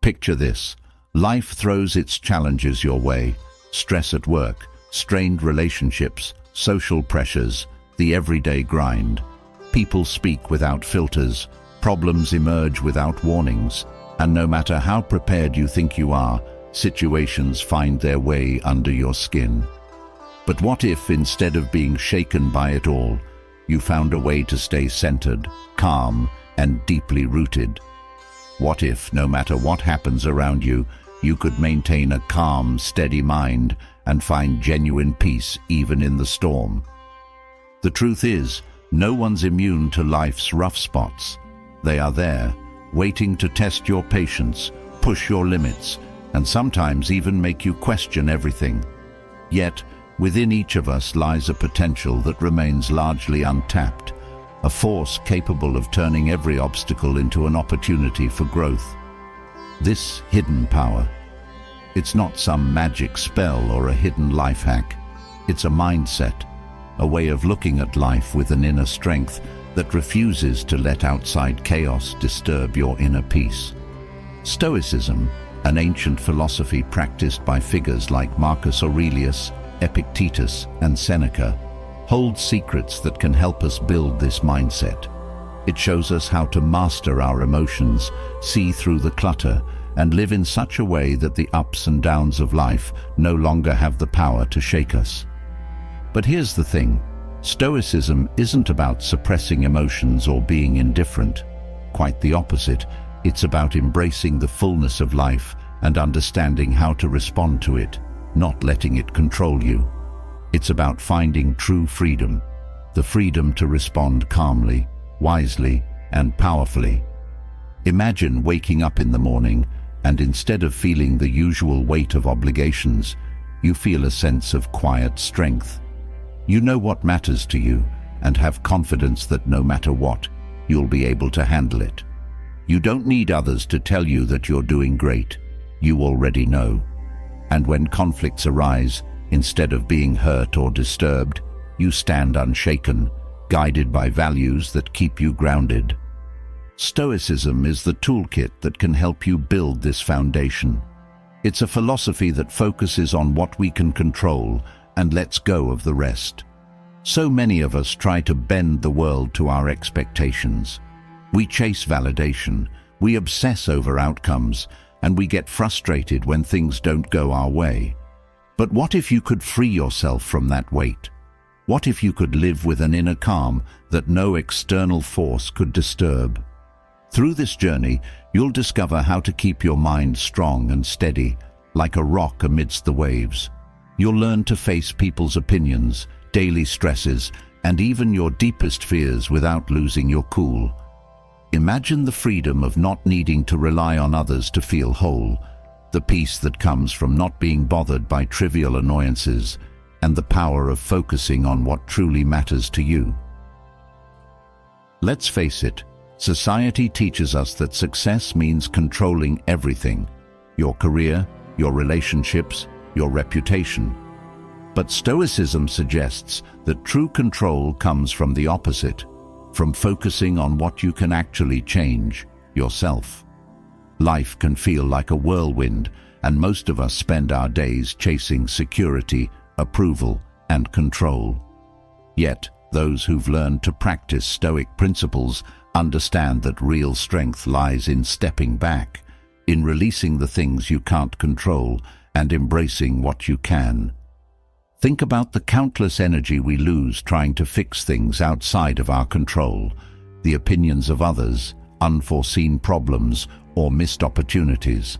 Picture this. Life throws its challenges your way. Stress at work, strained relationships, social pressures, the everyday grind. People speak without filters, problems emerge without warnings, and no matter how prepared you think you are, situations find their way under your skin. But what if, instead of being shaken by it all, you found a way to stay centered, calm, and deeply rooted? What if, no matter what happens around you, you could maintain a calm, steady mind and find genuine peace even in the storm? The truth is, no one's immune to life's rough spots. They are there, waiting to test your patience, push your limits, and sometimes even make you question everything. Yet, within each of us lies a potential that remains largely untapped, a force capable of turning every obstacle into an opportunity for growth. This hidden power, it's not some magic spell or a hidden life hack. It's a mindset, a way of looking at life with an inner strength that refuses to let outside chaos disturb your inner peace. Stoicism, an ancient philosophy practiced by figures like Marcus Aurelius, Epictetus, and Seneca, holds secrets that can help us build this mindset. It shows us how to master our emotions, see through the clutter, and live in such a way that the ups and downs of life no longer have the power to shake us. But here's the thing. Stoicism isn't about suppressing emotions or being indifferent. Quite the opposite. It's about embracing the fullness of life and understanding how to respond to it, not letting it control you. It's about finding true freedom, the freedom to respond calmly, wisely, and powerfully. Imagine waking up in the morning and instead of feeling the usual weight of obligations, you feel a sense of quiet strength. You know what matters to you and have confidence that no matter what, you'll be able to handle it. You don't need others to tell you that you're doing great. You already know. And when conflicts arise, instead of being hurt or disturbed, you stand unshaken, guided by values that keep you grounded. Stoicism is the toolkit that can help you build this foundation. It's a philosophy that focuses on what we can control and lets go of the rest. So many of us try to bend the world to our expectations. We chase validation, we obsess over outcomes, and we get frustrated when things don't go our way. But what if you could free yourself from that weight? What if you could live with an inner calm that no external force could disturb? Through this journey, you'll discover how to keep your mind strong and steady, like a rock amidst the waves. You'll learn to face people's opinions, daily stresses, and even your deepest fears without losing your cool. Imagine the freedom of not needing to rely on others to feel whole, the peace that comes from not being bothered by trivial annoyances, and the power of focusing on what truly matters to you. Let's face it, society teaches us that success means controlling everything: your career, your relationships, your reputation. But Stoicism suggests that true control comes from the opposite, from focusing on what you can actually change, yourself. Life can feel like a whirlwind, and most of us spend our days chasing security, approval, and control. Yet, those who've learned to practice Stoic principles understand that real strength lies in stepping back, in releasing the things you can't control, and embracing what you can. Think about the countless energy we lose trying to fix things outside of our control, the opinions of others, unforeseen problems, or missed opportunities.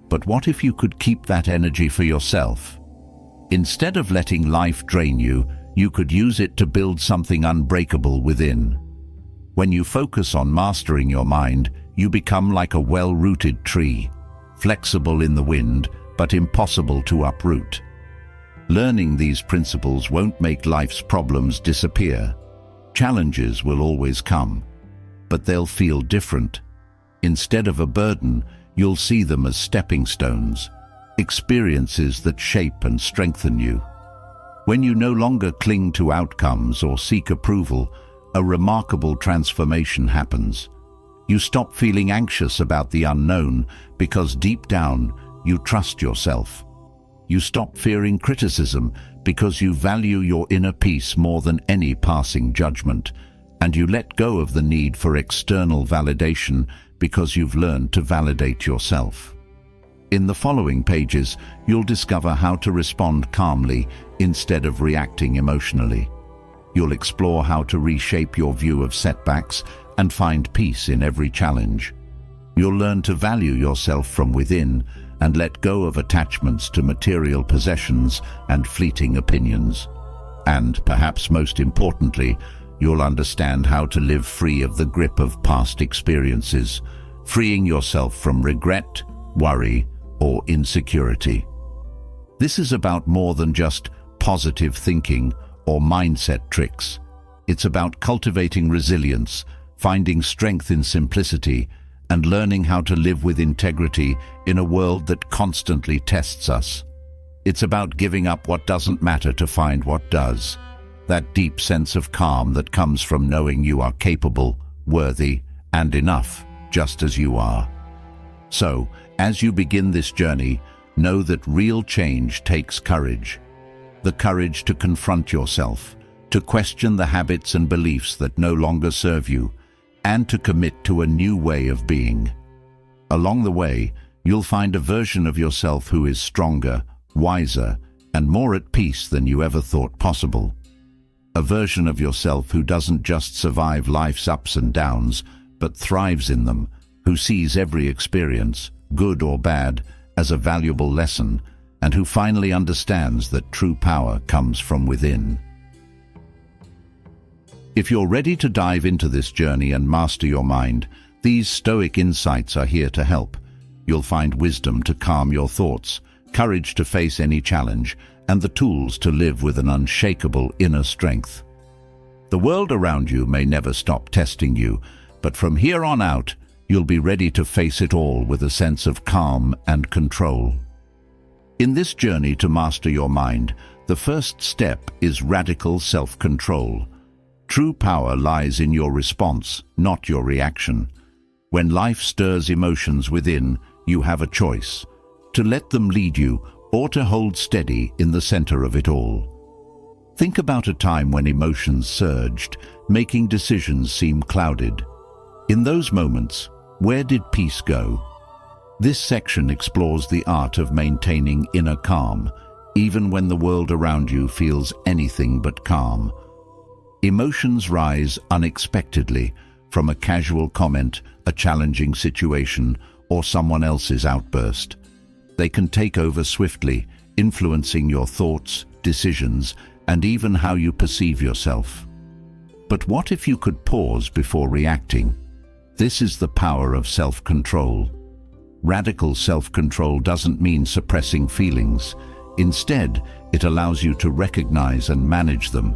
But what if you could keep that energy for yourself? Instead of letting life drain you, you could use it to build something unbreakable within. When you focus on mastering your mind, you become like a well-rooted tree, flexible in the wind, but impossible to uproot. Learning these principles won't make life's problems disappear. Challenges will always come, but they'll feel different. Instead of a burden, you'll see them as stepping stones, experiences that shape and strengthen you. When you no longer cling to outcomes or seek approval, a remarkable transformation happens. You stop feeling anxious about the unknown because deep down you trust yourself. You stop fearing criticism because you value your inner peace more than any passing judgment, and you let go of the need for external validation because you've learned to validate yourself. In the following pages, you'll discover how to respond calmly instead of reacting emotionally. You'll explore how to reshape your view of setbacks and find peace in every challenge. You'll learn to value yourself from within and let go of attachments to material possessions and fleeting opinions. And, perhaps most importantly, you'll understand how to live free of the grip of past experiences, freeing yourself from regret, worry, or insecurity. This is about more than just positive thinking or mindset tricks. It's about cultivating resilience, finding strength in simplicity, and learning how to live with integrity in a world that constantly tests us. It's about giving up what doesn't matter to find what does. That deep sense of calm that comes from knowing you are capable, worthy, and enough, just as you are. So, as you begin this journey, know that real change takes courage. The courage to confront yourself, to question the habits and beliefs that no longer serve you, and to commit to a new way of being. Along the way, you'll find a version of yourself who is stronger, wiser, and more at peace than you ever thought possible. A version of yourself who doesn't just survive life's ups and downs, but thrives in them, who sees every experience, good or bad, as a valuable lesson, and who finally understands that true power comes from within. If you're ready to dive into this journey and master your mind, these Stoic insights are here to help. You'll find wisdom to calm your thoughts, courage to face any challenge, and the tools to live with an unshakable inner strength. The world around you may never stop testing you, but from here on out, you'll be ready to face it all with a sense of calm and control. In this journey to master your mind, the first step is radical self-control. True power lies in your response, not your reaction. When life stirs emotions within, you have a choice: to let them lead you or to hold steady in the center of it all. Think about a time when emotions surged, making decisions seem clouded. In those moments, where did peace go? This section explores the art of maintaining inner calm, even when the world around you feels anything but calm. Emotions rise unexpectedly from a casual comment, a challenging situation, or someone else's outburst. They can take over swiftly, influencing your thoughts, decisions, and even how you perceive yourself. But what if you could pause before reacting? This is the power of self-control. Radical self-control doesn't mean suppressing feelings. Instead, it allows you to recognize and manage them.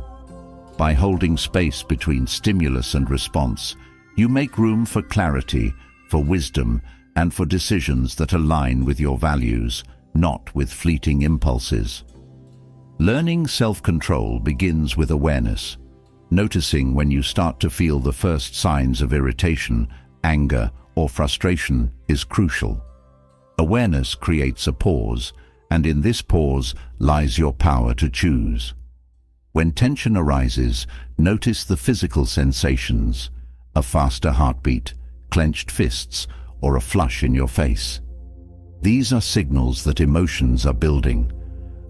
By holding space between stimulus and response, you make room for clarity, for wisdom, and for decisions that align with your values, not with fleeting impulses. Learning self-control begins with awareness. Noticing when you start to feel the first signs of irritation, anger, or frustration is crucial. Awareness creates a pause, and in this pause lies your power to choose. When tension arises, notice the physical sensations: a faster heartbeat, clenched fists, or a flush in your face. These are signals that emotions are building.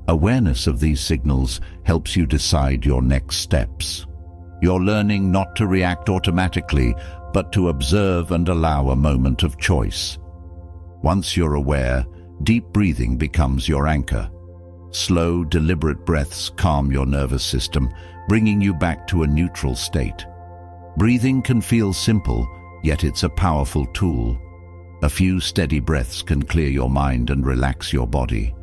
Awareness of these signals helps you decide your next steps. You're learning not to react automatically, but to observe and allow a moment of choice. Once you're aware, deep breathing becomes your anchor. Slow, deliberate breaths calm your nervous system, bringing you back to a neutral state. Breathing can feel simple, yet it's a powerful tool. A few steady breaths can clear your mind and relax your body.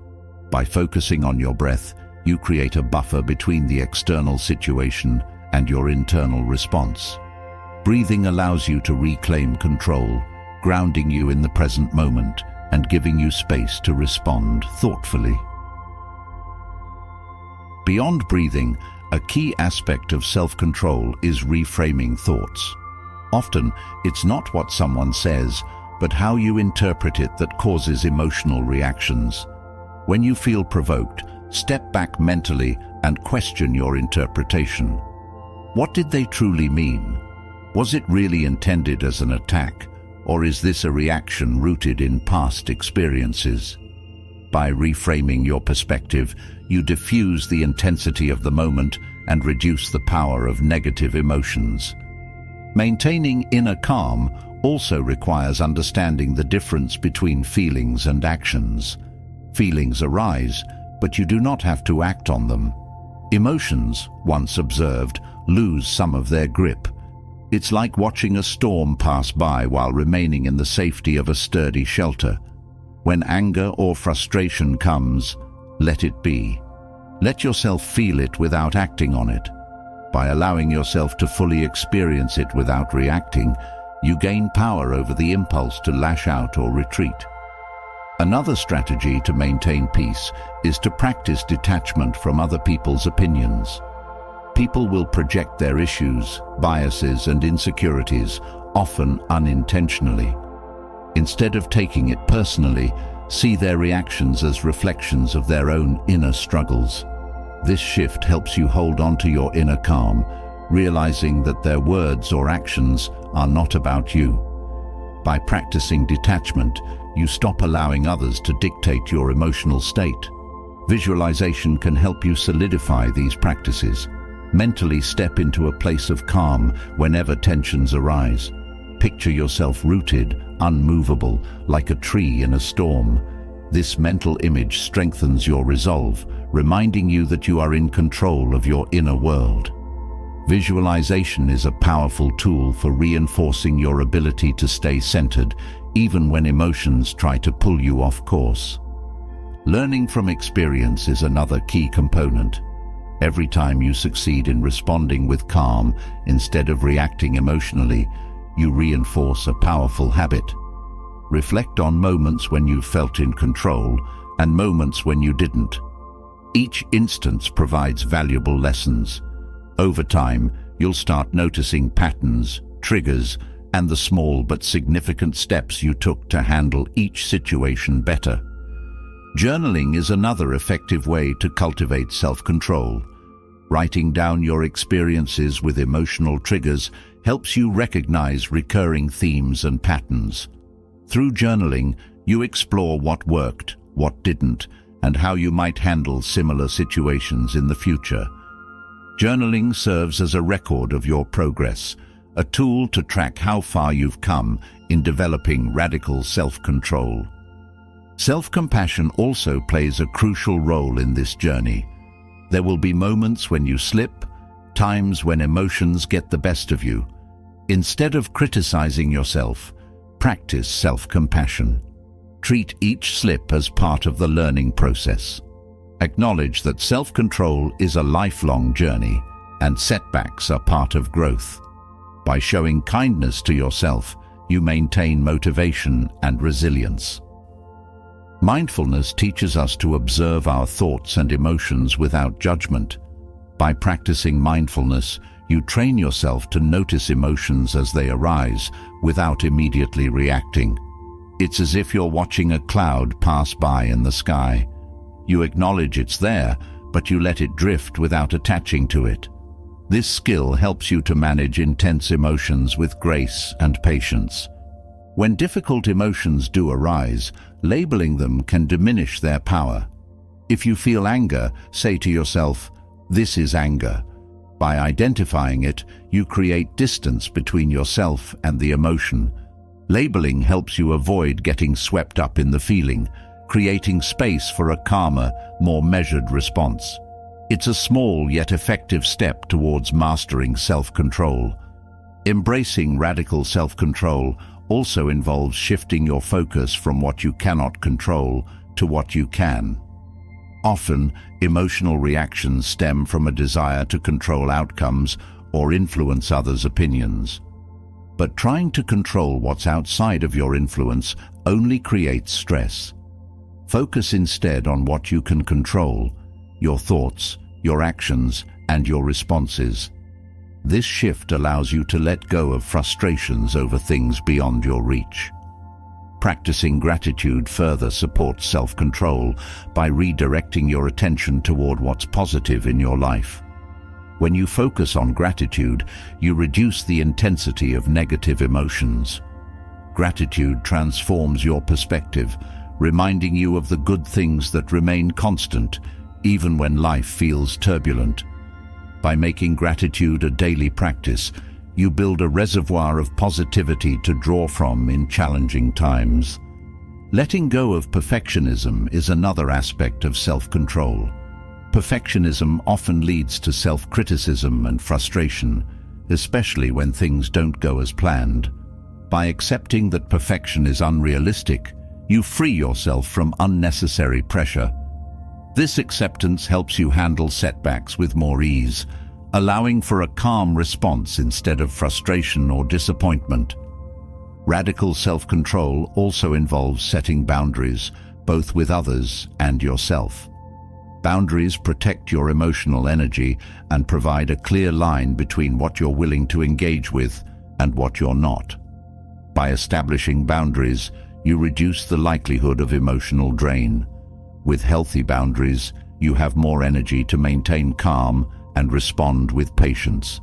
By focusing on your breath, you create a buffer between the external situation and your internal response. Breathing allows you to reclaim control, grounding you in the present moment and giving you space to respond thoughtfully. Beyond breathing, a key aspect of self-control is reframing thoughts. Often, it's not what someone says, but how you interpret it that causes emotional reactions. When you feel provoked, step back mentally and question your interpretation. What did they truly mean? Was it really intended as an attack, or is this a reaction rooted in past experiences? By reframing your perspective, you diffuse the intensity of the moment and reduce the power of negative emotions. Maintaining inner calm also requires understanding the difference between feelings and actions. Feelings arise, but you do not have to act on them. Emotions, once observed, lose some of their grip. It's like watching a storm pass by while remaining in the safety of a sturdy shelter. When anger or frustration comes, let it be. Let yourself feel it without acting on it. By allowing yourself to fully experience it without reacting, you gain power over the impulse to lash out or retreat. Another strategy to maintain peace is to practice detachment from other people's opinions. People will project their issues, biases, and insecurities, often unintentionally. Instead of taking it personally, see their reactions as reflections of their own inner struggles. This shift helps you hold on to your inner calm, realizing that their words or actions are not about you. By practicing detachment, you stop allowing others to dictate your emotional state. Visualization can help you solidify these practices. Mentally step into a place of calm whenever tensions arise. Picture yourself rooted, unmovable, like a tree in a storm. This mental image strengthens your resolve, reminding you that you are in control of your inner world. Visualization is a powerful tool for reinforcing your ability to stay centered, even when emotions try to pull you off course. Learning from experience is another key component. Every time you succeed in responding with calm instead of reacting emotionally, you reinforce a powerful habit. Reflect on moments when you felt in control and moments when you didn't. Each instance provides valuable lessons. Over time, you'll start noticing patterns, triggers, and the small but significant steps you took to handle each situation better. Journaling is another effective way to cultivate self-control. Writing down your experiences with emotional triggers helps you recognize recurring themes and patterns. Through journaling, you explore what worked, what didn't, and how you might handle similar situations in the future. Journaling serves as a record of your progress, a tool to track how far you've come in developing radical self-control. Self-compassion also plays a crucial role in this journey. There will be moments when you slip, times when emotions get the best of you. Instead of criticizing yourself, practice self-compassion. Treat each slip as part of the learning process. Acknowledge that self-control is a lifelong journey, and setbacks are part of growth. By showing kindness to yourself, you maintain motivation and resilience. Mindfulness teaches us to observe our thoughts and emotions without judgment. By practicing mindfulness, you train yourself to notice emotions as they arise without immediately reacting. It's as if you're watching a cloud pass by in the sky. You acknowledge it's there, but you let it drift without attaching to it. This skill helps you to manage intense emotions with grace and patience. When difficult emotions do arise, labeling them can diminish their power. If you feel anger, say to yourself, "This is anger." By identifying it, you create distance between yourself and the emotion. Labeling helps you avoid getting swept up in the feeling, creating space for a calmer, more measured response. It's a small yet effective step towards mastering self-control. Embracing radical self-control also involves shifting your focus from what you cannot control to what you can. Often, emotional reactions stem from a desire to control outcomes or influence others' opinions. But trying to control what's outside of your influence only creates stress. Focus instead on what you can control: your thoughts, your actions, and your responses. This shift allows you to let go of frustrations over things beyond your reach. Practicing gratitude further supports self-control by redirecting your attention toward what's positive in your life. When you focus on gratitude, you reduce the intensity of negative emotions. Gratitude transforms your perspective, reminding you of the good things that remain constant, even when life feels turbulent. By making gratitude a daily practice, you build a reservoir of positivity to draw from in challenging times. Letting go of perfectionism is another aspect of self-control. Perfectionism often leads to self-criticism and frustration, especially when things don't go as planned. By accepting that perfection is unrealistic, you free yourself from unnecessary pressure. This acceptance helps you handle setbacks with more ease, allowing for a calm response instead of frustration or disappointment. Radical self-control also involves setting boundaries, both with others and yourself. Boundaries protect your emotional energy and provide a clear line between what you're willing to engage with and what you're not. By establishing boundaries, you reduce the likelihood of emotional drain. With healthy boundaries, you have more energy to maintain calm and respond with patience.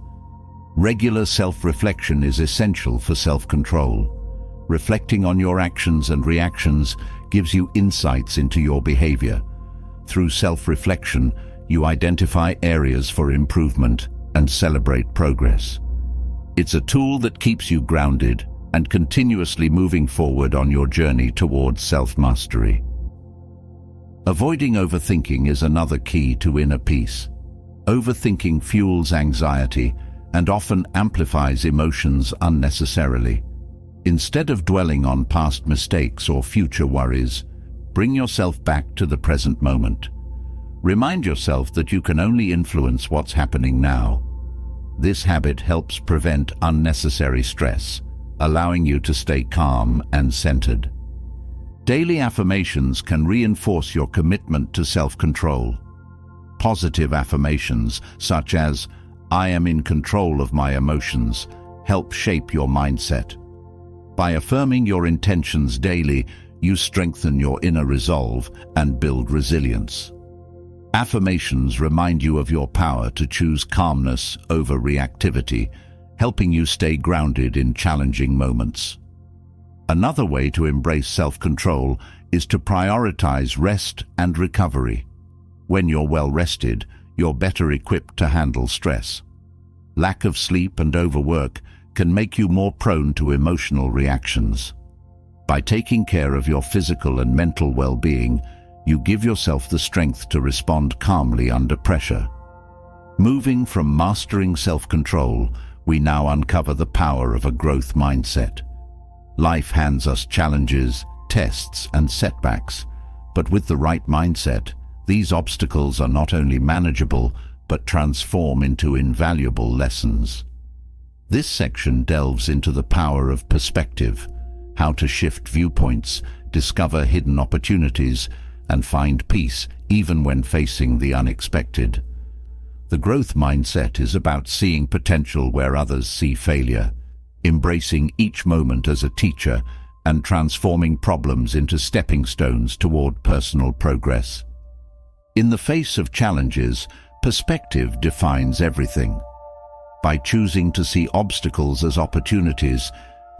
Regular self-reflection is essential for self-control. Reflecting on your actions and reactions gives you insights into your behavior. Through self-reflection, you identify areas for improvement and celebrate progress. It's a tool that keeps you grounded and continuously moving forward on your journey towards self-mastery. Avoiding overthinking is another key to inner peace. Overthinking fuels anxiety and often amplifies emotions unnecessarily. Instead of dwelling on past mistakes or future worries, bring yourself back to the present moment. Remind yourself that you can only influence what's happening now. This habit helps prevent unnecessary stress, allowing you to stay calm and centered. Daily affirmations can reinforce your commitment to self-control. Positive affirmations, such as, "I am in control of my emotions," help shape your mindset. By affirming your intentions daily, you strengthen your inner resolve and build resilience. Affirmations remind you of your power to choose calmness over reactivity, helping you stay grounded in challenging moments. Another way to embrace self-control is to prioritize rest and recovery. When you're well rested, you're better equipped to handle stress. Lack of sleep and overwork can make you more prone to emotional reactions. By taking care of your physical and mental well-being, you give yourself the strength to respond calmly under pressure. Moving from mastering self-control, we now uncover the power of a growth mindset. Life hands us challenges, tests, and setbacks, but with the right mindset, these obstacles are not only manageable, but transform into invaluable lessons. This section delves into the power of perspective, how to shift viewpoints, discover hidden opportunities, and find peace even when facing the unexpected. The growth mindset is about seeing potential where others see failure, embracing each moment as a teacher, and transforming problems into stepping stones toward personal progress. In the face of challenges, perspective defines everything. By choosing to see obstacles as opportunities,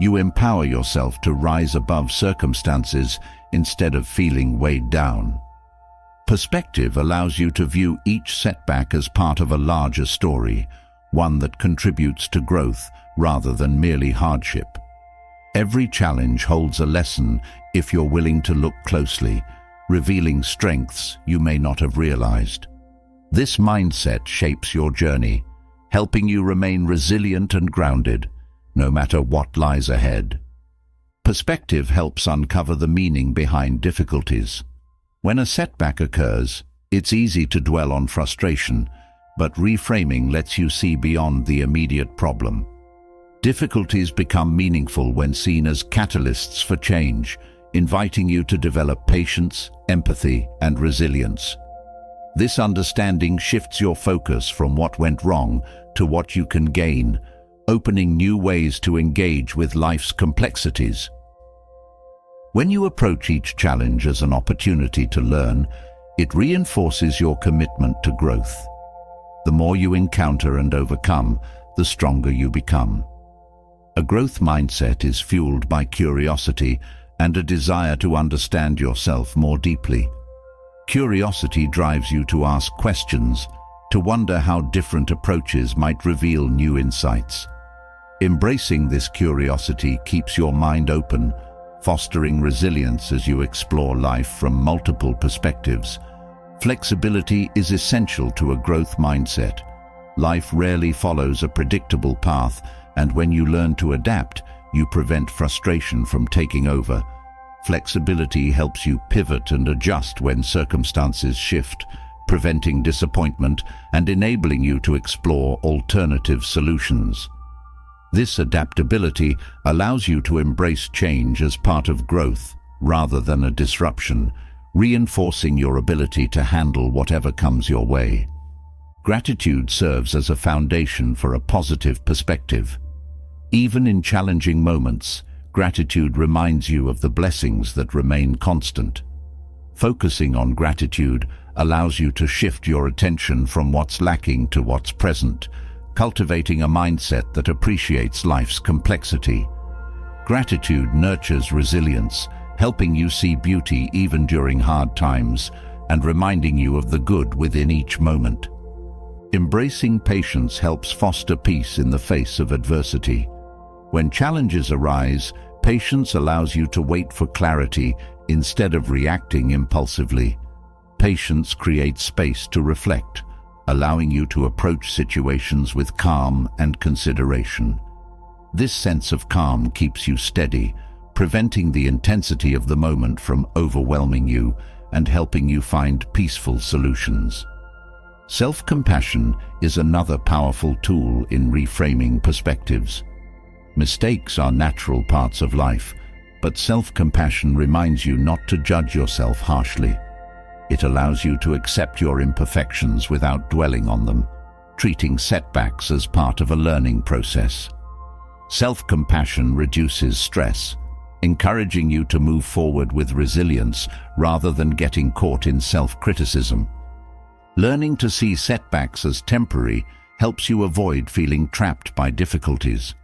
you empower yourself to rise above circumstances instead of feeling weighed down. Perspective allows you to view each setback as part of a larger story, one that contributes to growth rather than merely hardship. Every challenge holds a lesson if you're willing to look closely, revealing strengths you may not have realized. This mindset shapes your journey, helping you remain resilient and grounded, no matter what lies ahead. Perspective helps uncover the meaning behind difficulties. When a setback occurs, it's easy to dwell on frustration, but reframing lets you see beyond the immediate problem. Difficulties become meaningful when seen as catalysts for change, inviting you to develop patience, empathy, and resilience. This understanding shifts your focus from what went wrong to what you can gain, opening new ways to engage with life's complexities. When you approach each challenge as an opportunity to learn, it reinforces your commitment to growth. The more you encounter and overcome, the stronger you become. A growth mindset is fueled by curiosity and a desire to understand yourself more deeply. Curiosity drives you to ask questions, to wonder how different approaches might reveal new insights. Embracing this curiosity keeps your mind open, fostering resilience as you explore life from multiple perspectives. Flexibility is essential to a growth mindset. Life rarely follows a predictable path, and when you learn to adapt, you prevent frustration from taking over. Flexibility helps you pivot and adjust when circumstances shift, preventing disappointment and enabling you to explore alternative solutions. This adaptability allows you to embrace change as part of growth rather than a disruption, reinforcing your ability to handle whatever comes your way. Gratitude serves as a foundation for a positive perspective. Even in challenging moments, gratitude reminds you of the blessings that remain constant. Focusing on gratitude allows you to shift your attention from what's lacking to what's present, cultivating a mindset that appreciates life's complexity. Gratitude nurtures resilience, helping you see beauty even during hard times and reminding you of the good within each moment. Embracing patience helps foster peace in the face of adversity. When challenges arise, patience allows you to wait for clarity instead of reacting impulsively. Patience creates space to reflect, allowing you to approach situations with calm and consideration. This sense of calm keeps you steady, preventing the intensity of the moment from overwhelming you and helping you find peaceful solutions. Self-compassion is another powerful tool in reframing perspectives. Mistakes are natural parts of life, but self-compassion reminds you not to judge yourself harshly. It allows you to accept your imperfections without dwelling on them, treating setbacks as part of a learning process. Self-compassion reduces stress, encouraging you to move forward with resilience rather than getting caught in self-criticism. Learning to see setbacks as temporary helps you avoid feeling trapped by difficulties.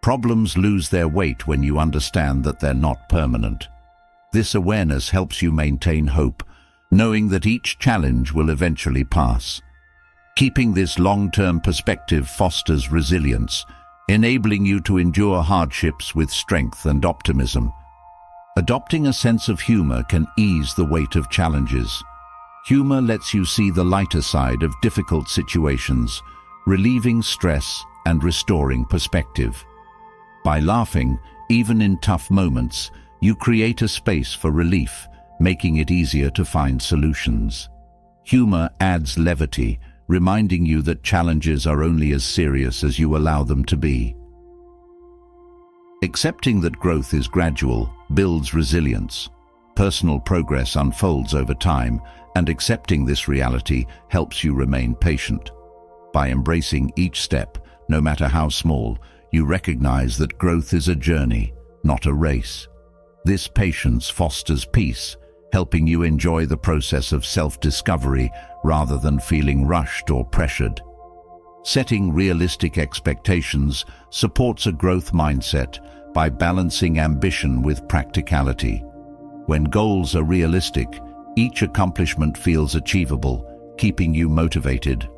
Problems lose their weight when you understand that they're not permanent. This awareness helps you maintain hope, knowing that each challenge will eventually pass. Keeping this long-term perspective fosters resilience, enabling you to endure hardships with strength and optimism. Adopting a sense of humor can ease the weight of challenges. Humor lets you see the lighter side of difficult situations, relieving stress and restoring perspective. By laughing, even in tough moments, you create a space for relief, making it easier to find solutions. Humor adds levity, reminding you that challenges are only as serious as you allow them to be. Accepting that growth is gradual builds resilience. Personal progress unfolds over time, and accepting this reality helps you remain patient. By embracing each step, no matter how small, you recognize that growth is a journey, not a race. This patience fosters peace, helping you enjoy the process of self-discovery rather than feeling rushed or pressured. Setting realistic expectations supports a growth mindset by balancing ambition with practicality. When goals are realistic, each accomplishment feels achievable, keeping you motivated.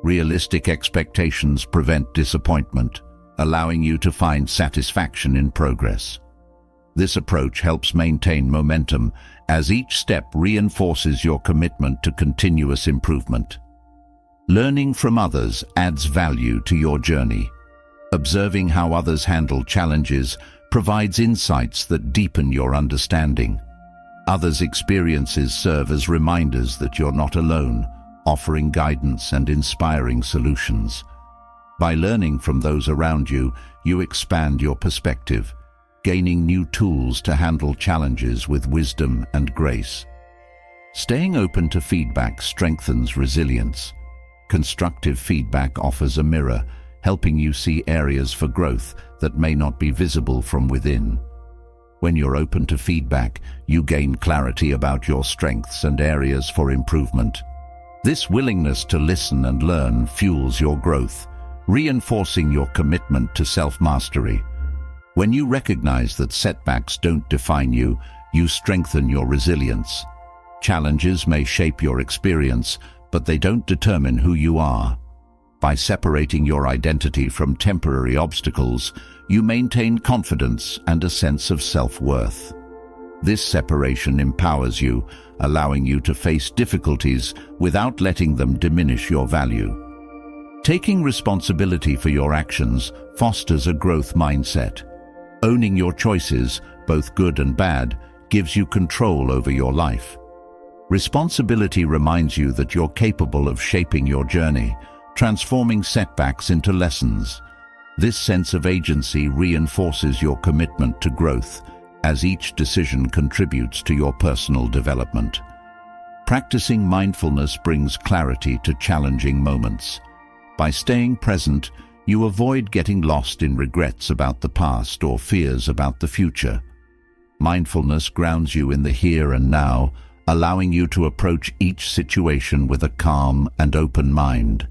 Realistic expectations prevent disappointment, allowing you to find satisfaction in progress. This approach helps maintain momentum as each step reinforces your commitment to continuous improvement. Learning from others adds value to your journey. Observing how others handle challenges provides insights that deepen your understanding. Others' experiences serve as reminders that you're not alone, offering guidance and inspiring solutions. By learning from those around you, you expand your perspective, gaining new tools to handle challenges with wisdom and grace. Staying open to feedback strengthens resilience. Constructive feedback offers a mirror, helping you see areas for growth that may not be visible from within. When you're open to feedback, you gain clarity about your strengths and areas for improvement. This willingness to listen and learn fuels your growth, reinforcing your commitment to self-mastery. When you recognize that setbacks don't define you, you strengthen your resilience. Challenges may shape your experience, but they don't determine who you are. By separating your identity from temporary obstacles, you maintain confidence and a sense of self-worth. This separation empowers you, allowing you to face difficulties without letting them diminish your value. Taking responsibility for your actions fosters a growth mindset. Owning your choices, both good and bad, gives you control over your life. Responsibility reminds you that you're capable of shaping your journey, transforming setbacks into lessons. This sense of agency reinforces your commitment to growth, as each decision contributes to your personal development. Practicing mindfulness brings clarity to challenging moments. By staying present, you avoid getting lost in regrets about the past or fears about the future. Mindfulness grounds you in the here and now, allowing you to approach each situation with a calm and open mind.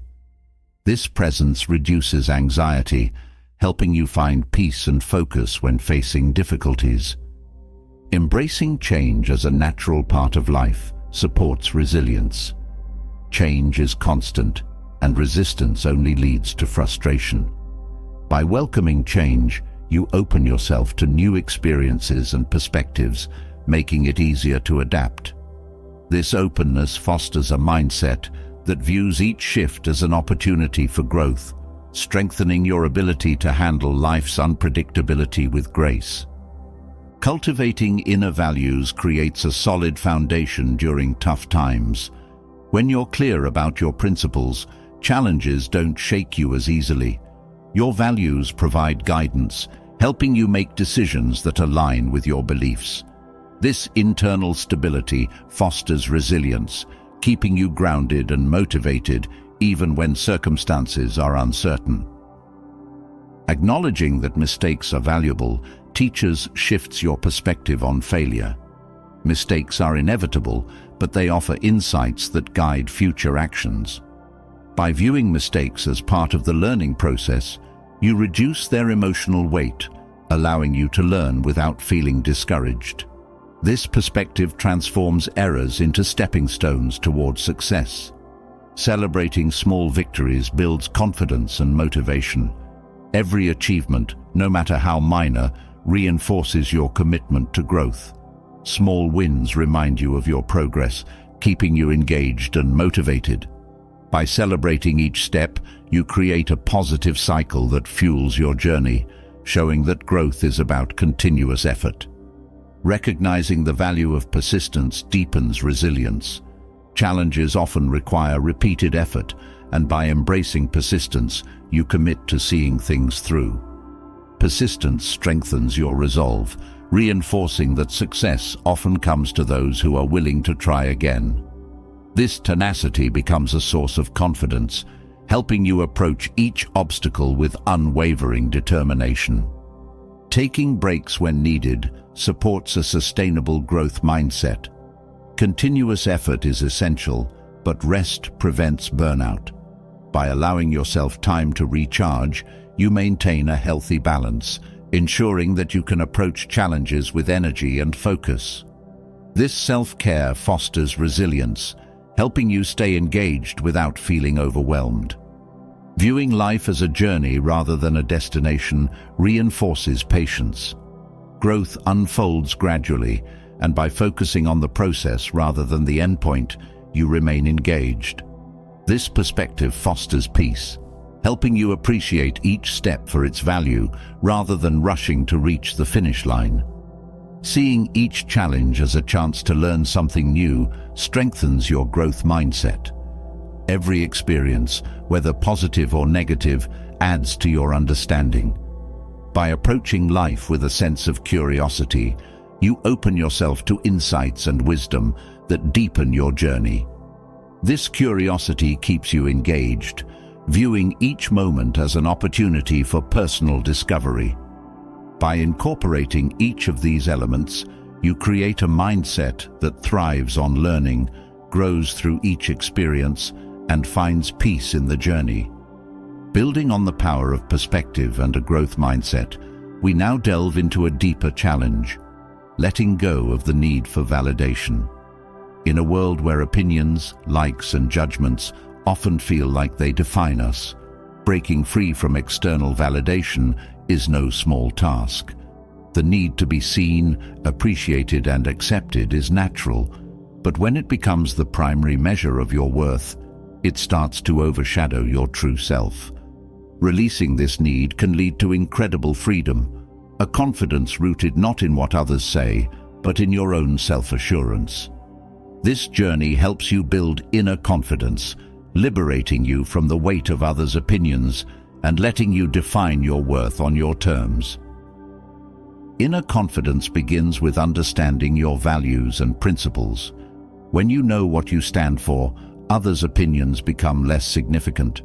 This presence reduces anxiety, helping you find peace and focus when facing difficulties. Embracing change as a natural part of life supports resilience. Change is constant, and resistance only leads to frustration. By welcoming change, you open yourself to new experiences and perspectives, making it easier to adapt. This openness fosters a mindset that views each shift as an opportunity for growth, strengthening your ability to handle life's unpredictability with grace. Cultivating inner values creates a solid foundation during tough times. When you're clear about your principles, challenges don't shake you as easily. Your values provide guidance, helping you make decisions that align with your beliefs. This internal stability fosters resilience, keeping you grounded and motivated even when circumstances are uncertain. Acknowledging that mistakes are valuable shifts your perspective on failure. Mistakes are inevitable, but they offer insights that guide future actions. By viewing mistakes as part of the learning process, you reduce their emotional weight, allowing you to learn without feeling discouraged. This perspective transforms errors into stepping stones towards success. Celebrating small victories builds confidence and motivation. Every achievement, no matter how minor, reinforces your commitment to growth. Small wins remind you of your progress, keeping you engaged and motivated. By celebrating each step, you create a positive cycle that fuels your journey, showing that growth is about continuous effort. Recognizing the value of persistence deepens resilience. Challenges often require repeated effort, and by embracing persistence, you commit to seeing things through. Persistence strengthens your resolve, reinforcing that success often comes to those who are willing to try again. This tenacity becomes a source of confidence, helping you approach each obstacle with unwavering determination. Taking breaks when needed supports a sustainable growth mindset. Continuous effort is essential, but rest prevents burnout. By allowing yourself time to recharge, you maintain a healthy balance, ensuring that you can approach challenges with energy and focus. This self-care fosters resilience, helping you stay engaged without feeling overwhelmed. Viewing life as a journey rather than a destination reinforces patience. Growth unfolds gradually, and by focusing on the process rather than the endpoint, you remain engaged. This perspective fosters peace, helping you appreciate each step for its value rather than rushing to reach the finish line. Seeing each challenge as a chance to learn something new strengthens your growth mindset. Every experience, whether positive or negative, adds to your understanding. By approaching life with a sense of curiosity, you open yourself to insights and wisdom, that deepen your journey. This curiosity keeps you engaged, viewing each moment as an opportunity for personal discovery. By incorporating each of these elements, you create a mindset that thrives on learning, grows through each experience, and finds peace in the journey. Building on the power of perspective and a growth mindset, we now delve into a deeper challenge: letting go of the need for validation. In a world where opinions, likes, and judgments often feel like they define us, breaking free from external validation is no small task. The need to be seen, appreciated, and accepted is natural, but when it becomes the primary measure of your worth, it starts to overshadow your true self. Releasing this need can lead to incredible freedom, a confidence rooted not in what others say, but in your own self-assurance. This journey helps you build inner confidence, liberating you from the weight of others' opinions and letting you define your worth on your terms. Inner confidence begins with understanding your values and principles. When you know what you stand for, others' opinions become less significant.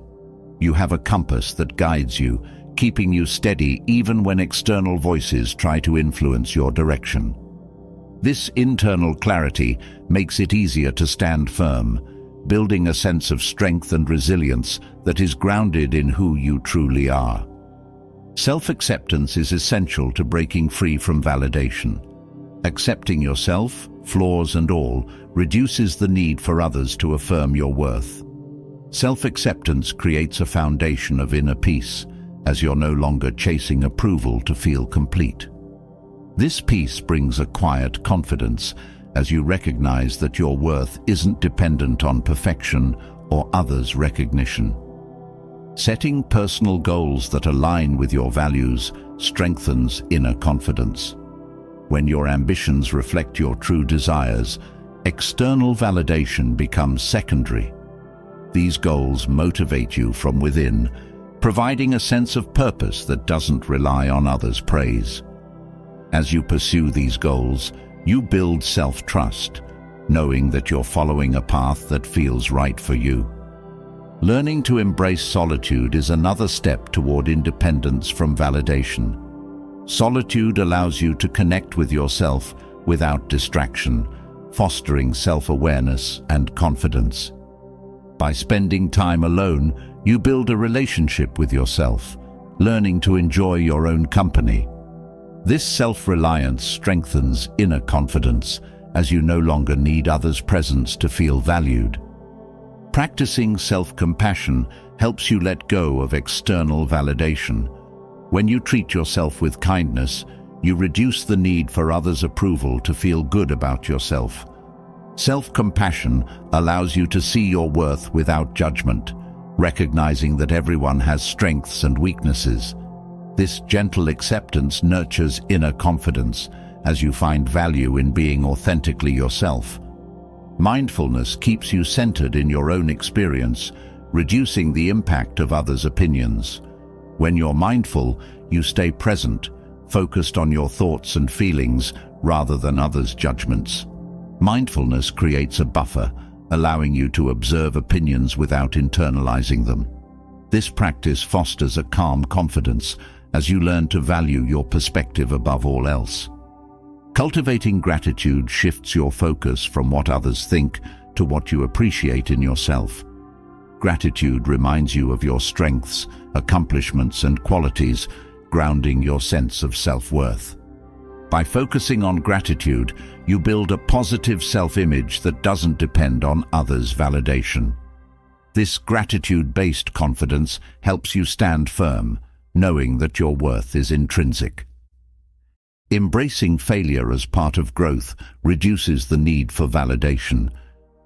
You have a compass that guides you, keeping you steady even when external voices try to influence your direction. This internal clarity makes it easier to stand firm, building a sense of strength and resilience that is grounded in who you truly are. Self-acceptance is essential to breaking free from validation. Accepting yourself, flaws and all, reduces the need for others to affirm your worth. Self-acceptance creates a foundation of inner peace, as you're no longer chasing approval to feel complete. This peace brings a quiet confidence, as you recognize that your worth isn't dependent on perfection or others' recognition. Setting personal goals that align with your values strengthens inner confidence. When your ambitions reflect your true desires, external validation becomes secondary. These goals motivate you from within, providing a sense of purpose that doesn't rely on others' praise. As you pursue these goals, you build self-trust, knowing that you're following a path that feels right for you. Learning to embrace solitude is another step toward independence from validation. Solitude allows you to connect with yourself without distraction, fostering self-awareness and confidence. By spending time alone, you build a relationship with yourself, learning to enjoy your own company. This self-reliance strengthens inner confidence, as you no longer need others' presence to feel valued. Practicing self-compassion helps you let go of external validation. When you treat yourself with kindness, you reduce the need for others' approval to feel good about yourself. Self-compassion allows you to see your worth without judgment, recognizing that everyone has strengths and weaknesses. This gentle acceptance nurtures inner confidence, as you find value in being authentically yourself. Mindfulness keeps you centered in your own experience, reducing the impact of others' opinions. When you're mindful, you stay present, focused on your thoughts and feelings rather than others' judgments. Mindfulness creates a buffer, allowing you to observe opinions without internalizing them. This practice fosters a calm confidence, as you learn to value your perspective above all else. Cultivating gratitude shifts your focus from what others think to what you appreciate in yourself. Gratitude reminds you of your strengths, accomplishments, and qualities, grounding your sense of self-worth. By focusing on gratitude, you build a positive self-image that doesn't depend on others' validation. This gratitude-based confidence helps you stand firm, knowing that your worth is intrinsic. Embracing failure as part of growth reduces the need for validation.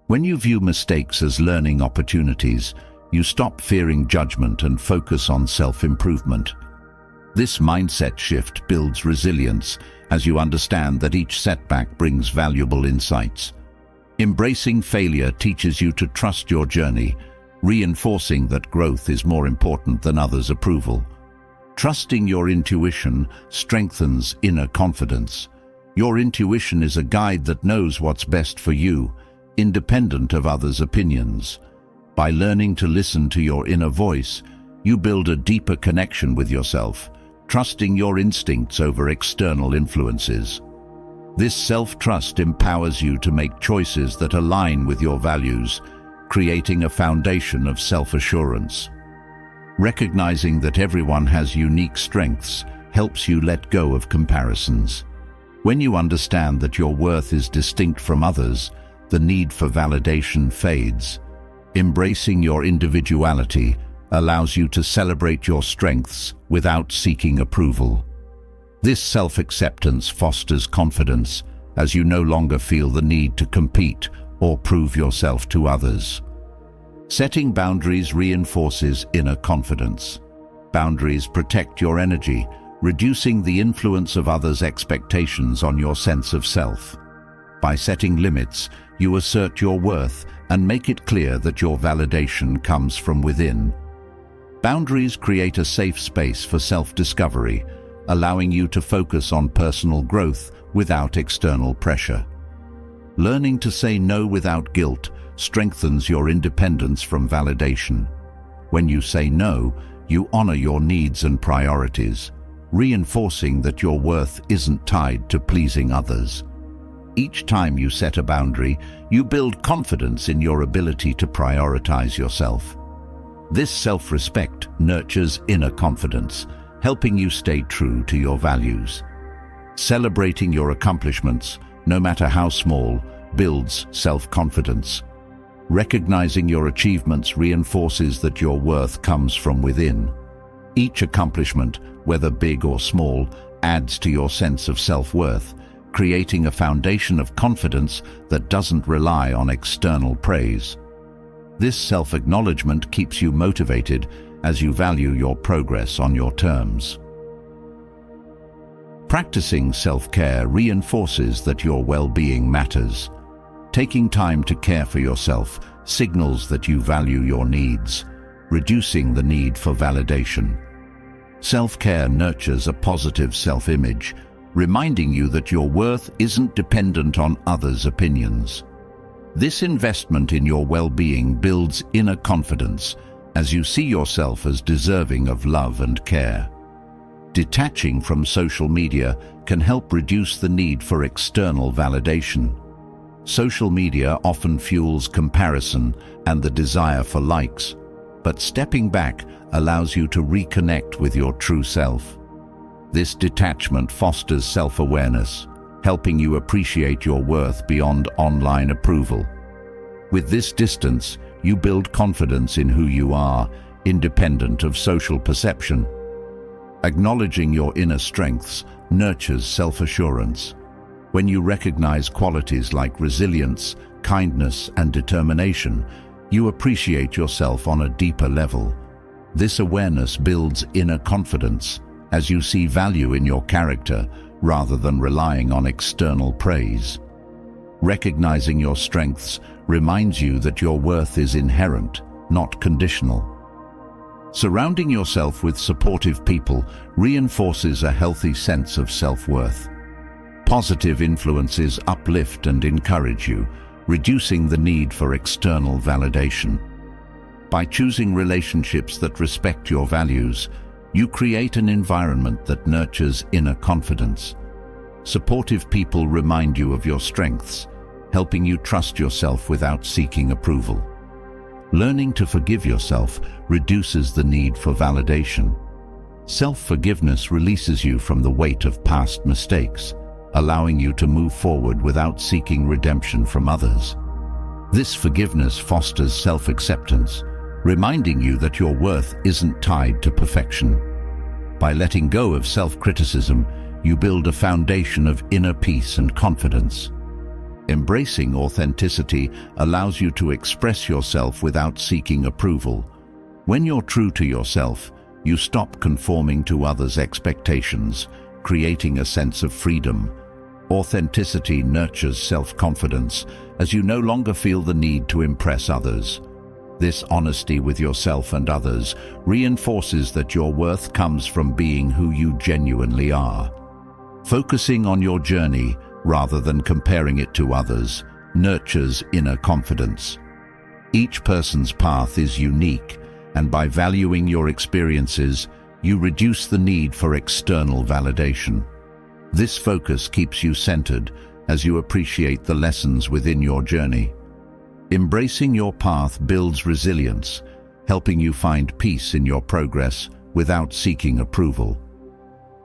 When you view mistakes as learning opportunities, you stop fearing judgment and focus on self-improvement. This mindset shift builds resilience, as you understand that each setback brings valuable insights. Embracing failure teaches you to trust your journey, reinforcing that growth is more important than others' approval. Trusting your intuition strengthens inner confidence. Your intuition is a guide that knows what's best for you, independent of others' opinions. By learning to listen to your inner voice, you build a deeper connection with yourself, trusting your instincts over external influences. This self-trust empowers you to make choices that align with your values, creating a foundation of self-assurance. Recognizing that everyone has unique strengths helps you let go of comparisons. When you understand that your worth is distinct from others, the need for validation fades. Embracing your individuality allows you to celebrate your strengths without seeking approval. This self-acceptance fosters confidence, as you no longer feel the need to compete or prove yourself to others. Setting boundaries reinforces inner confidence. Boundaries protect your energy, reducing the influence of others' expectations on your sense of self. By setting limits, you assert your worth and make it clear that your validation comes from within. Boundaries create a safe space for self-discovery, allowing you to focus on personal growth without external pressure. Learning to say no without guilt strengthens your independence from validation. When you say no, you honor your needs and priorities, reinforcing that your worth isn't tied to pleasing others. Each time you set a boundary, you build confidence in your ability to prioritize yourself. This self-respect nurtures inner confidence, helping you stay true to your values. Celebrating your accomplishments, no matter how small, builds self-confidence. Recognizing your achievements reinforces that your worth comes from within. Each accomplishment, whether big or small, adds to your sense of self-worth, creating a foundation of confidence that doesn't rely on external praise. This self-acknowledgement keeps you motivated as you value your progress on your terms. Practicing self-care reinforces that your well-being matters. Taking time to care for yourself signals that you value your needs, reducing the need for validation. Self-care nurtures a positive self-image, reminding you that your worth isn't dependent on others' opinions. This investment in your well-being builds inner confidence as you see yourself as deserving of love and care. Detaching from social media can help reduce the need for external validation. Social media often fuels comparison and the desire for likes, but stepping back allows you to reconnect with your true self. This detachment fosters self-awareness, helping you appreciate your worth beyond online approval. With this distance, you build confidence in who you are, independent of social perception. Acknowledging your inner strengths nurtures self-assurance. When you recognize qualities like resilience, kindness, and determination, you appreciate yourself on a deeper level. This awareness builds inner confidence as you see value in your character rather than relying on external praise. Recognizing your strengths reminds you that your worth is inherent, not conditional. Surrounding yourself with supportive people reinforces a healthy sense of self-worth. Positive influences uplift and encourage you, reducing the need for external validation. By choosing relationships that respect your values, you create an environment that nurtures inner confidence. Supportive people remind you of your strengths, helping you trust yourself without seeking approval. Learning to forgive yourself reduces the need for validation. Self-forgiveness releases you from the weight of past mistakes, allowing you to move forward without seeking redemption from others. This forgiveness fosters self-acceptance, reminding you that your worth isn't tied to perfection. By letting go of self-criticism, you build a foundation of inner peace and confidence. Embracing authenticity allows you to express yourself without seeking approval. When you're true to yourself, you stop conforming to others' expectations, creating a sense of freedom. Authenticity nurtures self-confidence as you no longer feel the need to impress others. This honesty with yourself and others reinforces that your worth comes from being who you genuinely are. Focusing on your journey rather than comparing it to others nurtures inner confidence. Each person's path is unique, and by valuing your experiences, you reduce the need for external validation. This focus keeps you centered as you appreciate the lessons within your journey. Embracing your path builds resilience, helping you find peace in your progress without seeking approval.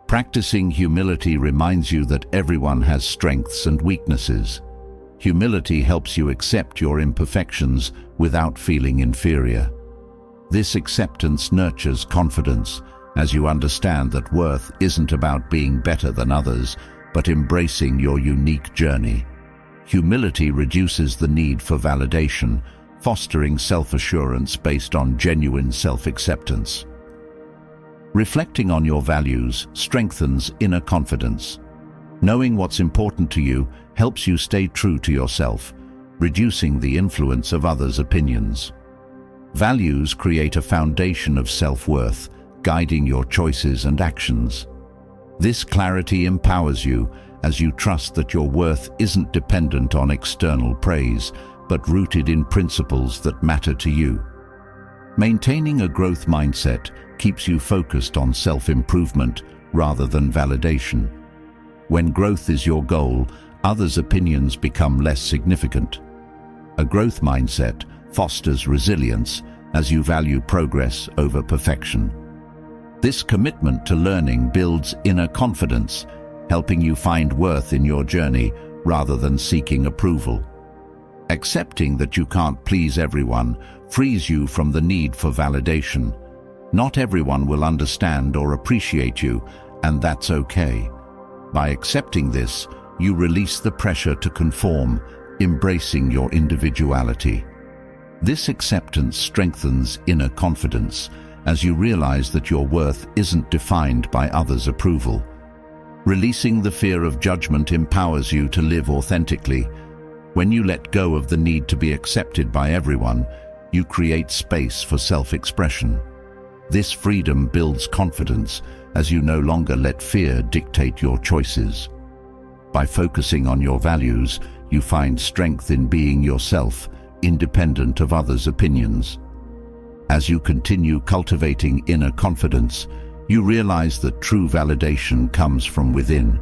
Practicing humility reminds you that everyone has strengths and weaknesses. Humility helps you accept your imperfections without feeling inferior. This acceptance nurtures confidence, as you understand that worth isn't about being better than others, but embracing your unique journey. Humility reduces the need for validation, fostering self-assurance based on genuine self-acceptance. Reflecting on your values strengthens inner confidence. Knowing what's important to you helps you stay true to yourself, reducing the influence of others' opinions. Values create a foundation of self-worth, guiding your choices and actions. This clarity empowers you as you trust that your worth isn't dependent on external praise, but rooted in principles that matter to you. Maintaining a growth mindset keeps you focused on self-improvement rather than validation. When growth is your goal, others' opinions become less significant. A growth mindset fosters resilience as you value progress over perfection. This commitment to learning builds inner confidence, helping you find worth in your journey rather than seeking approval. Accepting that you can't please everyone frees you from the need for validation. Not everyone will understand or appreciate you, and that's okay. By accepting this, you release the pressure to conform, embracing your individuality. This acceptance strengthens inner confidence as you realize that your worth isn't defined by others' approval. Releasing the fear of judgment empowers you to live authentically. When you let go of the need to be accepted by everyone, you create space for self-expression. This freedom builds confidence as you no longer let fear dictate your choices. By focusing on your values, you find strength in being yourself, independent of others' opinions. As you continue cultivating inner confidence, you realize that true validation comes from within,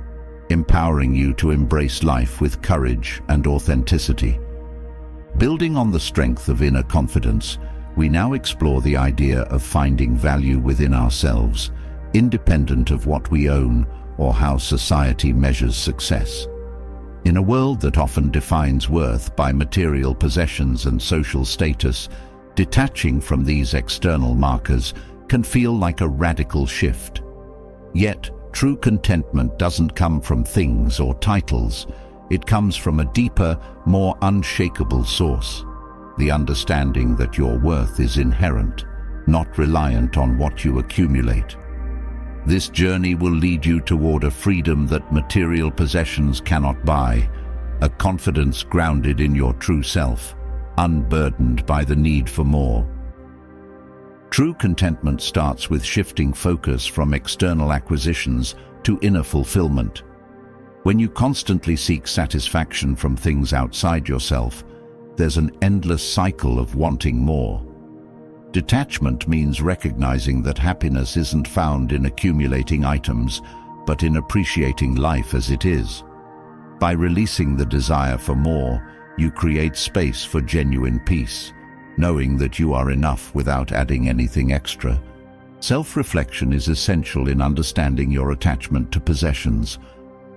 empowering you to embrace life with courage and authenticity. Building on the strength of inner confidence, we now explore the idea of finding value within ourselves, independent of what we own or how society measures success. In a world that often defines worth by material possessions and social status, detaching from these external markers can feel like a radical shift. Yet, true contentment doesn't come from things or titles. It comes from a deeper, more unshakable source. The understanding that your worth is inherent, not reliant on what you accumulate. This journey will lead you toward a freedom that material possessions cannot buy, a confidence grounded in your true self, unburdened by the need for more. True contentment starts with shifting focus from external acquisitions to inner fulfillment. When you constantly seek satisfaction from things outside yourself, there's an endless cycle of wanting more. Detachment means recognizing that happiness isn't found in accumulating items, but in appreciating life as it is. By releasing the desire for more, you create space for genuine peace, knowing that you are enough without adding anything extra. Self-reflection is essential in understanding your attachment to possessions.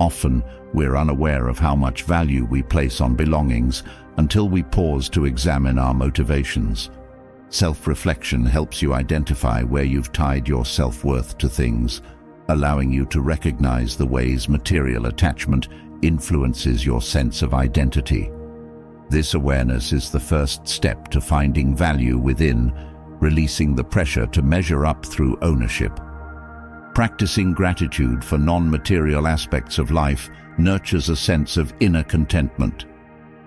Often, we're unaware of how much value we place on belongings until we pause to examine our motivations. Self-reflection helps you identify where you've tied your self-worth to things, allowing you to recognize the ways material attachment influences your sense of identity. This awareness is the first step to finding value within, releasing the pressure to measure up through ownership. Practicing gratitude for non-material aspects of life nurtures a sense of inner contentment.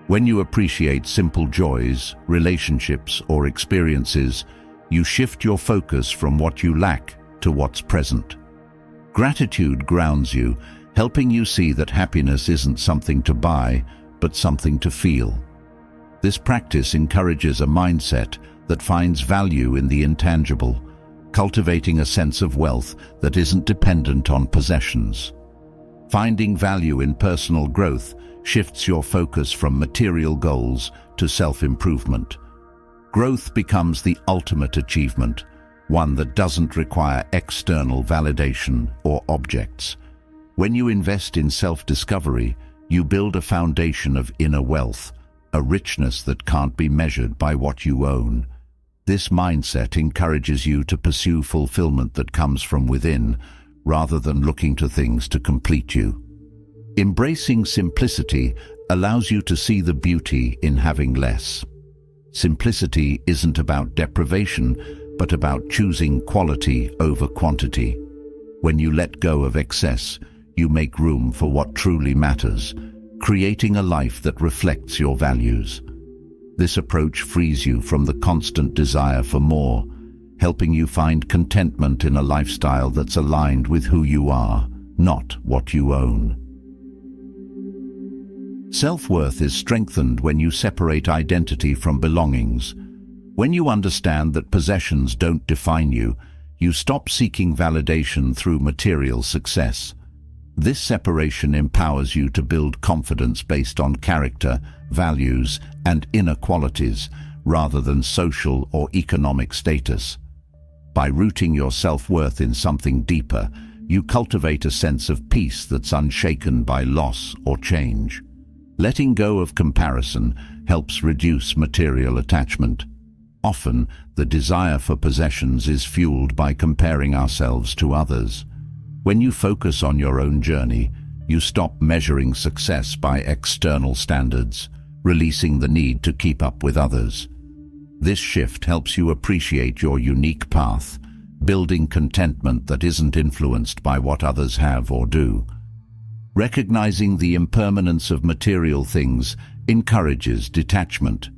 When you appreciate simple joys, relationships, or experiences, you shift your focus from what you lack to what's present. Gratitude grounds you, helping you see that happiness isn't something to buy, but something to feel. This practice encourages a mindset that finds value in the intangible, cultivating a sense of wealth that isn't dependent on possessions. Finding value in personal growth shifts your focus from material goals to self-improvement. Growth becomes the ultimate achievement, one that doesn't require external validation or objects. When you invest in self-discovery, you build a foundation of inner wealth, a richness that can't be measured by what you own. This mindset encourages you to pursue fulfillment that comes from within, rather than looking to things to complete you. Embracing simplicity allows you to see the beauty in having less. Simplicity isn't about deprivation, but about choosing quality over quantity. When you let go of excess, you make room for what truly matters, creating a life that reflects your values. This approach frees you from the constant desire for more, helping you find contentment in a lifestyle that's aligned with who you are, not what you own. Self-worth is strengthened when you separate identity from belongings. When you understand that possessions don't define you, you stop seeking validation through material success. This separation empowers you to build confidence based on character, values, and inner qualities, rather than social or economic status. By rooting your self-worth in something deeper, you cultivate a sense of peace that's unshaken by loss or change. Letting go of comparison helps reduce material attachment. Often, the desire for possessions is fueled by comparing ourselves to others. When you focus on your own journey, you stop measuring success by external standards, releasing the need to keep up with others. This shift helps you appreciate your unique path, building contentment that isn't influenced by what others have or do. Recognizing the impermanence of material things encourages detachment.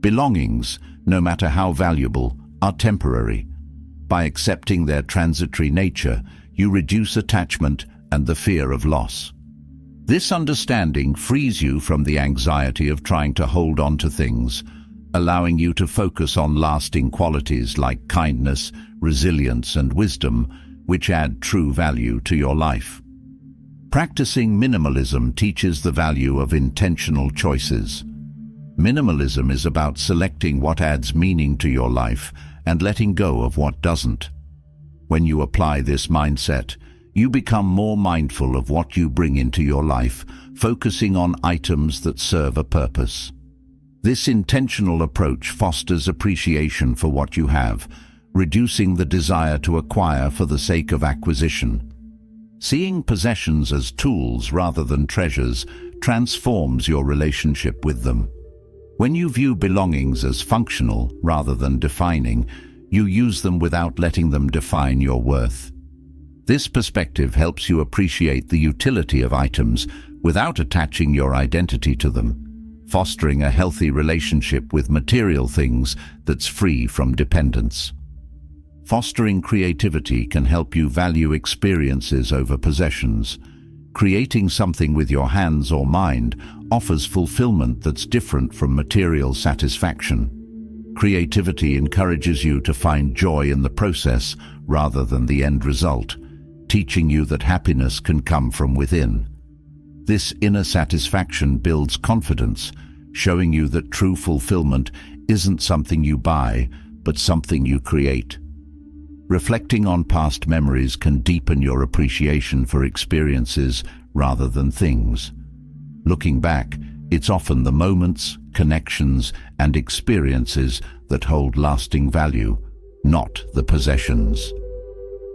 Belongings, no matter how valuable, are temporary. By accepting their transitory nature, you reduce attachment and the fear of loss. This understanding frees you from the anxiety of trying to hold on to things, allowing you to focus on lasting qualities like kindness, resilience, and wisdom, which add true value to your life. Practicing minimalism teaches the value of intentional choices. Minimalism is about selecting what adds meaning to your life and letting go of what doesn't. When you apply this mindset, you become more mindful of what you bring into your life, focusing on items that serve a purpose. This intentional approach fosters appreciation for what you have, reducing the desire to acquire for the sake of acquisition. Seeing possessions as tools rather than treasures transforms your relationship with them. When you view belongings as functional rather than defining, you use them without letting them define your worth. This perspective helps you appreciate the utility of items without attaching your identity to them, fostering a healthy relationship with material things that's free from dependence. Fostering creativity can help you value experiences over possessions. Creating something with your hands or mind offers fulfillment that's different from material satisfaction. Creativity encourages you to find joy in the process rather than the end result, teaching you that happiness can come from within. This inner satisfaction builds confidence, showing you that true fulfillment isn't something you buy, but something you create. Reflecting on past memories can deepen your appreciation for experiences rather than things. Looking back, it's often the moments, connections, and experiences that hold lasting value, not the possessions.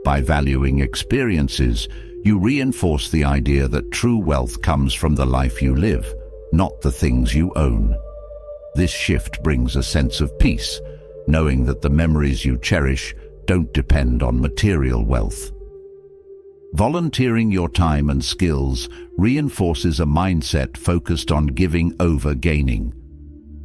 By valuing experiences, you reinforce the idea that true wealth comes from the life you live, not the things you own. This shift brings a sense of peace, knowing that the memories you cherish don't depend on material wealth. Volunteering your time and skills reinforces a mindset focused on giving over gaining.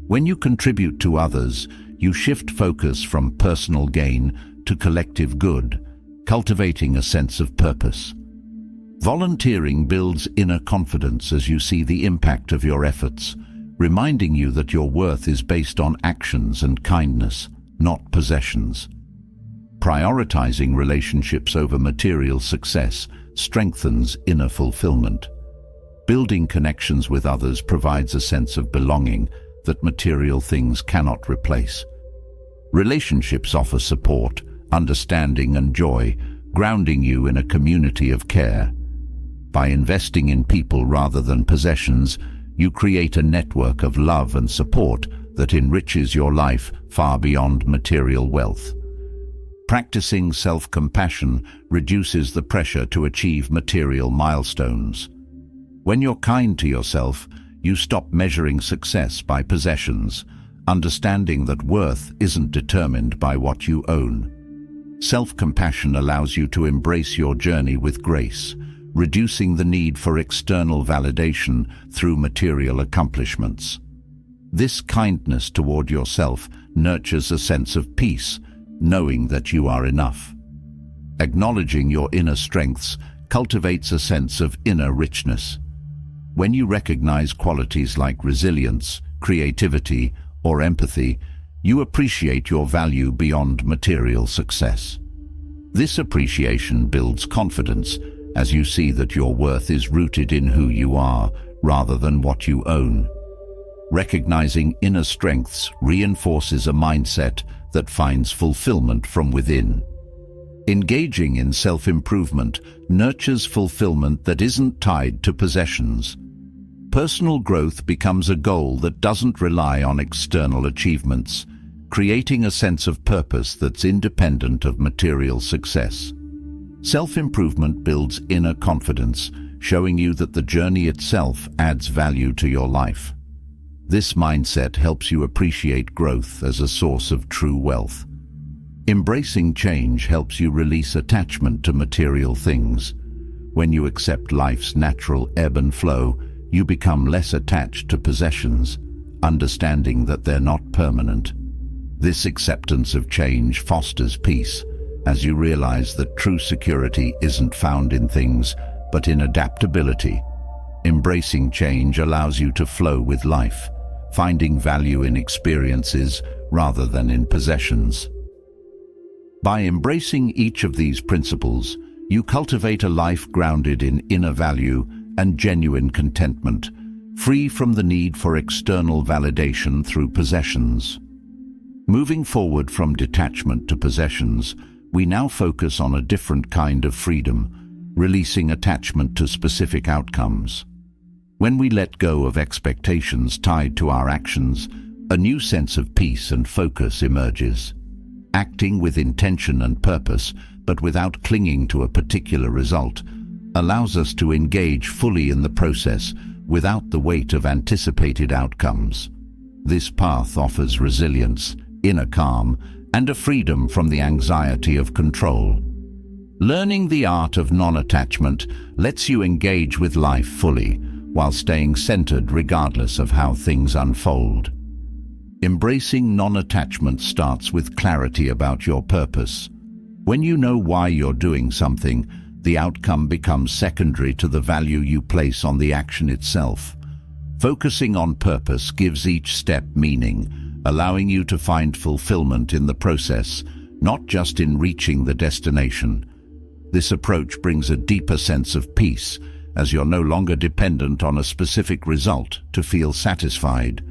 When you contribute to others, you shift focus from personal gain to collective good, cultivating a sense of purpose. Volunteering builds inner confidence as you see the impact of your efforts, reminding you that your worth is based on actions and kindness, not possessions. Prioritizing relationships over material success strengthens inner fulfillment. Building connections with others provides a sense of belonging that material things cannot replace. Relationships offer support, understanding, and joy, grounding you in a community of care. By investing in people rather than possessions, you create a network of love and support that enriches your life far beyond material wealth. Practicing self-compassion reduces the pressure to achieve material milestones. When you're kind to yourself, you stop measuring success by possessions, understanding that worth isn't determined by what you own. Self-compassion allows you to embrace your journey with grace, reducing the need for external validation through material accomplishments. This kindness toward yourself nurtures a sense of peace, knowing that you are enough. Acknowledging your inner strengths cultivates a sense of inner richness. When you recognize qualities like resilience, creativity, or empathy, you appreciate your value beyond material success. This appreciation builds confidence as you see that your worth is rooted in who you are rather than what you own. Recognizing inner strengths reinforces a mindset that finds fulfillment from within. Engaging in self-improvement nurtures fulfillment that isn't tied to possessions. Personal growth becomes a goal that doesn't rely on external achievements, creating a sense of purpose that's independent of material success. Self-improvement builds inner confidence, showing you that the journey itself adds value to your life. This mindset helps you appreciate growth as a source of true wealth. Embracing change helps you release attachment to material things. When you accept life's natural ebb and flow, you become less attached to possessions, understanding that they're not permanent. This acceptance of change fosters peace, as you realize that true security isn't found in things, but in adaptability. Embracing change allows you to flow with life, finding value in experiences rather than in possessions. By embracing each of these principles, you cultivate a life grounded in inner value and genuine contentment, free from the need for external validation through possessions. Moving forward from detachment to possessions, we now focus on a different kind of freedom, releasing attachment to specific outcomes. When we let go of expectations tied to our actions, a new sense of peace and focus emerges. Acting with intention and purpose, but without clinging to a particular result, allows us to engage fully in the process without the weight of anticipated outcomes. This path offers resilience, inner calm, and a freedom from the anxiety of control. Learning the art of non-attachment lets you engage with life fully, while staying centered regardless of how things unfold. Embracing non-attachment starts with clarity about your purpose. When you know why you're doing something, the outcome becomes secondary to the value you place on the action itself. Focusing on purpose gives each step meaning, allowing you to find fulfillment in the process, not just in reaching the destination. This approach brings a deeper sense of peace, as you're no longer dependent on a specific result to feel satisfied.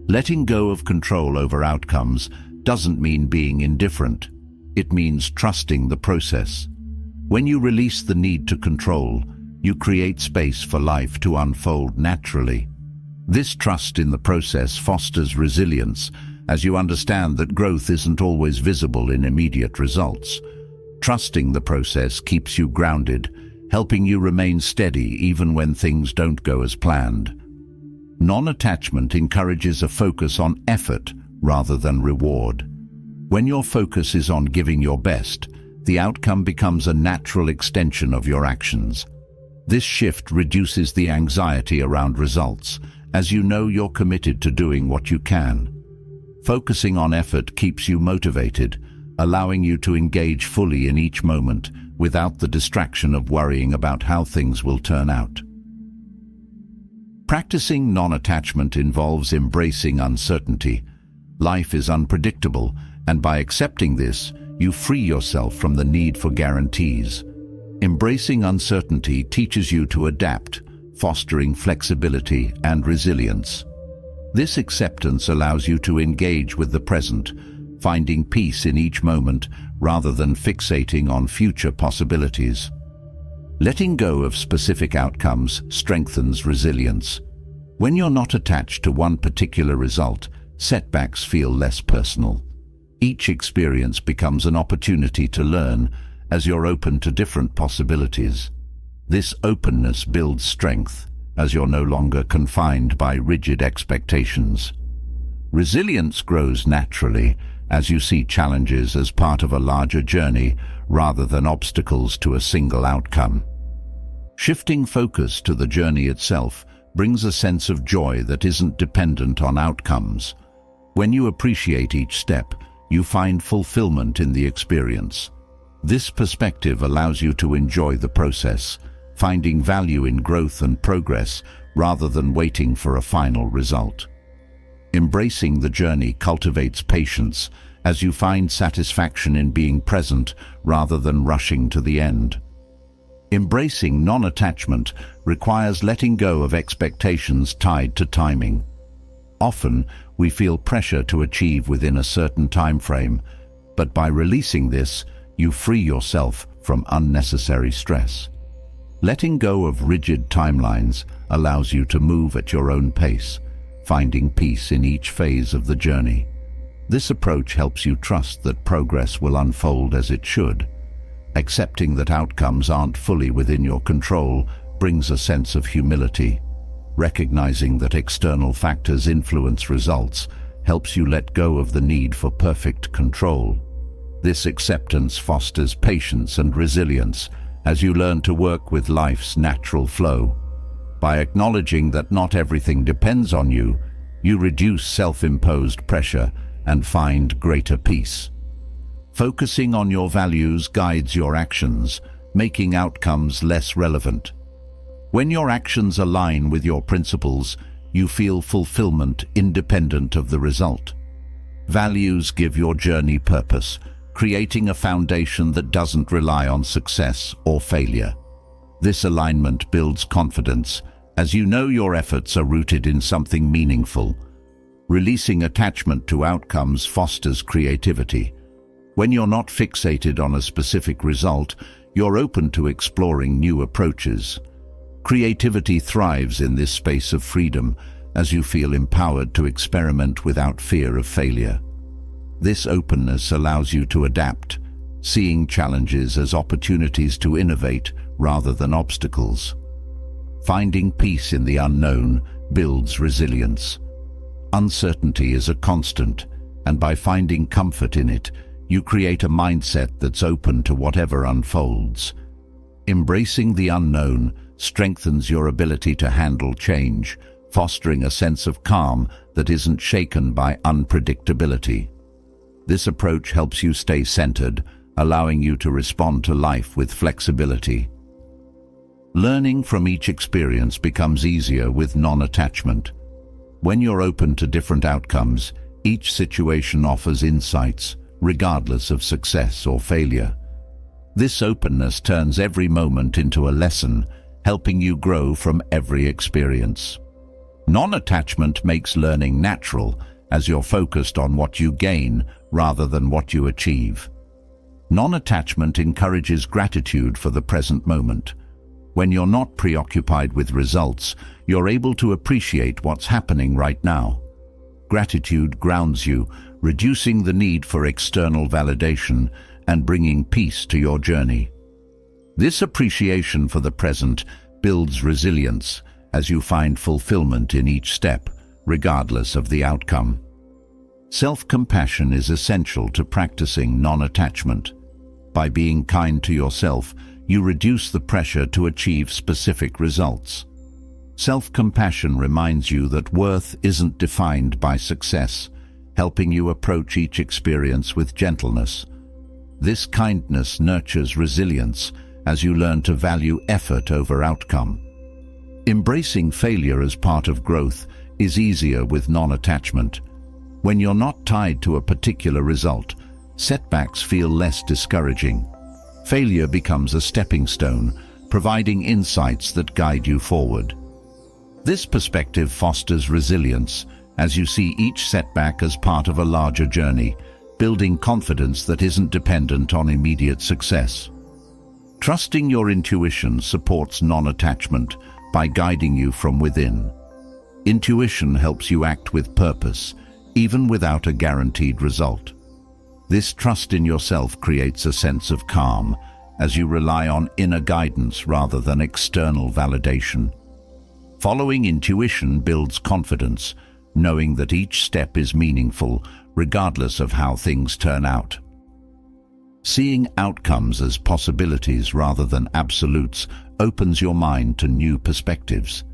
Letting go of control over outcomes doesn't mean being indifferent. It means trusting the process. When you release the need to control, you create space for life to unfold naturally. This trust in the process fosters resilience, as you understand that growth isn't always visible in immediate results. Trusting the process keeps you grounded, helping you remain steady even when things don't go as planned. Non-attachment encourages a focus on effort rather than reward. When your focus is on giving your best, the outcome becomes a natural extension of your actions. This shift reduces the anxiety around results, as you know you're committed to doing what you can. Focusing on effort keeps you motivated, allowing you to engage fully in each moment without the distraction of worrying about how things will turn out. Practicing non-attachment involves embracing uncertainty. Life is unpredictable, and by accepting this, you free yourself from the need for guarantees. Embracing uncertainty teaches you to adapt, fostering flexibility and resilience. This acceptance allows you to engage with the present, finding peace in each moment rather than fixating on future possibilities. Letting go of specific outcomes strengthens resilience. When you're not attached to one particular result, setbacks feel less personal. Each experience becomes an opportunity to learn as you're open to different possibilities. This openness builds strength as you're no longer confined by rigid expectations. Resilience grows naturally as you see challenges as part of a larger journey rather than obstacles to a single outcome. Shifting focus to the journey itself brings a sense of joy that isn't dependent on outcomes. When you appreciate each step, you find fulfillment in the experience. This perspective allows you to enjoy the process, finding value in growth and progress rather than waiting for a final result. Embracing the journey cultivates patience as you find satisfaction in being present rather than rushing to the end. Embracing non-attachment requires letting go of expectations tied to timing. Often, we feel pressure to achieve within a certain time frame, but by releasing this, you free yourself from unnecessary stress. Letting go of rigid timelines allows you to move at your own pace, finding peace in each phase of the journey. This approach helps you trust that progress will unfold as it should. Accepting that outcomes aren't fully within your control brings a sense of humility. Recognizing that external factors influence results helps you let go of the need for perfect control. This acceptance fosters patience and resilience as you learn to work with life's natural flow. By acknowledging that not everything depends on you, you reduce self-imposed pressure and find greater peace. Focusing on your values guides your actions, making outcomes less relevant. When your actions align with your principles, you feel fulfillment independent of the result. Values give your journey purpose, creating a foundation that doesn't rely on success or failure. This alignment builds confidence, as you know your efforts are rooted in something meaningful. Releasing attachment to outcomes fosters creativity. When you're not fixated on a specific result, you're open to exploring new approaches. Creativity thrives in this space of freedom, as you feel empowered to experiment without fear of failure. This openness allows you to adapt, seeing challenges as opportunities to innovate rather than obstacles. Finding peace in the unknown builds resilience. Uncertainty is a constant, and by finding comfort in it, you create a mindset that's open to whatever unfolds. Embracing the unknown strengthens your ability to handle change, fostering a sense of calm that isn't shaken by unpredictability. This approach helps you stay centered, allowing you to respond to life with flexibility. Learning from each experience becomes easier with non-attachment. When you're open to different outcomes, each situation offers insights, regardless of success or failure. This openness turns every moment into a lesson, helping you grow from every experience. Non-attachment makes learning natural, as you're focused on what you gain rather than what you achieve. Non-attachment encourages gratitude for the present moment. When you're not preoccupied with results, you're able to appreciate what's happening right now. Gratitude grounds you, reducing the need for external validation and bringing peace to your journey. This appreciation for the present builds resilience as you find fulfillment in each step, regardless of the outcome. Self-compassion is essential to practicing non-attachment. By being kind to yourself, you reduce the pressure to achieve specific results. Self-compassion reminds you that worth isn't defined by success, helping you approach each experience with gentleness. This kindness nurtures resilience as you learn to value effort over outcome. Embracing failure as part of growth is easier with non-attachment. When you're not tied to a particular result, setbacks feel less discouraging. Failure becomes a stepping stone, providing insights that guide you forward. This perspective fosters resilience as you see each setback as part of a larger journey, building confidence that isn't dependent on immediate success. Trusting your intuition supports non-attachment by guiding you from within. Intuition helps you act with purpose, even without a guaranteed result. This trust in yourself creates a sense of calm as you rely on inner guidance rather than external validation. Following intuition builds confidence, knowing that each step is meaningful, regardless of how things turn out. Seeing outcomes as possibilities rather than absolutes opens your mind to new perspectives.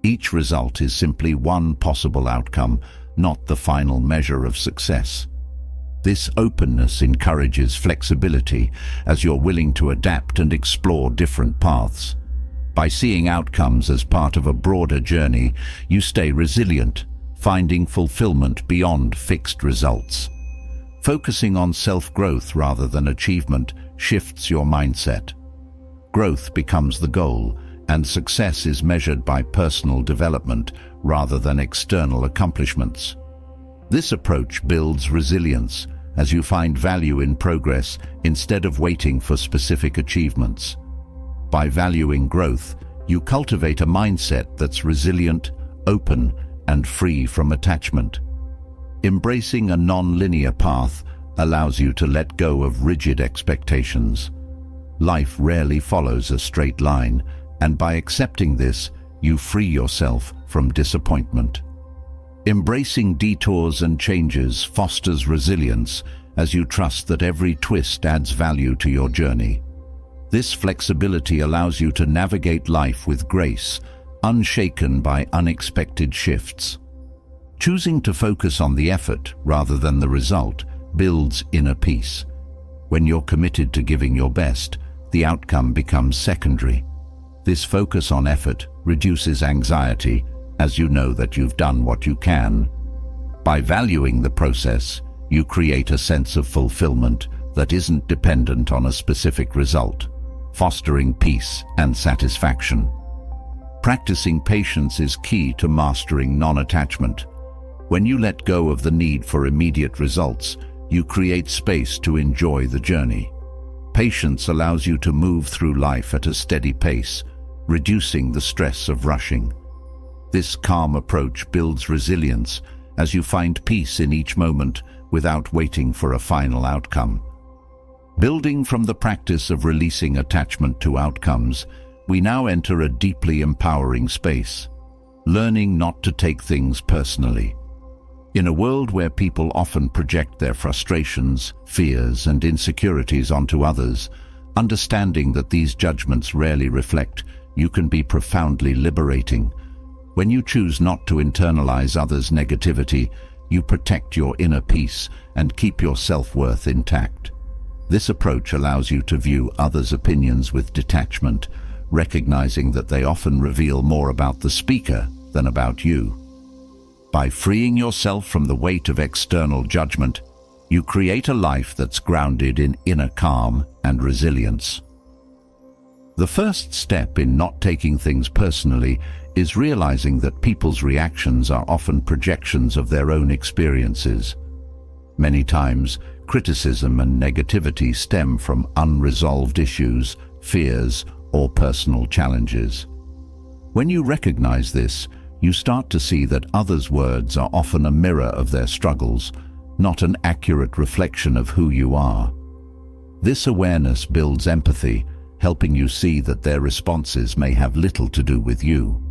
Each result is simply one possible outcome, not the final measure of success. This openness encourages flexibility as you're willing to adapt and explore different paths. By seeing outcomes as part of a broader journey, you stay resilient, finding fulfillment beyond fixed results. Focusing on self-growth rather than achievement shifts your mindset. Growth becomes the goal, and success is measured by personal development rather than external accomplishments. This approach builds resilience as you find value in progress instead of waiting for specific achievements. By valuing growth, you cultivate a mindset that's resilient, open, and free from attachment. Embracing a non-linear path allows you to let go of rigid expectations. Life rarely follows a straight line, and by accepting this, you free yourself from disappointment. Embracing detours and changes fosters resilience as you trust that every twist adds value to your journey. This flexibility allows you to navigate life with grace, unshaken by unexpected shifts. Choosing to focus on the effort rather than the result builds inner peace. When you're committed to giving your best, the outcome becomes secondary. This focus on effort reduces anxiety as you know that you've done what you can. By valuing the process, you create a sense of fulfillment that isn't dependent on a specific result, fostering peace and satisfaction. Practicing patience is key to mastering non-attachment. When you let go of the need for immediate results, you create space to enjoy the journey. Patience allows you to move through life at a steady pace, reducing the stress of rushing. This calm approach builds resilience as you find peace in each moment without waiting for a final outcome. Building from the practice of releasing attachment to outcomes, we now enter a deeply empowering space, learning not to take things personally. In a world where people often project their frustrations, fears, and insecurities onto others, understanding that these judgments rarely reflect you can be profoundly liberating. When you choose not to internalize others' negativity, you protect your inner peace and keep your self-worth intact. This approach allows you to view others' opinions with detachment, recognizing that they often reveal more about the speaker than about you. By freeing yourself from the weight of external judgment, you create a life that's grounded in inner calm and resilience. The first step in not taking things personally is realizing that people's reactions are often projections of their own experiences. Many times, criticism and negativity stem from unresolved issues, fears, or personal challenges. When you recognize this, you start to see that others' words are often a mirror of their struggles, not an accurate reflection of who you are. This awareness builds empathy, helping you see that their responses may have little to do with you.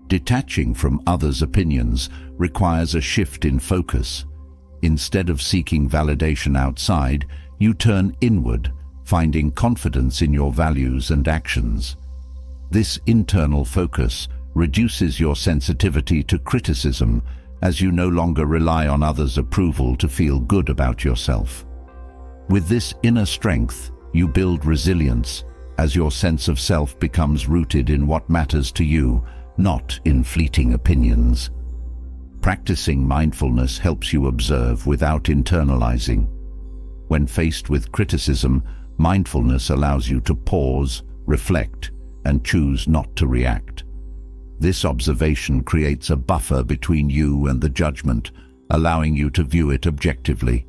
Detaching from others' opinions requires a shift in focus. Instead of seeking validation outside, you turn inward, finding confidence in your values and actions. This internal focus reduces your sensitivity to criticism as you no longer rely on others' approval to feel good about yourself. With this inner strength, you build resilience, as your sense of self becomes rooted in what matters to you, not in fleeting opinions. Practicing mindfulness helps you observe without internalizing. When faced with criticism, mindfulness allows you to pause, reflect, and choose not to react. This observation creates a buffer between you and the judgment, allowing you to view it objectively.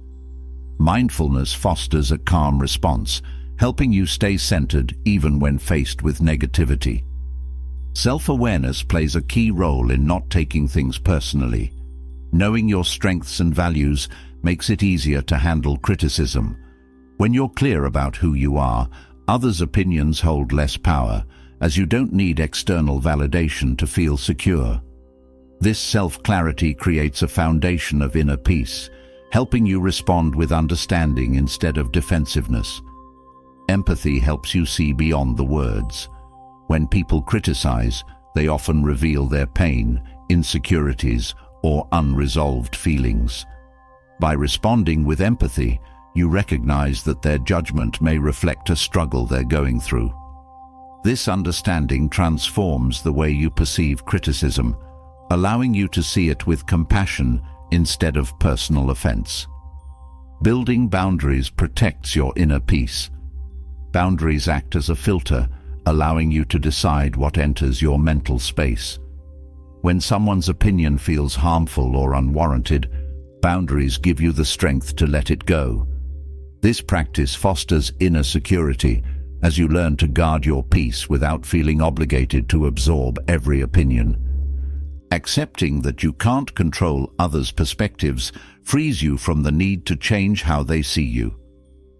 Mindfulness fosters a calm response, helping you stay centered even when faced with negativity. Self-awareness plays a key role in not taking things personally. Knowing your strengths and values makes it easier to handle criticism. When you're clear about who you are, others' opinions hold less power, as you don't need external validation to feel secure. This self-clarity creates a foundation of inner peace, helping you respond with understanding instead of defensiveness. Empathy helps you see beyond the words. When people criticize, they often reveal their pain, insecurities, or unresolved feelings. By responding with empathy, you recognize that their judgment may reflect a struggle they're going through. This understanding transforms the way you perceive criticism, allowing you to see it with compassion instead of personal offense. Building boundaries protects your inner peace. Boundaries act as a filter, allowing you to decide what enters your mental space. When someone's opinion feels harmful or unwarranted, boundaries give you the strength to let it go. This practice fosters inner security, as you learn to guard your peace without feeling obligated to absorb every opinion. Accepting that you can't control others' perspectives frees you from the need to change how they see you.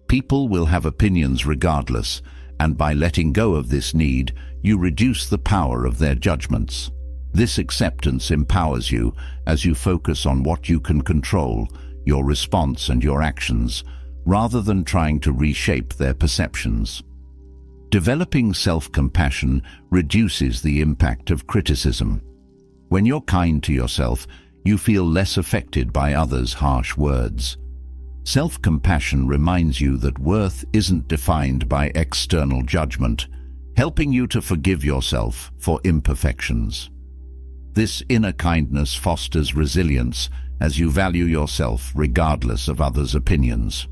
People will have opinions regardless, and by letting go of this need, you reduce the power of their judgments. This acceptance empowers you as you focus on what you can control, your response and your actions, rather than trying to reshape their perceptions. Developing self-compassion reduces the impact of criticism. When you're kind to yourself, you feel less affected by others' harsh words. Self-compassion reminds you that worth isn't defined by external judgment, helping you to forgive yourself for imperfections. This inner kindness fosters resilience as you value yourself regardless of others' opinions.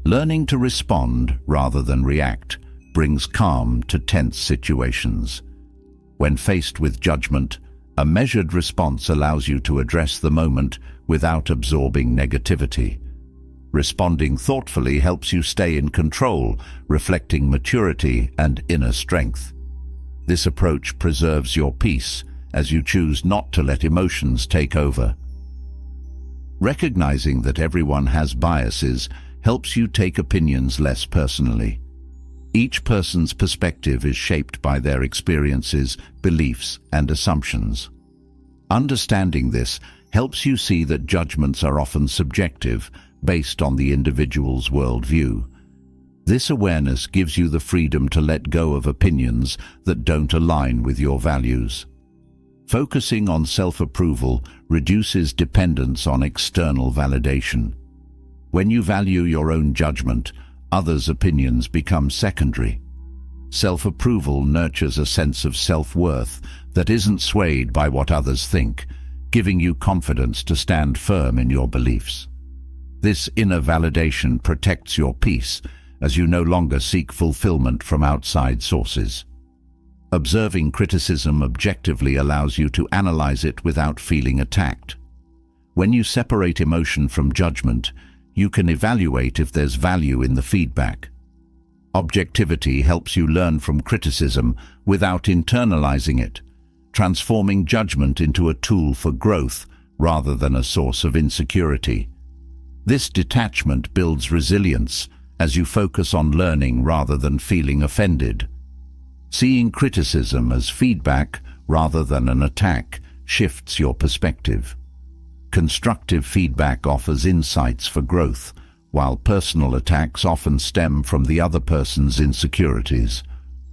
Learning to respond rather than react brings calm to tense situations. When faced with judgment, a measured response allows you to address the moment without absorbing negativity. Responding thoughtfully helps you stay in control, reflecting maturity and inner strength. This approach preserves your peace as you choose not to let emotions take over. Recognizing that everyone has biases helps you take opinions less personally. Each person's perspective is shaped by their experiences, beliefs, and assumptions. Understanding this helps you see that judgments are often subjective, based on the individual's worldview. This awareness gives you the freedom to let go of opinions that don't align with your values. Focusing on self-approval reduces dependence on external validation. When you value your own judgment, others' opinions become secondary. Self-approval nurtures a sense of self-worth that isn't swayed by what others think, giving you confidence to stand firm in your beliefs. This inner validation protects your peace as you no longer seek fulfillment from outside sources. Observing criticism objectively allows you to analyze it without feeling attacked. When you separate emotion from judgment, you can evaluate if there's value in the feedback. Objectivity helps you learn from criticism without internalizing it, transforming judgment into a tool for growth rather than a source of insecurity. This detachment builds resilience as you focus on learning rather than feeling offended. Seeing criticism as feedback rather than an attack shifts your perspective. Constructive feedback offers insights for growth, while personal attacks often stem from the other person's insecurities.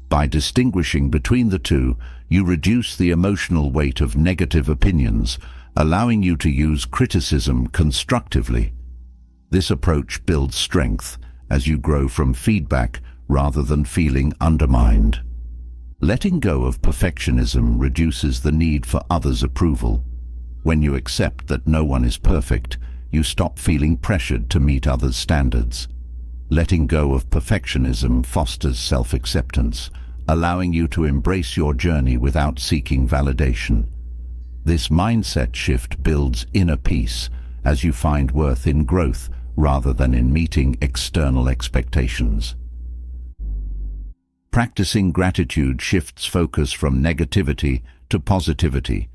By distinguishing between the two, you reduce the emotional weight of negative opinions, allowing you to use criticism constructively. This approach builds strength as you grow from feedback rather than feeling undermined. Letting go of perfectionism reduces the need for others' approval. When you accept that no one is perfect, you stop feeling pressured to meet others' standards. Letting go of perfectionism fosters self-acceptance, allowing you to embrace your journey without seeking validation. This mindset shift builds inner peace as you find worth in growth rather than in meeting external expectations. Practicing gratitude shifts focus from negativity to positivity.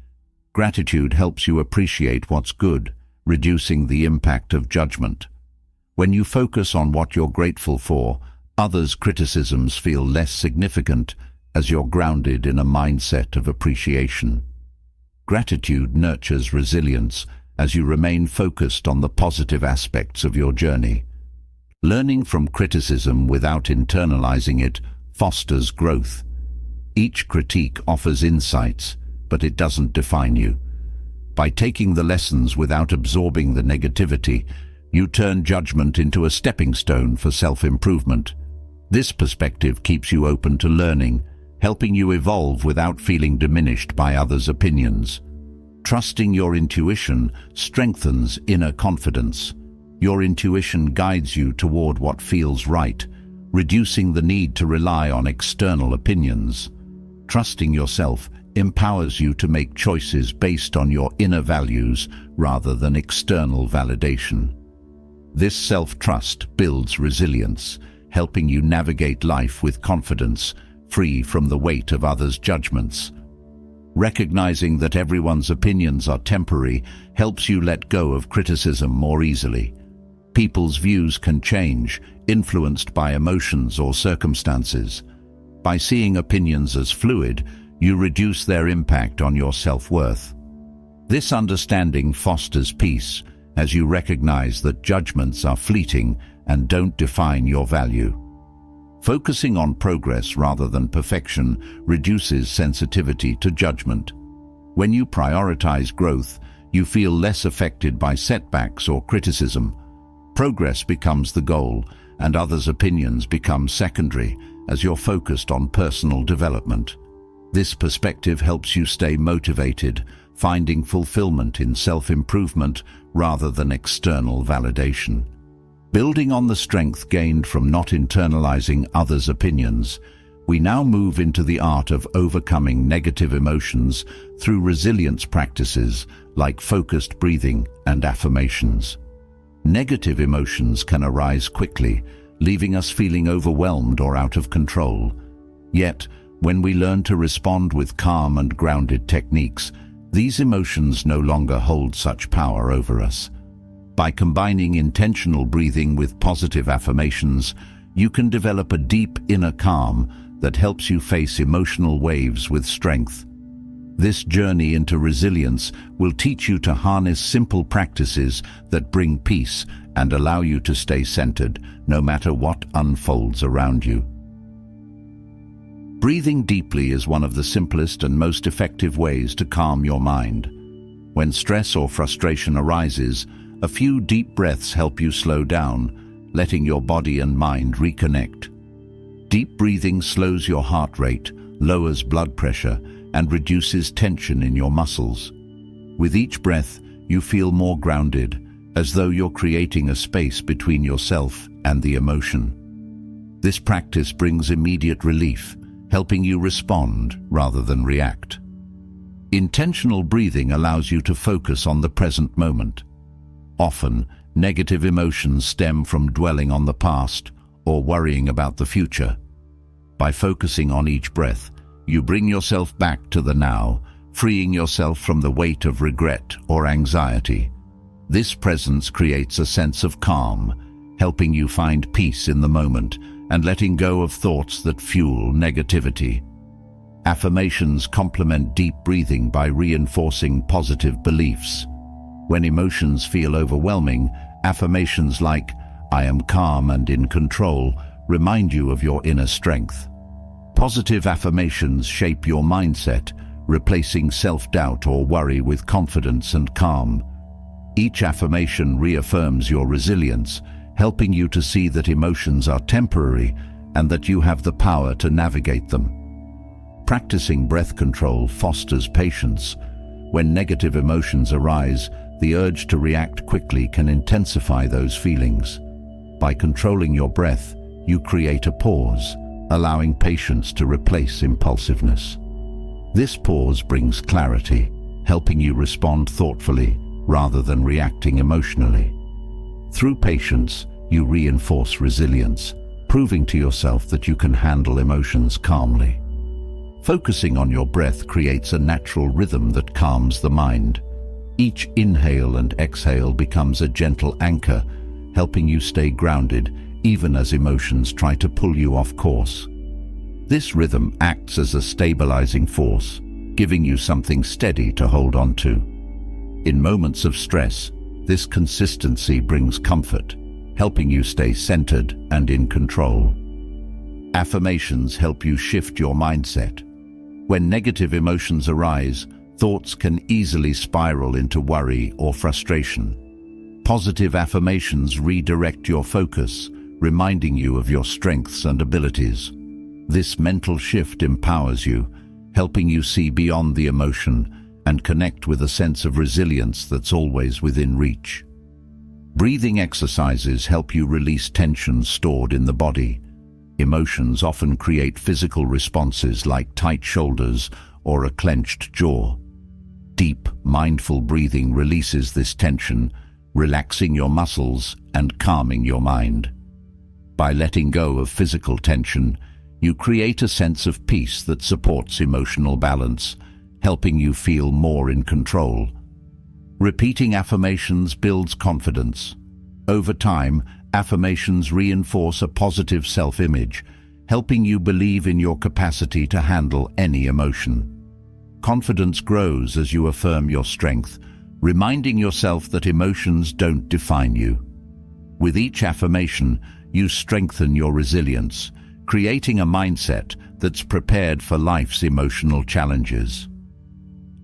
Gratitude helps you appreciate what's good, reducing the impact of judgment. When you focus on what you're grateful for, others' criticisms feel less significant as you're grounded in a mindset of appreciation. Gratitude nurtures resilience as you remain focused on the positive aspects of your journey. Learning from criticism without internalizing it fosters growth. Each critique offers insights, but it doesn't define you. By taking the lessons without absorbing the negativity, you turn judgment into a stepping stone for self-improvement. This perspective keeps you open to learning, helping you evolve without feeling diminished by others' opinions. Trusting your intuition strengthens inner confidence. Your intuition guides you toward what feels right, reducing the need to rely on external opinions. Trusting yourself empowers you to make choices based on your inner values rather than external validation. This self-trust builds resilience, helping you navigate life with confidence, free from the weight of others' judgments. Recognizing that everyone's opinions are temporary helps you let go of criticism more easily. People's views can change, influenced by emotions or circumstances. By seeing opinions as fluid, you reduce their impact on your self-worth. This understanding fosters peace as you recognize that judgments are fleeting and don't define your value. Focusing on progress rather than perfection reduces sensitivity to judgment. When you prioritize growth, you feel less affected by setbacks or criticism. Progress becomes the goal, and others' opinions become secondary as you're focused on personal development. This perspective helps you stay motivated, finding fulfillment in self-improvement rather than external validation. Building on the strength gained from not internalizing others' opinions, we now move into the art of overcoming negative emotions through resilience practices like focused breathing and affirmations. Negative emotions can arise quickly, leaving us feeling overwhelmed or out of control. Yet, when we learn to respond with calm and grounded techniques, these emotions no longer hold such power over us. By combining intentional breathing with positive affirmations, you can develop a deep inner calm that helps you face emotional waves with strength. This journey into resilience will teach you to harness simple practices that bring peace and allow you to stay centered, no matter what unfolds around you. Breathing deeply is one of the simplest and most effective ways to calm your mind. When stress or frustration arises, a few deep breaths help you slow down, letting your body and mind reconnect. Deep breathing slows your heart rate, lowers blood pressure, and reduces tension in your muscles. With each breath, you feel more grounded, as though you're creating a space between yourself and the emotion. This practice brings immediate relief, helping you respond rather than react. Intentional breathing allows you to focus on the present moment. Often, negative emotions stem from dwelling on the past or worrying about the future. By focusing on each breath, you bring yourself back to the now, freeing yourself from the weight of regret or anxiety. This presence creates a sense of calm, helping you find peace in the moment and letting go of thoughts that fuel negativity. Affirmations complement deep breathing by reinforcing positive beliefs. When emotions feel overwhelming, affirmations like, "I am calm and in control," remind you of your inner strength. Positive affirmations shape your mindset, replacing self-doubt or worry with confidence and calm. Each affirmation reaffirms your resilience, helping you to see that emotions are temporary and that you have the power to navigate them. Practicing breath control fosters patience. When negative emotions arise, the urge to react quickly can intensify those feelings. By controlling your breath, you create a pause, allowing patience to replace impulsiveness. This pause brings clarity, helping you respond thoughtfully rather than reacting emotionally. Through patience, you reinforce resilience, proving to yourself that you can handle emotions calmly. Focusing on your breath creates a natural rhythm that calms the mind. Each inhale and exhale becomes a gentle anchor, helping you stay grounded even as emotions try to pull you off course. This rhythm acts as a stabilizing force, giving you something steady to hold on to. In moments of stress, this consistency brings comfort, helping you stay centered and in control. Affirmations help you shift your mindset. When negative emotions arise, thoughts can easily spiral into worry or frustration. Positive affirmations redirect your focus, reminding you of your strengths and abilities. This mental shift empowers you, helping you see beyond the emotion and connect with a sense of resilience that's always within reach. Breathing exercises help you release tension stored in the body. Emotions often create physical responses like tight shoulders or a clenched jaw. Deep, mindful breathing releases this tension, relaxing your muscles and calming your mind. By letting go of physical tension, you create a sense of peace that supports emotional balance, helping you feel more in control. Repeating affirmations builds confidence. Over time, affirmations reinforce a positive self-image, helping you believe in your capacity to handle any emotion. Confidence grows as you affirm your strength, reminding yourself that emotions don't define you. With each affirmation, you strengthen your resilience, creating a mindset that's prepared for life's emotional challenges.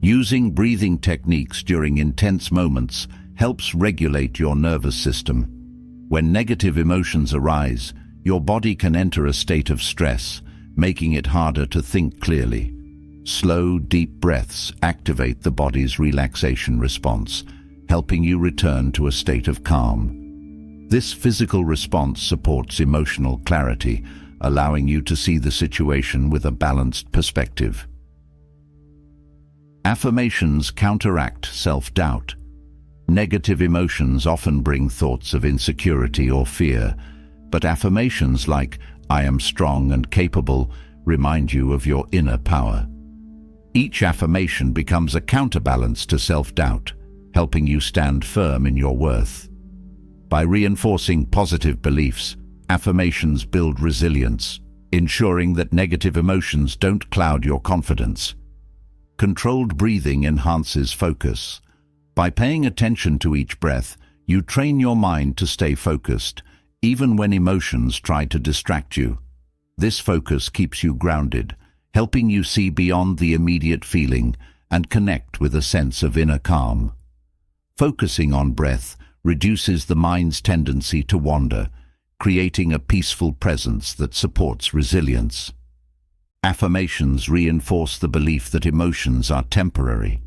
Using breathing techniques during intense moments helps regulate your nervous system. When negative emotions arise, your body can enter a state of stress, making it harder to think clearly. Slow, deep breaths activate the body's relaxation response, helping you return to a state of calm. This physical response supports emotional clarity, allowing you to see the situation with a balanced perspective. Affirmations counteract self-doubt. Negative emotions often bring thoughts of insecurity or fear, but affirmations like "I am strong and capable" remind you of your inner power. Each affirmation becomes a counterbalance to self-doubt, helping you stand firm in your worth. By reinforcing positive beliefs, affirmations build resilience, ensuring that negative emotions don't cloud your confidence. Controlled breathing enhances focus. By paying attention to each breath, you train your mind to stay focused, even when emotions try to distract you. This focus keeps you grounded, helping you see beyond the immediate feeling and connect with a sense of inner calm. Focusing on breath reduces the mind's tendency to wander, creating a peaceful presence that supports resilience. Affirmations reinforce the belief that emotions are temporary.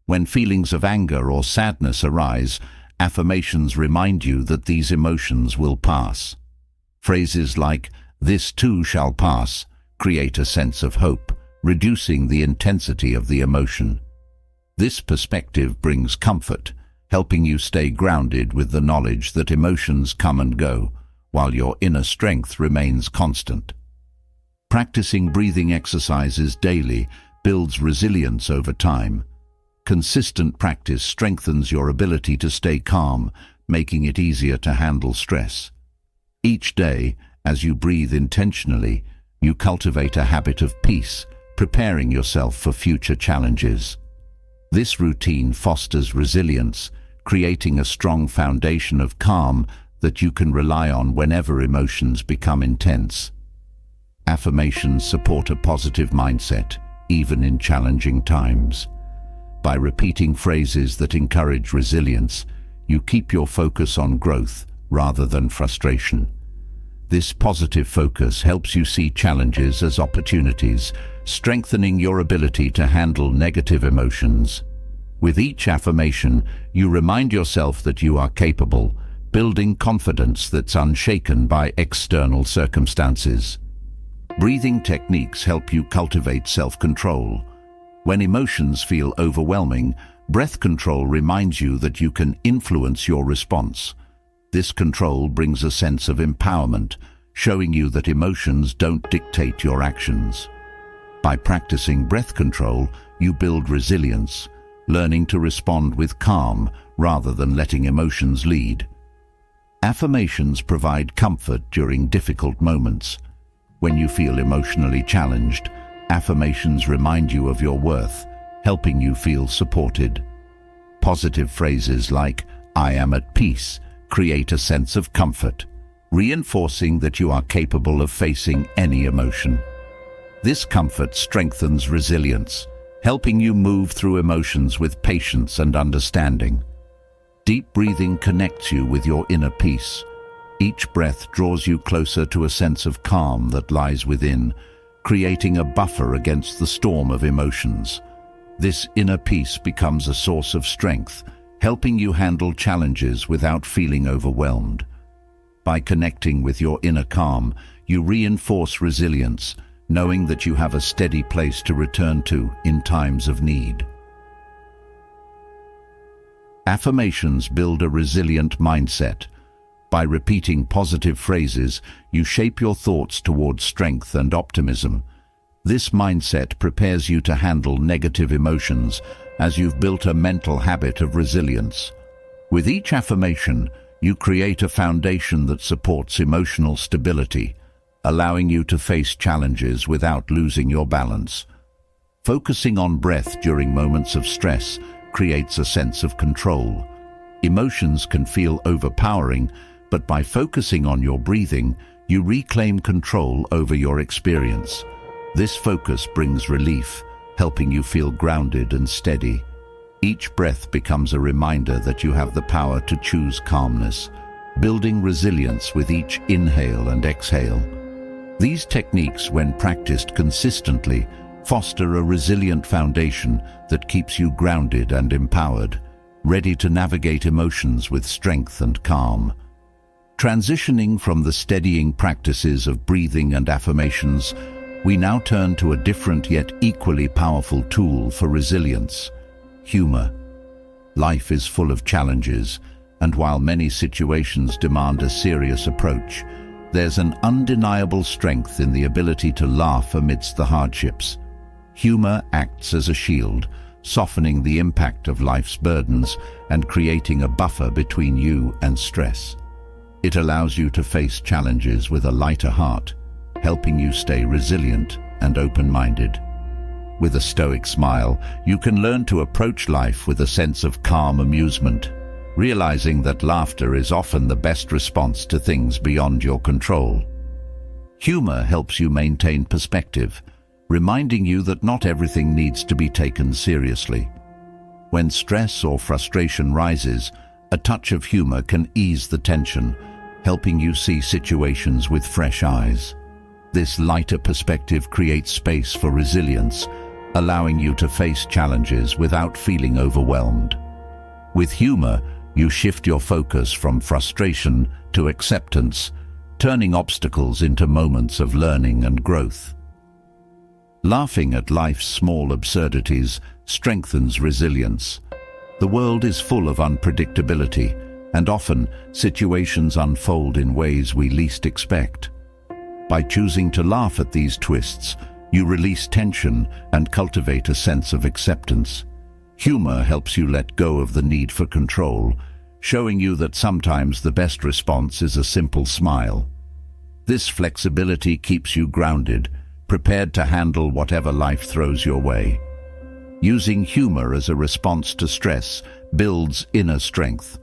When feelings of anger or sadness arise, affirmations remind you that these emotions will pass. Phrases like "this too shall pass" create a sense of hope, reducing the intensity of the emotion. This perspective brings comfort, helping you stay grounded with the knowledge that emotions come and go, while your inner strength remains constant. Practicing breathing exercises daily builds resilience over time. Consistent practice strengthens your ability to stay calm, making it easier to handle stress. Each day, as you breathe intentionally, you cultivate a habit of peace, preparing yourself for future challenges. This routine fosters resilience, creating a strong foundation of calm that you can rely on whenever emotions become intense. Affirmations support a positive mindset, even in challenging times. By repeating phrases that encourage resilience, you keep your focus on growth rather than frustration. This positive focus helps you see challenges as opportunities, strengthening your ability to handle negative emotions. With each affirmation, you remind yourself that you are capable, building confidence that's unshaken by external circumstances. Breathing techniques help you cultivate self-control. When emotions feel overwhelming, breath control reminds you that you can influence your response. This control brings a sense of empowerment, showing you that emotions don't dictate your actions. By practicing breath control, you build resilience, learning to respond with calm rather than letting emotions lead. Affirmations provide comfort during difficult moments. When you feel emotionally challenged, affirmations remind you of your worth, helping you feel supported. Positive phrases like, "I am at peace," create a sense of comfort, reinforcing that you are capable of facing any emotion. This comfort strengthens resilience, helping you move through emotions with patience and understanding. Deep breathing connects you with your inner peace. Each breath draws you closer to a sense of calm that lies within, creating a buffer against the storm of emotions. This inner peace becomes a source of strength, helping you handle challenges without feeling overwhelmed. By connecting with your inner calm, you reinforce resilience, knowing that you have a steady place to return to in times of need. Affirmations build a resilient mindset. By repeating positive phrases, you shape your thoughts towards strength and optimism. This mindset prepares you to handle negative emotions as you've built a mental habit of resilience. With each affirmation, you create a foundation that supports emotional stability, allowing you to face challenges without losing your balance. Focusing on breath during moments of stress creates a sense of control. Emotions can feel overpowering, but by focusing on your breathing, you reclaim control over your experience. This focus brings relief, helping you feel grounded and steady. Each breath becomes a reminder that you have the power to choose calmness, building resilience with each inhale and exhale. These techniques, when practiced consistently, foster a resilient foundation that keeps you grounded and empowered, ready to navigate emotions with strength and calm. Transitioning from the steadying practices of breathing and affirmations, we now turn to a different yet equally powerful tool for resilience: humor. Life is full of challenges, and while many situations demand a serious approach, there's an undeniable strength in the ability to laugh amidst the hardships. Humor acts as a shield, softening the impact of life's burdens and creating a buffer between you and stress. It allows you to face challenges with a lighter heart, helping you stay resilient and open-minded. With a stoic smile, you can learn to approach life with a sense of calm amusement, realizing that laughter is often the best response to things beyond your control. Humor helps you maintain perspective, reminding you that not everything needs to be taken seriously. When stress or frustration rises, a touch of humor can ease the tension, helping you see situations with fresh eyes. This lighter perspective creates space for resilience, allowing you to face challenges without feeling overwhelmed. With humor, you shift your focus from frustration to acceptance, turning obstacles into moments of learning and growth. Laughing at life's small absurdities strengthens resilience. The world is full of unpredictability, and often situations unfold in ways we least expect. By choosing to laugh at these twists, you release tension and cultivate a sense of acceptance. Humor helps you let go of the need for control, showing you that sometimes the best response is a simple smile. This flexibility keeps you grounded, prepared to handle whatever life throws your way. Using humor as a response to stress builds inner strength.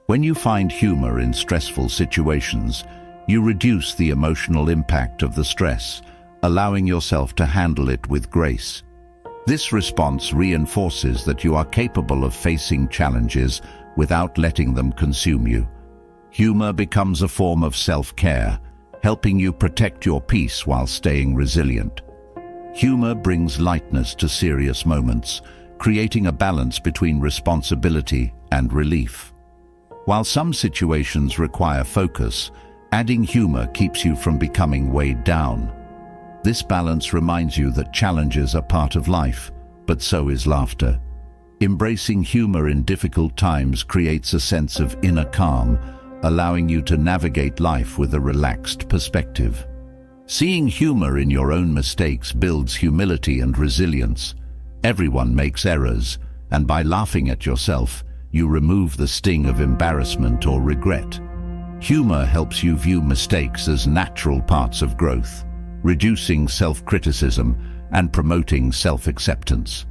When you find humor in stressful situations, you reduce the emotional impact of the stress, allowing yourself to handle it with grace. This response reinforces that you are capable of facing challenges without letting them consume you. Humor becomes a form of self-care, helping you protect your peace while staying resilient. Humor brings lightness to serious moments, creating a balance between responsibility and relief. While some situations require focus, adding humor keeps you from becoming weighed down. This balance reminds you that challenges are part of life, but so is laughter. Embracing humor in difficult times creates a sense of inner calm, allowing you to navigate life with a relaxed perspective. Seeing humor in your own mistakes builds humility and resilience. Everyone makes errors, and by laughing at yourself, you remove the sting of embarrassment or regret. Humor helps you view mistakes as natural parts of growth, reducing self-criticism and promoting self-acceptance.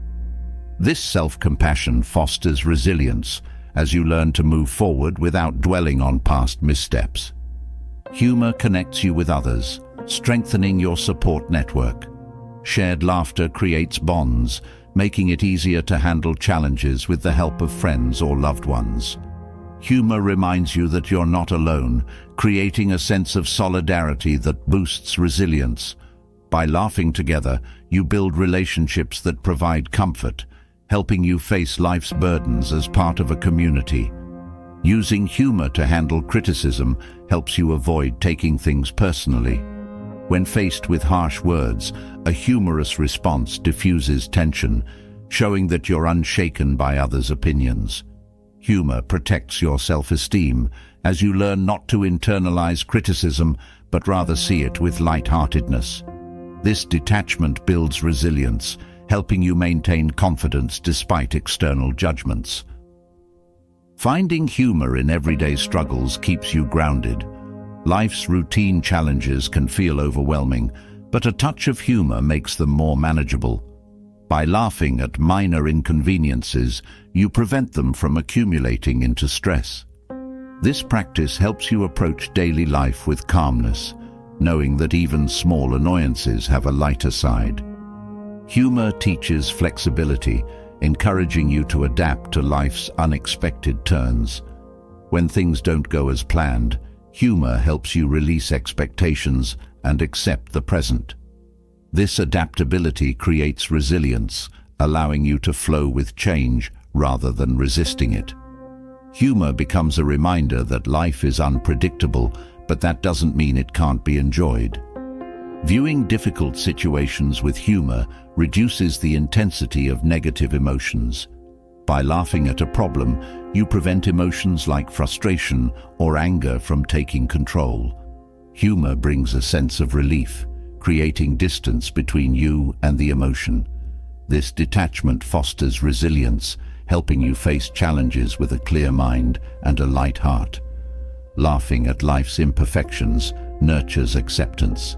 This self-compassion fosters resilience as you learn to move forward without dwelling on past missteps. Humor connects you with others, strengthening your support network. Shared laughter creates bonds, making it easier to handle challenges with the help of friends or loved ones. Humor reminds you that you're not alone, creating a sense of solidarity that boosts resilience. By laughing together, you build relationships that provide comfort, helping you face life's burdens as part of a community. Using humor to handle criticism helps you avoid taking things personally. When faced with harsh words, a humorous response diffuses tension, showing that you're unshaken by others' opinions. Humor protects your self-esteem as you learn not to internalize criticism, but rather see it with lightheartedness. This detachment builds resilience, helping you maintain confidence despite external judgments. Finding humor in everyday struggles keeps you grounded. Life's routine challenges can feel overwhelming, but a touch of humor makes them more manageable. By laughing at minor inconveniences, you prevent them from accumulating into stress. This practice helps you approach daily life with calmness, knowing that even small annoyances have a lighter side. Humor teaches flexibility, encouraging you to adapt to life's unexpected turns. When things don't go as planned, humor helps you release expectations and accept the present. This adaptability creates resilience, allowing you to flow with change rather than resisting it. Humor becomes a reminder that life is unpredictable, but that doesn't mean it can't be enjoyed. Viewing difficult situations with humor reduces the intensity of negative emotions. By laughing at a problem, you prevent emotions like frustration or anger from taking control. Humor brings a sense of relief, creating distance between you and the emotion. This detachment fosters resilience, helping you face challenges with a clear mind and a light heart. Laughing at life's imperfections nurtures acceptance.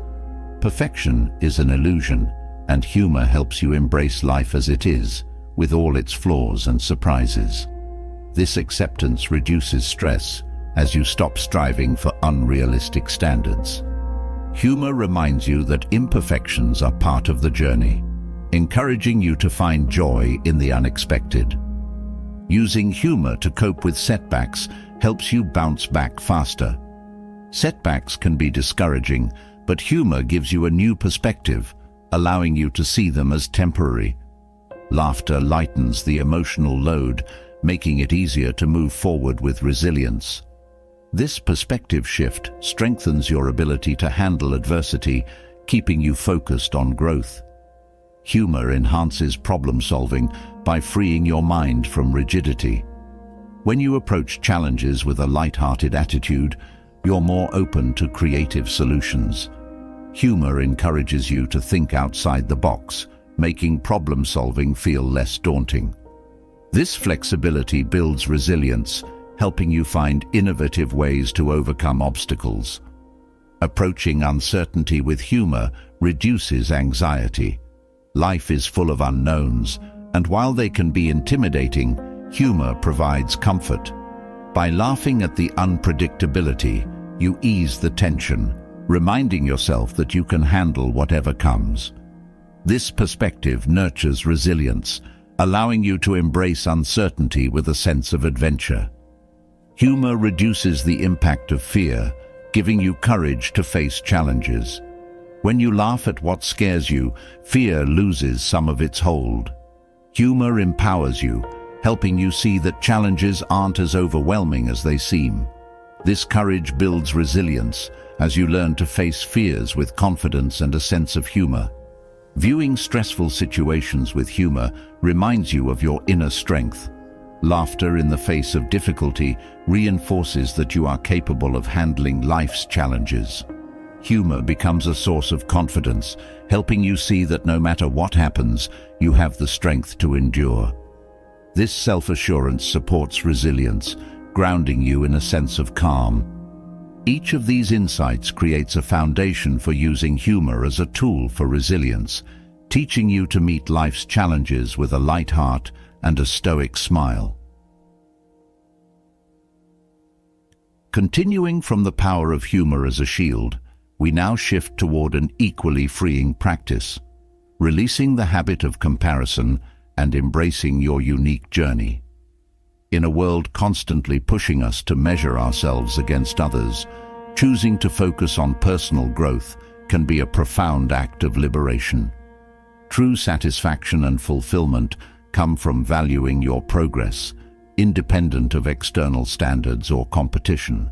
Perfection is an illusion, and humor helps you embrace life as it is, with all its flaws and surprises. This acceptance reduces stress as you stop striving for unrealistic standards. Humor reminds you that imperfections are part of the journey, encouraging you to find joy in the unexpected. Using humor to cope with setbacks helps you bounce back faster. Setbacks can be discouraging, but humor gives you a new perspective, allowing you to see them as temporary. Laughter lightens the emotional load, making it easier to move forward with resilience. This perspective shift strengthens your ability to handle adversity, keeping you focused on growth. Humor enhances problem-solving by freeing your mind from rigidity. When you approach challenges with a light-hearted attitude, you're more open to creative solutions. Humor encourages you to think outside the box, making problem-solving feel less daunting. This flexibility builds resilience, helping you find innovative ways to overcome obstacles. Approaching uncertainty with humor reduces anxiety. Life is full of unknowns, and while they can be intimidating, humor provides comfort. By laughing at the unpredictability, you ease the tension, reminding yourself that you can handle whatever comes. This perspective nurtures resilience, allowing you to embrace uncertainty with a sense of adventure. Humor reduces the impact of fear, giving you courage to face challenges. When you laugh at what scares you, fear loses some of its hold. Humor empowers you, helping you see that challenges aren't as overwhelming as they seem. This courage builds resilience as you learn to face fears with confidence and a sense of humor. Viewing stressful situations with humor reminds you of your inner strength. Laughter in the face of difficulty reinforces that you are capable of handling life's challenges. Humor becomes a source of confidence, helping you see that no matter what happens, you have the strength to endure. This self-assurance supports resilience, grounding you in a sense of calm. Each of these insights creates a foundation for using humor as a tool for resilience, teaching you to meet life's challenges with a light heart and a stoic smile. Continuing from the power of humor as a shield, we now shift toward an equally freeing practice, releasing the habit of comparison and embracing your unique journey. In a world constantly pushing us to measure ourselves against others, choosing to focus on personal growth can be a profound act of liberation. True satisfaction and fulfillment come from valuing your progress, independent of external standards or competition.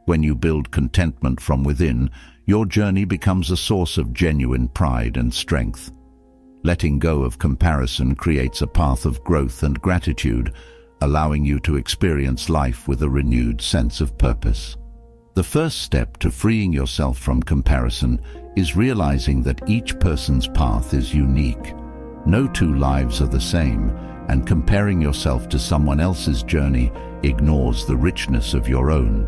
When you build contentment from within, your journey becomes a source of genuine pride and strength. Letting go of comparison creates a path of growth and gratitude, allowing you to experience life with a renewed sense of purpose. The first step to freeing yourself from comparison is realizing that each person's path is unique. No two lives are the same, and comparing yourself to someone else's journey ignores the richness of your own.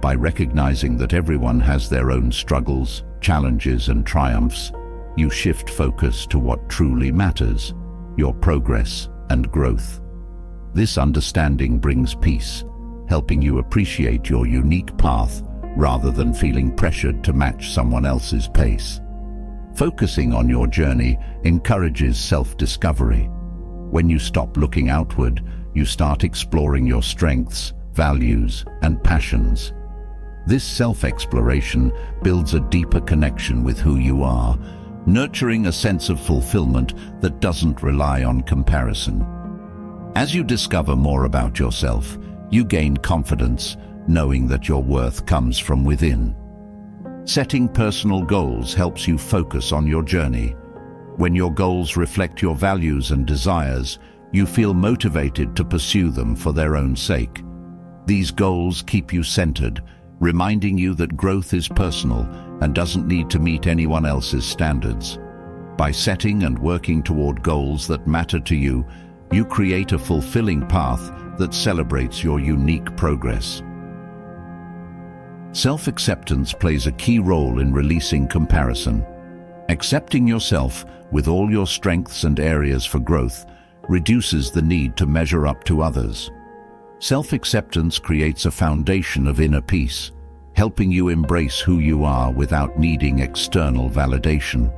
By recognizing that everyone has their own struggles, challenges, and triumphs, you shift focus to what truly matters, your progress and growth. This understanding brings peace, helping you appreciate your unique path rather than feeling pressured to match someone else's pace. Focusing on your journey encourages self-discovery. When you stop looking outward, you start exploring your strengths, values, and passions. This self-exploration builds a deeper connection with who you are, nurturing a sense of fulfillment that doesn't rely on comparison. As you discover more about yourself, you gain confidence, knowing that your worth comes from within. Setting personal goals helps you focus on your journey. When your goals reflect your values and desires, you feel motivated to pursue them for their own sake. These goals keep you centered, reminding you that growth is personal and doesn't need to meet anyone else's standards. By setting and working toward goals that matter to you, you create a fulfilling path that celebrates your unique progress. Self-acceptance plays a key role in releasing comparison. Accepting yourself with all your strengths and areas for growth reduces the need to measure up to others. Self-acceptance creates a foundation of inner peace, helping you embrace who you are without needing external validation.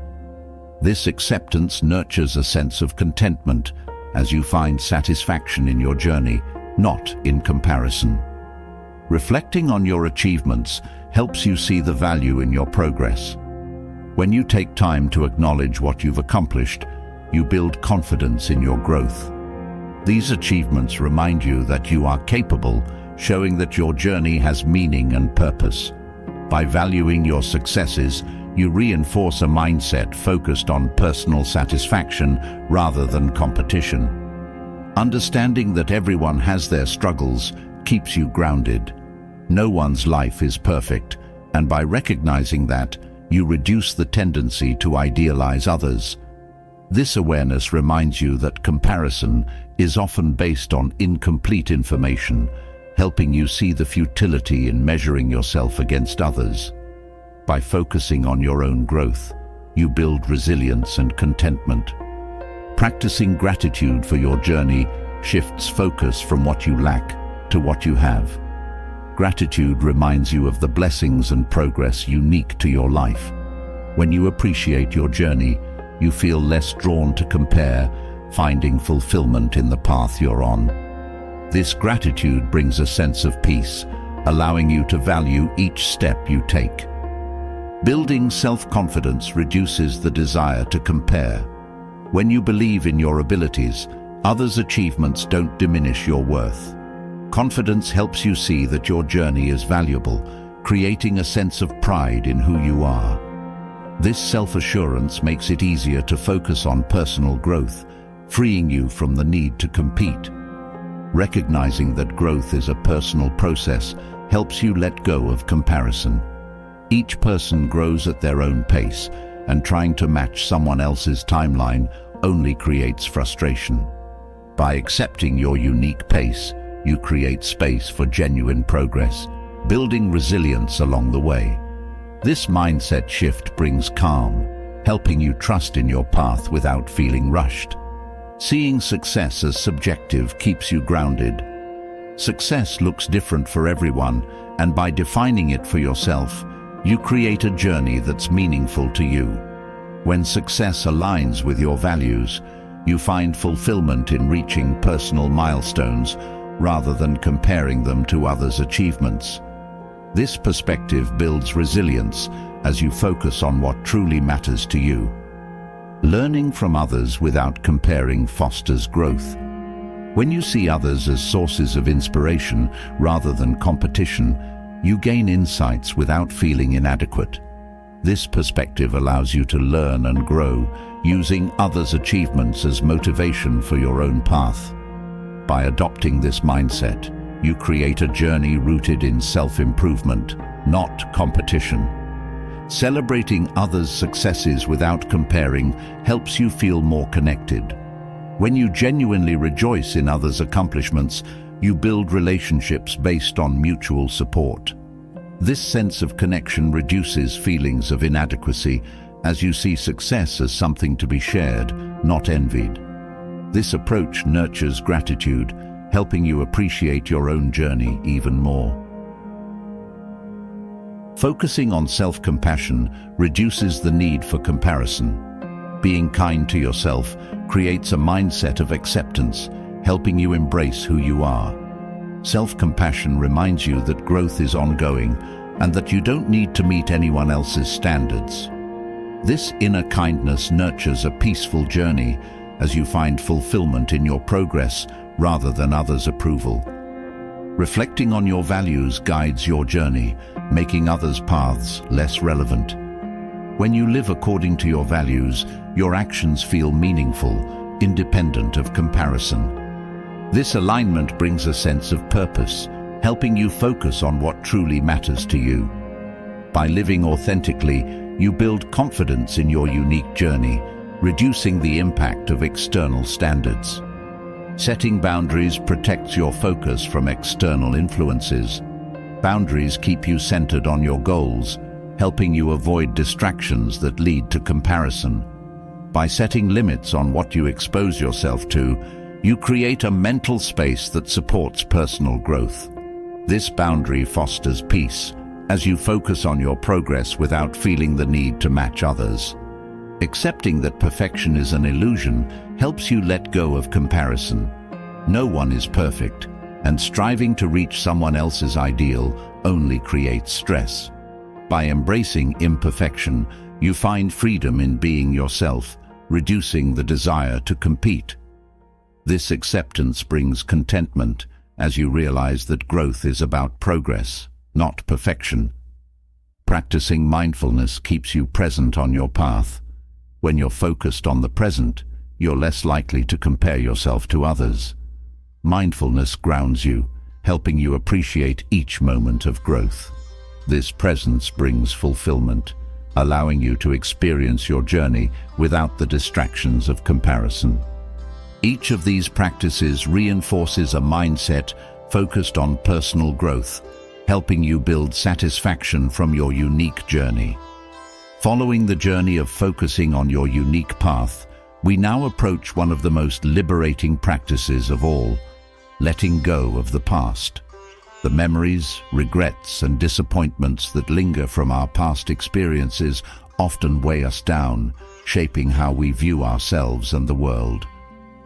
This acceptance nurtures a sense of contentment as you find satisfaction in your journey, not in comparison. Reflecting on your achievements helps you see the value in your progress. When you take time to acknowledge what you've accomplished, you build confidence in your growth. These achievements remind you that you are capable, showing that your journey has meaning and purpose. By valuing your successes, you reinforce a mindset focused on personal satisfaction rather than competition. Understanding that everyone has their struggles keeps you grounded. No one's life is perfect, and by recognizing that, you reduce the tendency to idealize others. This awareness reminds you that comparison is often based on incomplete information, helping you see the futility in measuring yourself against others. By focusing on your own growth, you build resilience and contentment. Practicing gratitude for your journey shifts focus from what you lack to what you have. Gratitude reminds you of the blessings and progress unique to your life. When you appreciate your journey, you feel less drawn to compare, finding fulfillment in the path you're on. This gratitude brings a sense of peace, allowing you to value each step you take. Building self-confidence reduces the desire to compare. When you believe in your abilities, others' achievements don't diminish your worth. Confidence helps you see that your journey is valuable, creating a sense of pride in who you are. This self-assurance makes it easier to focus on personal growth, freeing you from the need to compete. Recognizing that growth is a personal process helps you let go of comparison. Each person grows at their own pace, and trying to match someone else's timeline only creates frustration. By accepting your unique pace, you create space for genuine progress, building resilience along the way. This mindset shift brings calm, helping you trust in your path without feeling rushed. Seeing success as subjective keeps you grounded. Success looks different for everyone, and by defining it for yourself, you create a journey that's meaningful to you. When success aligns with your values, you find fulfillment in reaching personal milestones rather than comparing them to others' achievements. This perspective builds resilience as you focus on what truly matters to you. Learning from others without comparing fosters growth. When you see others as sources of inspiration rather than competition, you gain insights without feeling inadequate. This perspective allows you to learn and grow, using others' achievements as motivation for your own path. By adopting this mindset, you create a journey rooted in self-improvement, not competition. Celebrating others' successes without comparing helps you feel more connected. When you genuinely rejoice in others' accomplishments, you build relationships based on mutual support. This sense of connection reduces feelings of inadequacy as you see success as something to be shared, not envied. This approach nurtures gratitude, helping you appreciate your own journey even more. Focusing on self-compassion reduces the need for comparison. Being kind to yourself creates a mindset of acceptance, helping you embrace who you are. Self-compassion reminds you that growth is ongoing and that you don't need to meet anyone else's standards. This inner kindness nurtures a peaceful journey as you find fulfillment in your progress rather than others' approval. Reflecting on your values guides your journey, making others' paths less relevant. When you live according to your values, your actions feel meaningful, independent of comparison. This alignment brings a sense of purpose, helping you focus on what truly matters to you. By living authentically, you build confidence in your unique journey, reducing the impact of external standards. Setting boundaries protects your focus from external influences. Boundaries keep you centered on your goals, helping you avoid distractions that lead to comparison. By setting limits on what you expose yourself to, you create a mental space that supports personal growth. This boundary fosters peace, as you focus on your progress without feeling the need to match others. Accepting that perfection is an illusion helps you let go of comparison. No one is perfect, and striving to reach someone else's ideal only creates stress. By embracing imperfection, you find freedom in being yourself, reducing the desire to compete. This acceptance brings contentment as you realize that growth is about progress, not perfection. Practicing mindfulness keeps you present on your path. When you're focused on the present, you're less likely to compare yourself to others. Mindfulness grounds you, helping you appreciate each moment of growth. This presence brings fulfillment, allowing you to experience your journey without the distractions of comparison. Each of these practices reinforces a mindset focused on personal growth, helping you build satisfaction from your unique journey. Following the journey of focusing on your unique path, we now approach one of the most liberating practices of all, letting go of the past. The memories, regrets, and disappointments that linger from our past experiences often weigh us down, shaping how we view ourselves and the world.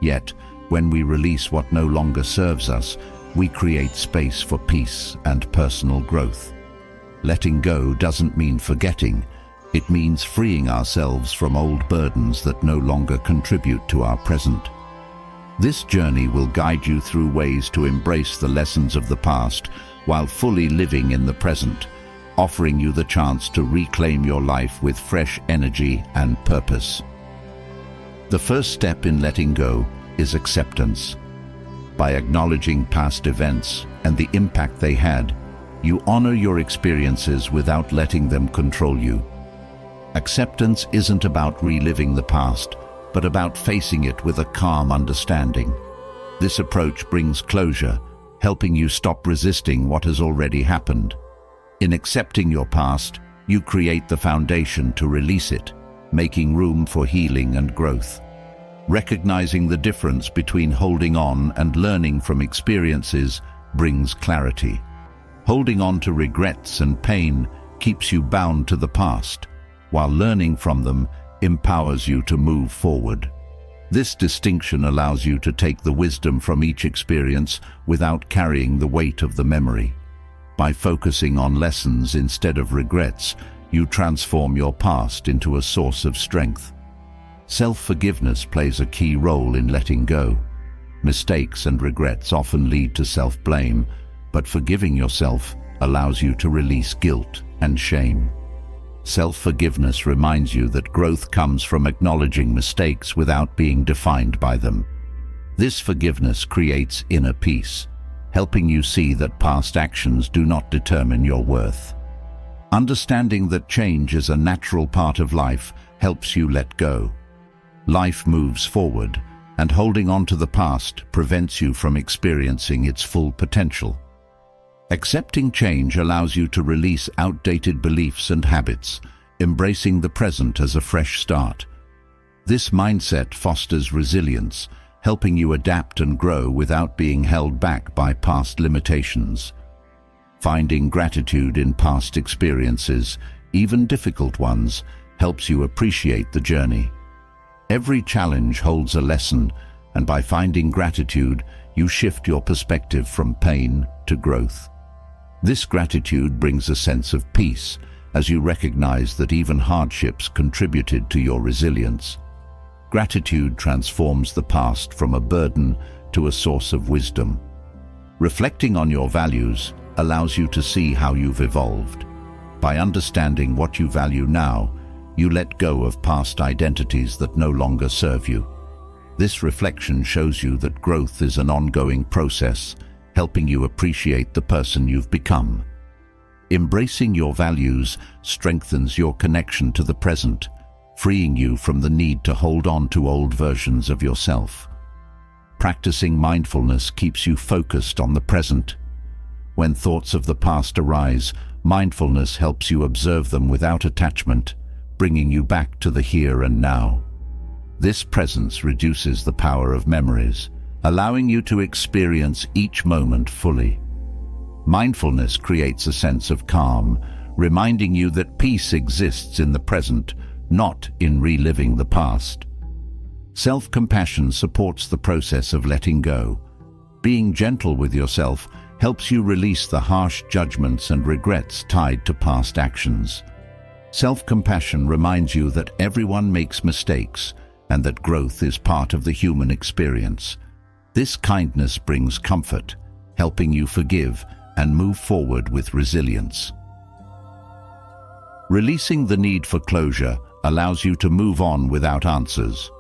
Yet, When we release what no longer serves us, we create space for peace and personal growth. Letting go doesn't mean forgetting. It means freeing ourselves from old burdens that no longer contribute to our present. This journey will guide you through ways to embrace the lessons of the past while fully living in the present, offering you the chance to reclaim your life with fresh energy and purpose. The first step in letting go is acceptance. By acknowledging past events and the impact they had, you honor your experiences without letting them control you. Acceptance isn't about reliving the past, but about facing it with a calm understanding. This approach brings closure, helping you stop resisting what has already happened. In accepting your past, you create the foundation to release it, making room for healing and growth. Recognizing the difference between holding on and learning from experiences brings clarity. Holding on to regrets and pain keeps you bound to the past, while learning from them empowers you to move forward. This distinction allows you to take the wisdom from each experience without carrying the weight of the memory. By focusing on lessons instead of regrets, you transform your past into a source of strength. Self-forgiveness plays a key role in letting go. Mistakes and regrets often lead to self-blame, but forgiving yourself allows you to release guilt and shame. Self-forgiveness reminds you that growth comes from acknowledging mistakes without being defined by them. This forgiveness creates inner peace, helping you see that past actions do not determine your worth. Understanding that change is a natural part of life helps you let go. Life moves forward, and holding on to the past prevents you from experiencing its full potential. Accepting change allows you to release outdated beliefs and habits, embracing the present as a fresh start. This mindset fosters resilience, helping you adapt and grow without being held back by past limitations. Finding gratitude in past experiences, even difficult ones, helps you appreciate the journey. Every challenge holds a lesson, and by finding gratitude, you shift your perspective from pain to growth. This gratitude brings a sense of peace, as you recognize that even hardships contributed to your resilience. Gratitude transforms the past from a burden to a source of wisdom. Reflecting on your values allows you to see how you've evolved. By understanding what you value now, you let go of past identities that no longer serve you. This reflection shows you that growth is an ongoing process, helping you appreciate the person you've become. Embracing your values strengthens your connection to the present, freeing you from the need to hold on to old versions of yourself. Practicing mindfulness keeps you focused on the present. When thoughts of the past arise, mindfulness helps you observe them without attachment, bringing you back to the here and now. This presence reduces the power of memories, allowing you to experience each moment fully. Mindfulness creates a sense of calm, reminding you that peace exists in the present, not in reliving the past. Self-compassion supports the process of letting go. Being gentle with yourself helps you release the harsh judgments and regrets tied to past actions. Self-compassion reminds you that everyone makes mistakes and that growth is part of the human experience. This kindness brings comfort, helping you forgive and move forward with resilience. Releasing the need for closure allows you to move on without answers.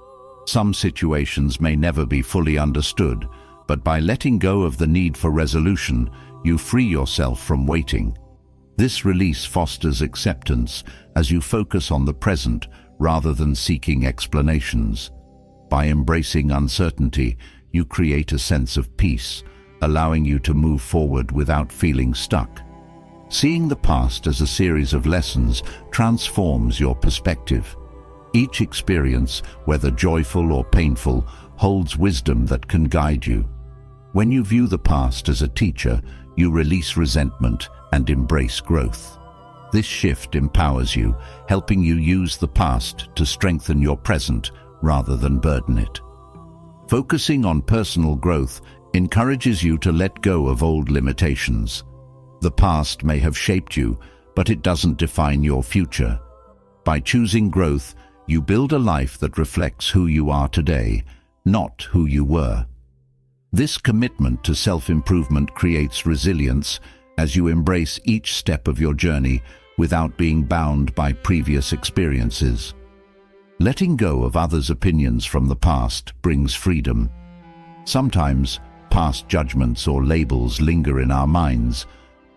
Some situations may never be fully understood, but by letting go of the need for resolution, you free yourself from waiting. This release fosters acceptance as you focus on the present rather than seeking explanations. By embracing uncertainty, you create a sense of peace, allowing you to move forward without feeling stuck. Seeing the past as a series of lessons transforms your perspective. Each experience, whether joyful or painful, holds wisdom that can guide you. When you view the past as a teacher, you release resentment and embrace growth. This shift empowers you, helping you use the past to strengthen your present rather than burden it. Focusing on personal growth encourages you to let go of old limitations. The past may have shaped you, but it doesn't define your future. By choosing growth, you build a life that reflects who you are today, not who you were. This commitment to self-improvement creates resilience as you embrace each step of your journey without being bound by previous experiences. Letting go of others' opinions from the past brings freedom. Sometimes, past judgments or labels linger in our minds,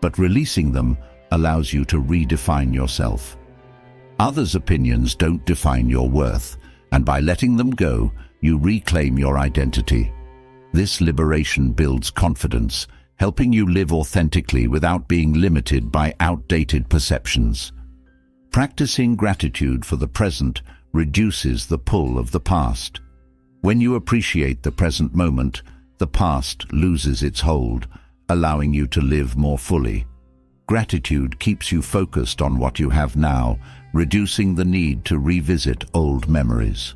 but releasing them allows you to redefine yourself. Others' opinions don't define your worth, and by letting them go, you reclaim your identity. This liberation builds confidence, helping you live authentically without being limited by outdated perceptions. Practicing gratitude for the present reduces the pull of the past. When you appreciate the present moment, the past loses its hold, allowing you to live more fully. Gratitude keeps you focused on what you have now, reducing the need to revisit old memories.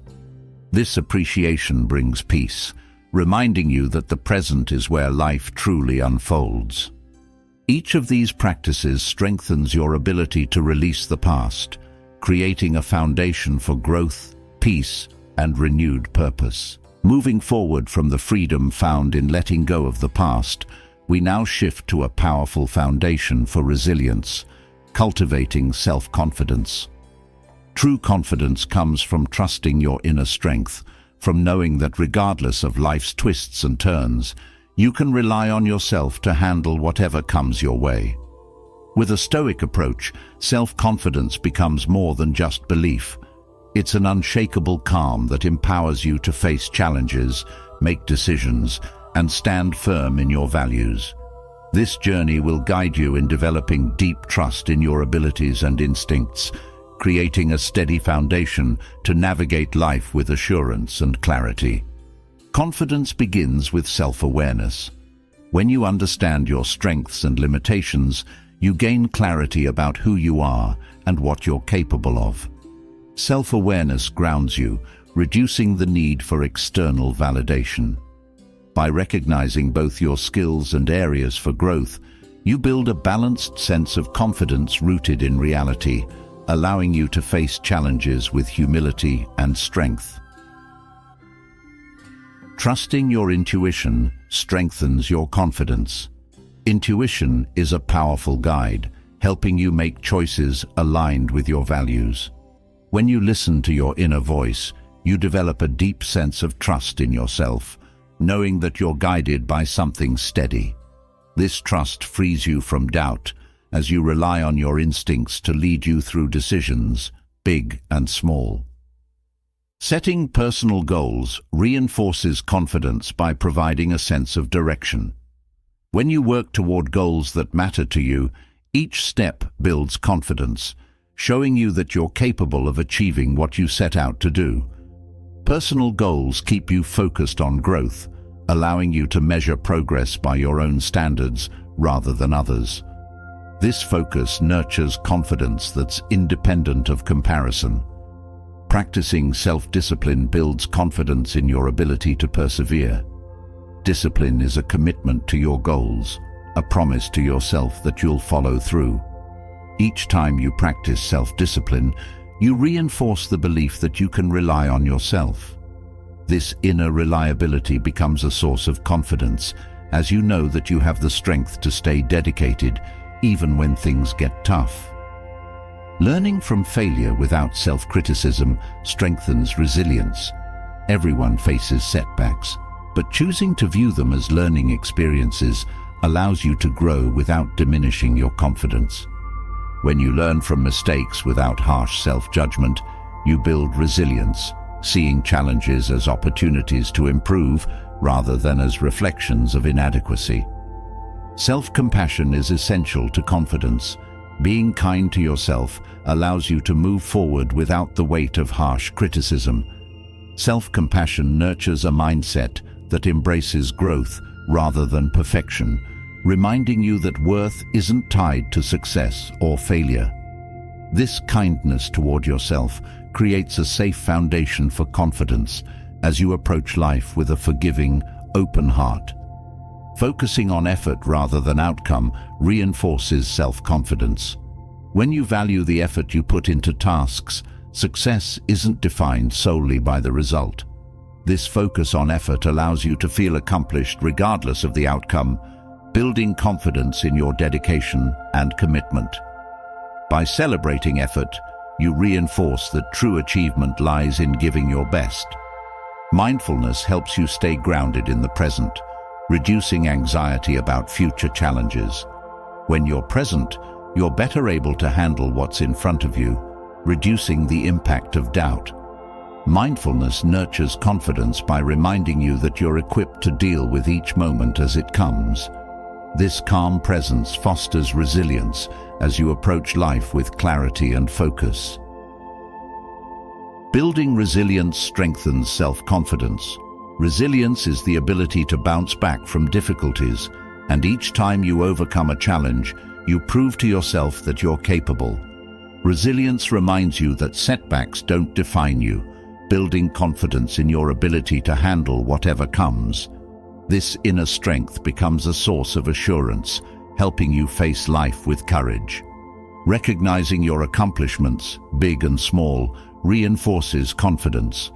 This appreciation brings peace, reminding you that the present is where life truly unfolds. Each of these practices strengthens your ability to release the past, creating a foundation for growth, peace, and renewed purpose. Moving forward from the freedom found in letting go of the past, we now shift to a powerful foundation for resilience, cultivating self-confidence. True confidence comes from trusting your inner strength, from knowing that regardless of life's twists and turns, you can rely on yourself to handle whatever comes your way. With a Stoic approach, self-confidence becomes more than just belief. It's an unshakable calm that empowers you to face challenges, make decisions, and stand firm in your values. This journey will guide you in developing deep trust in your abilities and instincts, creating a steady foundation to navigate life with assurance and clarity. Confidence begins with self-awareness. When you understand your strengths and limitations, you gain clarity about who you are and what you're capable of. Self-awareness grounds you, reducing the need for external validation. By recognizing both your skills and areas for growth, you build a balanced sense of confidence rooted in reality, allowing you to face challenges with humility and strength. Trusting your intuition strengthens your confidence. Intuition is a powerful guide, helping you make choices aligned with your values. When you listen to your inner voice, you develop a deep sense of trust in yourself, knowing that you're guided by something steady. This trust frees you from doubt, as you rely on your instincts to lead you through decisions, big and small. Setting personal goals reinforces confidence by providing a sense of direction. When you work toward goals that matter to you, each step builds confidence, showing you that you're capable of achieving what you set out to do. Personal goals keep you focused on growth, allowing you to measure progress by your own standards rather than others. This focus nurtures confidence that's independent of comparison. Practicing self-discipline builds confidence in your ability to persevere. Discipline is a commitment to your goals, a promise to yourself that you'll follow through. Each time you practice self-discipline, you reinforce the belief that you can rely on yourself. This inner reliability becomes a source of confidence, as you know that you have the strength to stay dedicated even when things get tough. Learning from failure without self-criticism strengthens resilience. Everyone faces setbacks, but choosing to view them as learning experiences allows you to grow without diminishing your confidence. When you learn from mistakes without harsh self-judgment, you build resilience, seeing challenges as opportunities to improve rather than as reflections of inadequacy. Self-compassion is essential to confidence. Being kind to yourself allows you to move forward without the weight of harsh criticism. Self-compassion nurtures a mindset that embraces growth rather than perfection, reminding you that worth isn't tied to success or failure. This kindness toward yourself creates a safe foundation for confidence, as you approach life with a forgiving, open heart. Focusing on effort rather than outcome reinforces self-confidence. When you value the effort you put into tasks, success isn't defined solely by the result. This focus on effort allows you to feel accomplished regardless of the outcome, building confidence in your dedication and commitment. By celebrating effort, you reinforce that true achievement lies in giving your best. Mindfulness helps you stay grounded in the present, reducing anxiety about future challenges. When you're present, you're better able to handle what's in front of you, reducing the impact of doubt. Mindfulness nurtures confidence by reminding you that you're equipped to deal with each moment as it comes. This calm presence fosters resilience as you approach life with clarity and focus. Building resilience strengthens self-confidence. Resilience is the ability to bounce back from difficulties, and each time you overcome a challenge, you prove to yourself that you're capable. Resilience reminds you that setbacks don't define you, building confidence in your ability to handle whatever comes. This inner strength becomes a source of assurance, helping you face life with courage. Recognizing your accomplishments, big and small, reinforces confidence.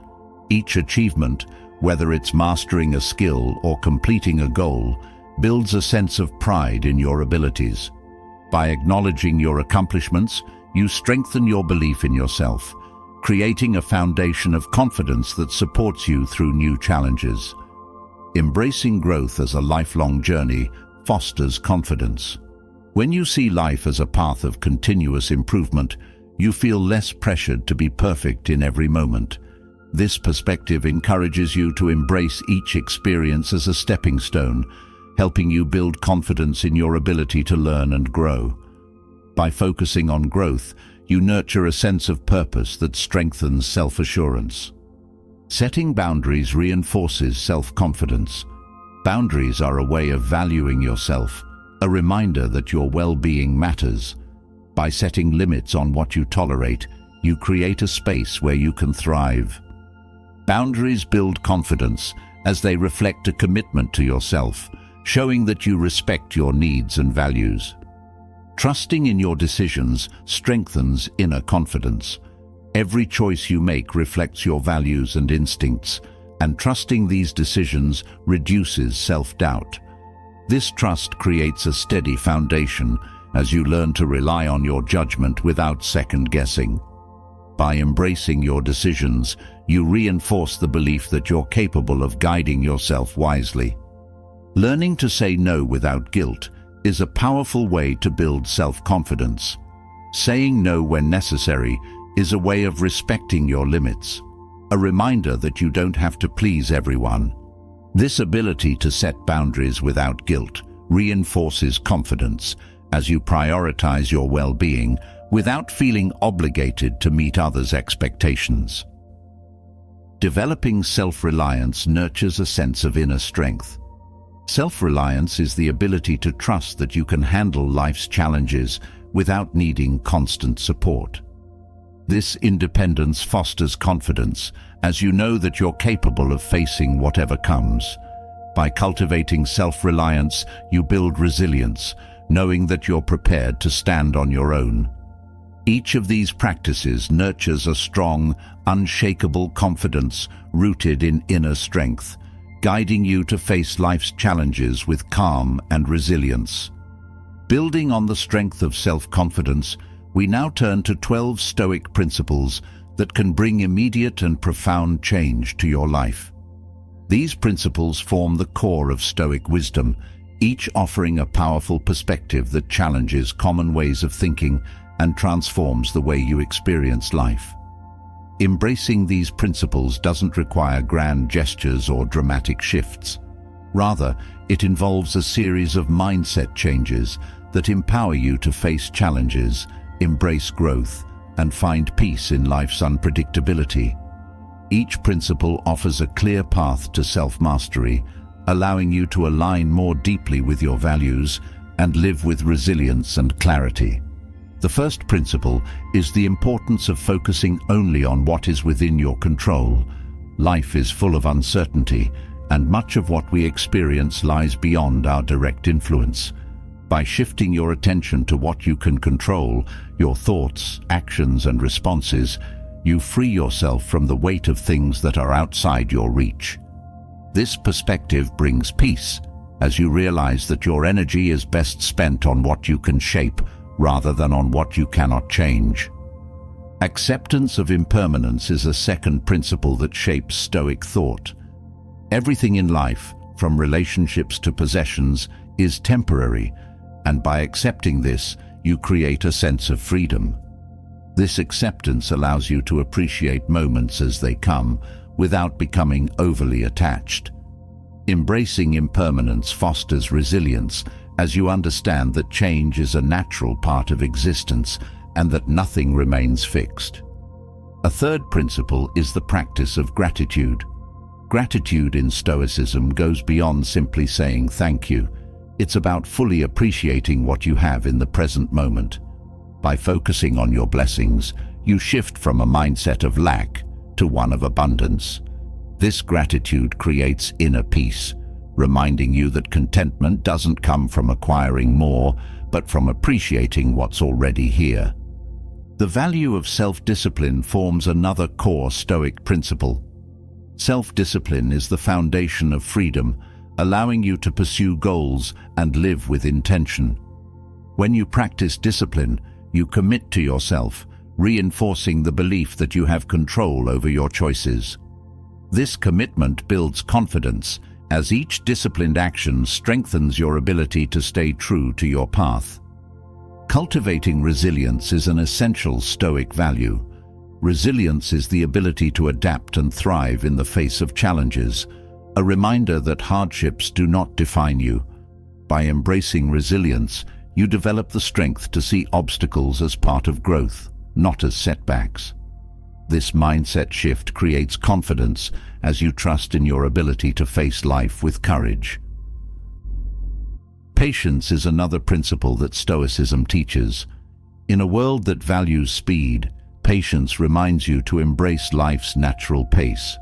Each achievement, whether it's mastering a skill or completing a goal, builds a sense of pride in your abilities. By acknowledging your accomplishments, you strengthen your belief in yourself, creating a foundation of confidence that supports you through new challenges. Embracing growth as a lifelong journey fosters confidence. When you see life as a path of continuous improvement, you feel less pressured to be perfect in every moment. This perspective encourages you to embrace each experience as a stepping stone, helping you build confidence in your ability to learn and grow. By focusing on growth, you nurture a sense of purpose that strengthens self-assurance. Setting boundaries reinforces self-confidence. Boundaries are a way of valuing yourself, a reminder that your well-being matters. By setting limits on what you tolerate, you create a space where you can thrive. Boundaries build confidence as they reflect a commitment to yourself, showing that you respect your needs and values. Trusting in your decisions strengthens inner confidence. Every choice you make reflects your values and instincts, and trusting these decisions reduces self-doubt. This trust creates a steady foundation as you learn to rely on your judgment without second-guessing. By embracing your decisions, you reinforce the belief that you're capable of guiding yourself wisely. Learning to say no without guilt is a powerful way to build self-confidence. Saying no when necessary is a way of respecting your limits, a reminder that you don't have to please everyone. This ability to set boundaries without guilt reinforces confidence as you prioritize your well-being without feeling obligated to meet others' expectations. Developing self-reliance nurtures a sense of inner strength. Self-reliance is the ability to trust that you can handle life's challenges without needing constant support. This independence fosters confidence as you know that you're capable of facing whatever comes. By cultivating self-reliance, you build resilience, knowing that you're prepared to stand on your own. Each of these practices nurtures a strong, unshakable confidence rooted in inner strength, guiding you to face life's challenges with calm and resilience. Building on the strength of self-confidence, we now turn to 12 Stoic principles that can bring immediate and profound change to your life. These principles form the core of Stoic wisdom, each offering a powerful perspective that challenges common ways of thinking and transforms the way you experience life. Embracing these principles doesn't require grand gestures or dramatic shifts. Rather, it involves a series of mindset changes that empower you to face challenges, embrace growth, and find peace in life's unpredictability. Each principle offers a clear path to self-mastery, allowing you to align more deeply with your values and live with resilience and clarity. The first principle is the importance of focusing only on what is within your control. Life is full of uncertainty, and much of what we experience lies beyond our direct influence. By shifting your attention to what you can control, your thoughts, actions, and responses, you free yourself from the weight of things that are outside your reach. This perspective brings peace, as you realize that your energy is best spent on what you can shape rather than on what you cannot change. Acceptance of impermanence is a second principle that shapes Stoic thought. Everything in life, from relationships to possessions, is temporary, and by accepting this, you create a sense of freedom. This acceptance allows you to appreciate moments as they come, without becoming overly attached. Embracing impermanence fosters resilience, as you understand that change is a natural part of existence and that nothing remains fixed. A third principle is the practice of gratitude. Gratitude in Stoicism goes beyond simply saying thank you. It's about fully appreciating what you have in the present moment. By focusing on your blessings, you shift from a mindset of lack to one of abundance. This gratitude creates inner peace, reminding you that contentment doesn't come from acquiring more, but from appreciating what's already here. The value of self-discipline forms another core Stoic principle. Self-discipline is the foundation of freedom, allowing you to pursue goals and live with intention. When you practice discipline, you commit to yourself, reinforcing the belief that you have control over your choices. This commitment builds confidence, as each disciplined action strengthens your ability to stay true to your path. Cultivating resilience is an essential Stoic value. Resilience is the ability to adapt and thrive in the face of challenges, a reminder that hardships do not define you. By embracing resilience, you develop the strength to see obstacles as part of growth, not as setbacks. This mindset shift creates confidence as you trust in your ability to face life with courage. Patience is another principle that Stoicism teaches. In a world that values speed, patience reminds you to embrace life's natural pace.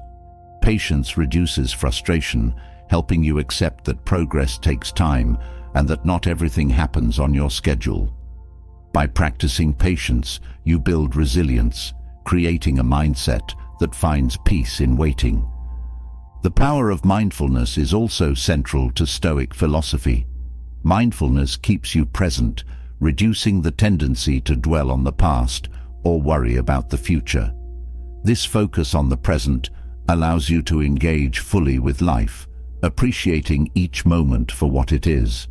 Patience reduces frustration, helping you accept that progress takes time and that not everything happens on your schedule. By practicing patience, you build resilience, creating a mindset that finds peace in waiting. The power of mindfulness is also central to Stoic philosophy. Mindfulness keeps you present, reducing the tendency to dwell on the past or worry about the future. This focus on the present allows you to engage fully with life, appreciating each moment for what it is.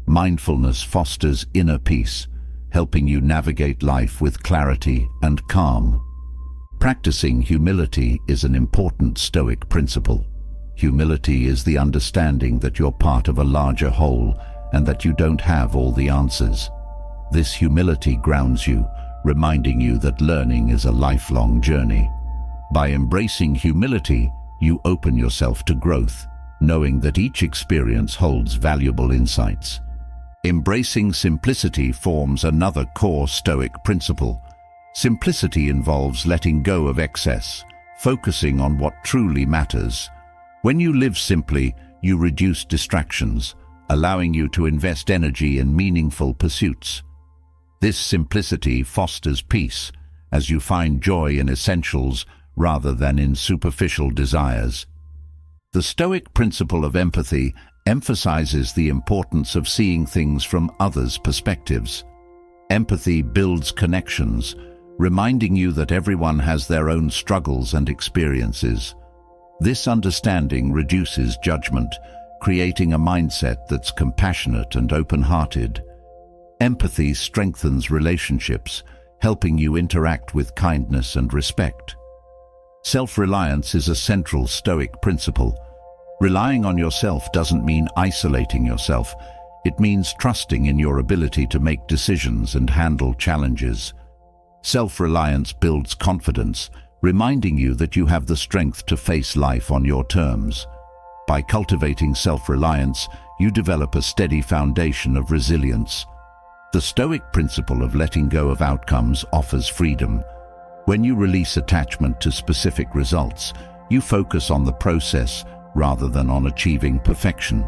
Mindfulness fosters inner peace, helping you navigate life with clarity and calm. Practicing humility is an important Stoic principle. Humility is the understanding that you're part of a larger whole and that you don't have all the answers. This humility grounds you, reminding you that learning is a lifelong journey. By embracing humility, you open yourself to growth, knowing that each experience holds valuable insights. Embracing simplicity forms another core Stoic principle. Simplicity involves letting go of excess, focusing on what truly matters. When you live simply, you reduce distractions, allowing you to invest energy in meaningful pursuits. This simplicity fosters peace, as you find joy in essentials rather than in superficial desires. The Stoic principle of empathy emphasizes the importance of seeing things from others' perspectives. Empathy builds connections, reminding you that everyone has their own struggles and experiences. This understanding reduces judgment, creating a mindset that's compassionate and open-hearted. Empathy strengthens relationships, helping you interact with kindness and respect. Self-reliance is a central Stoic principle. Relying on yourself doesn't mean isolating yourself. It means trusting in your ability to make decisions and handle challenges. Self-reliance builds confidence, reminding you that you have the strength to face life on your terms. By cultivating self-reliance, you develop a steady foundation of resilience. The Stoic principle of letting go of outcomes offers freedom. When you release attachment to specific results, You focus on the process rather than on achieving perfection.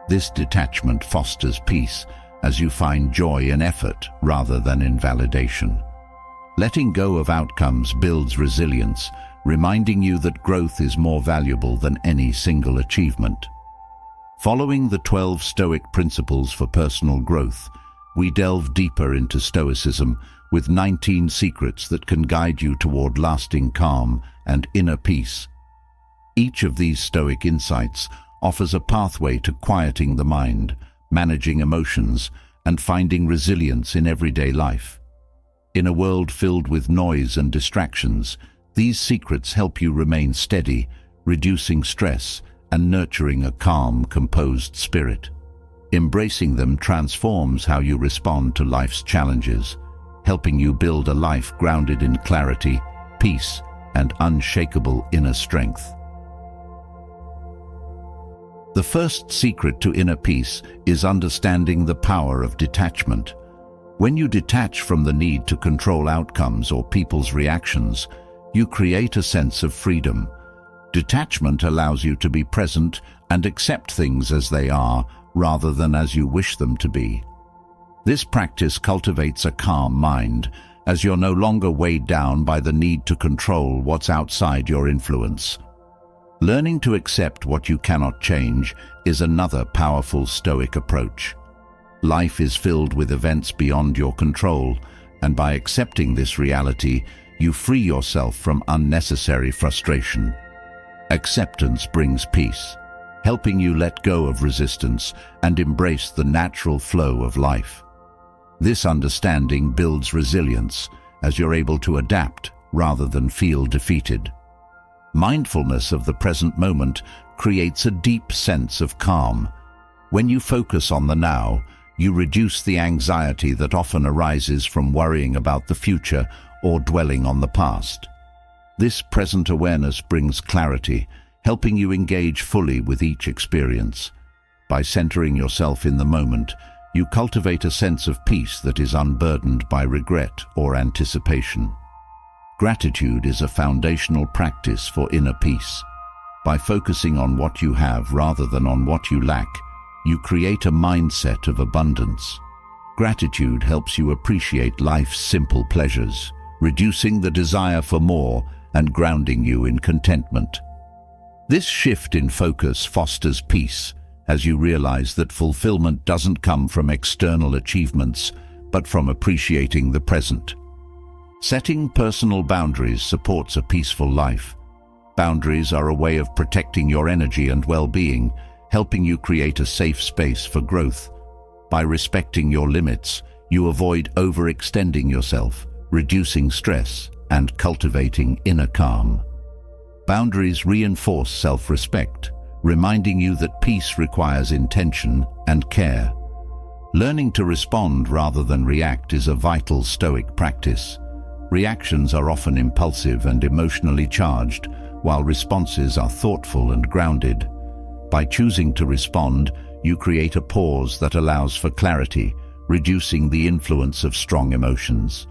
This detachment fosters peace as you find joy in effort rather than in validation. Letting go of outcomes builds resilience, reminding you that growth is more valuable than any single achievement. Following the 12 Stoic principles for personal growth, we delve deeper into Stoicism with 19 secrets that can guide you toward lasting calm and inner peace. Each of these Stoic insights offers a pathway to quieting the mind, managing emotions, and finding resilience in everyday life. In a world filled with noise and distractions, these secrets help you remain steady, reducing stress and nurturing a calm, composed spirit. Embracing them transforms how you respond to life's challenges, helping you build a life grounded in clarity, peace, and unshakable inner strength. The first secret to inner peace is understanding the power of detachment. When you detach from the need to control outcomes or people's reactions, you create a sense of freedom. Detachment allows you to be present and accept things as they are rather than as you wish them to be. This practice cultivates a calm mind, as you're no longer weighed down by the need to control what's outside your influence. Learning to accept what you cannot change is another powerful Stoic approach. Life is filled with events beyond your control, and by accepting this reality, you free yourself from unnecessary frustration. Acceptance brings peace, helping you let go of resistance and embrace the natural flow of life. This understanding builds resilience, as you're able to adapt rather than feel defeated. Mindfulness of the present moment creates a deep sense of calm. When you focus on the now, you reduce the anxiety that often arises from worrying about the future or dwelling on the past. This present awareness brings clarity, helping you engage fully with each experience. By centering yourself in the moment, you cultivate a sense of peace that is unburdened by regret or anticipation. Gratitude is a foundational practice for inner peace. By focusing on what you have rather than on what you lack, you create a mindset of abundance. Gratitude helps you appreciate life's simple pleasures, reducing the desire for more and grounding you in contentment. This shift in focus fosters peace, as you realize that fulfillment doesn't come from external achievements, but from appreciating the present. Setting personal boundaries supports a peaceful life. Boundaries are a way of protecting your energy and well-being, helping you create a safe space for growth. By respecting your limits, you avoid overextending yourself, reducing stress, and cultivating inner calm. Boundaries reinforce self-respect, reminding you that peace requires intention and care. Learning to respond rather than react is a vital Stoic practice. Reactions are often impulsive and emotionally charged, while responses are thoughtful and grounded. By choosing to respond, you create a pause that allows for clarity, reducing the influence of strong emotions.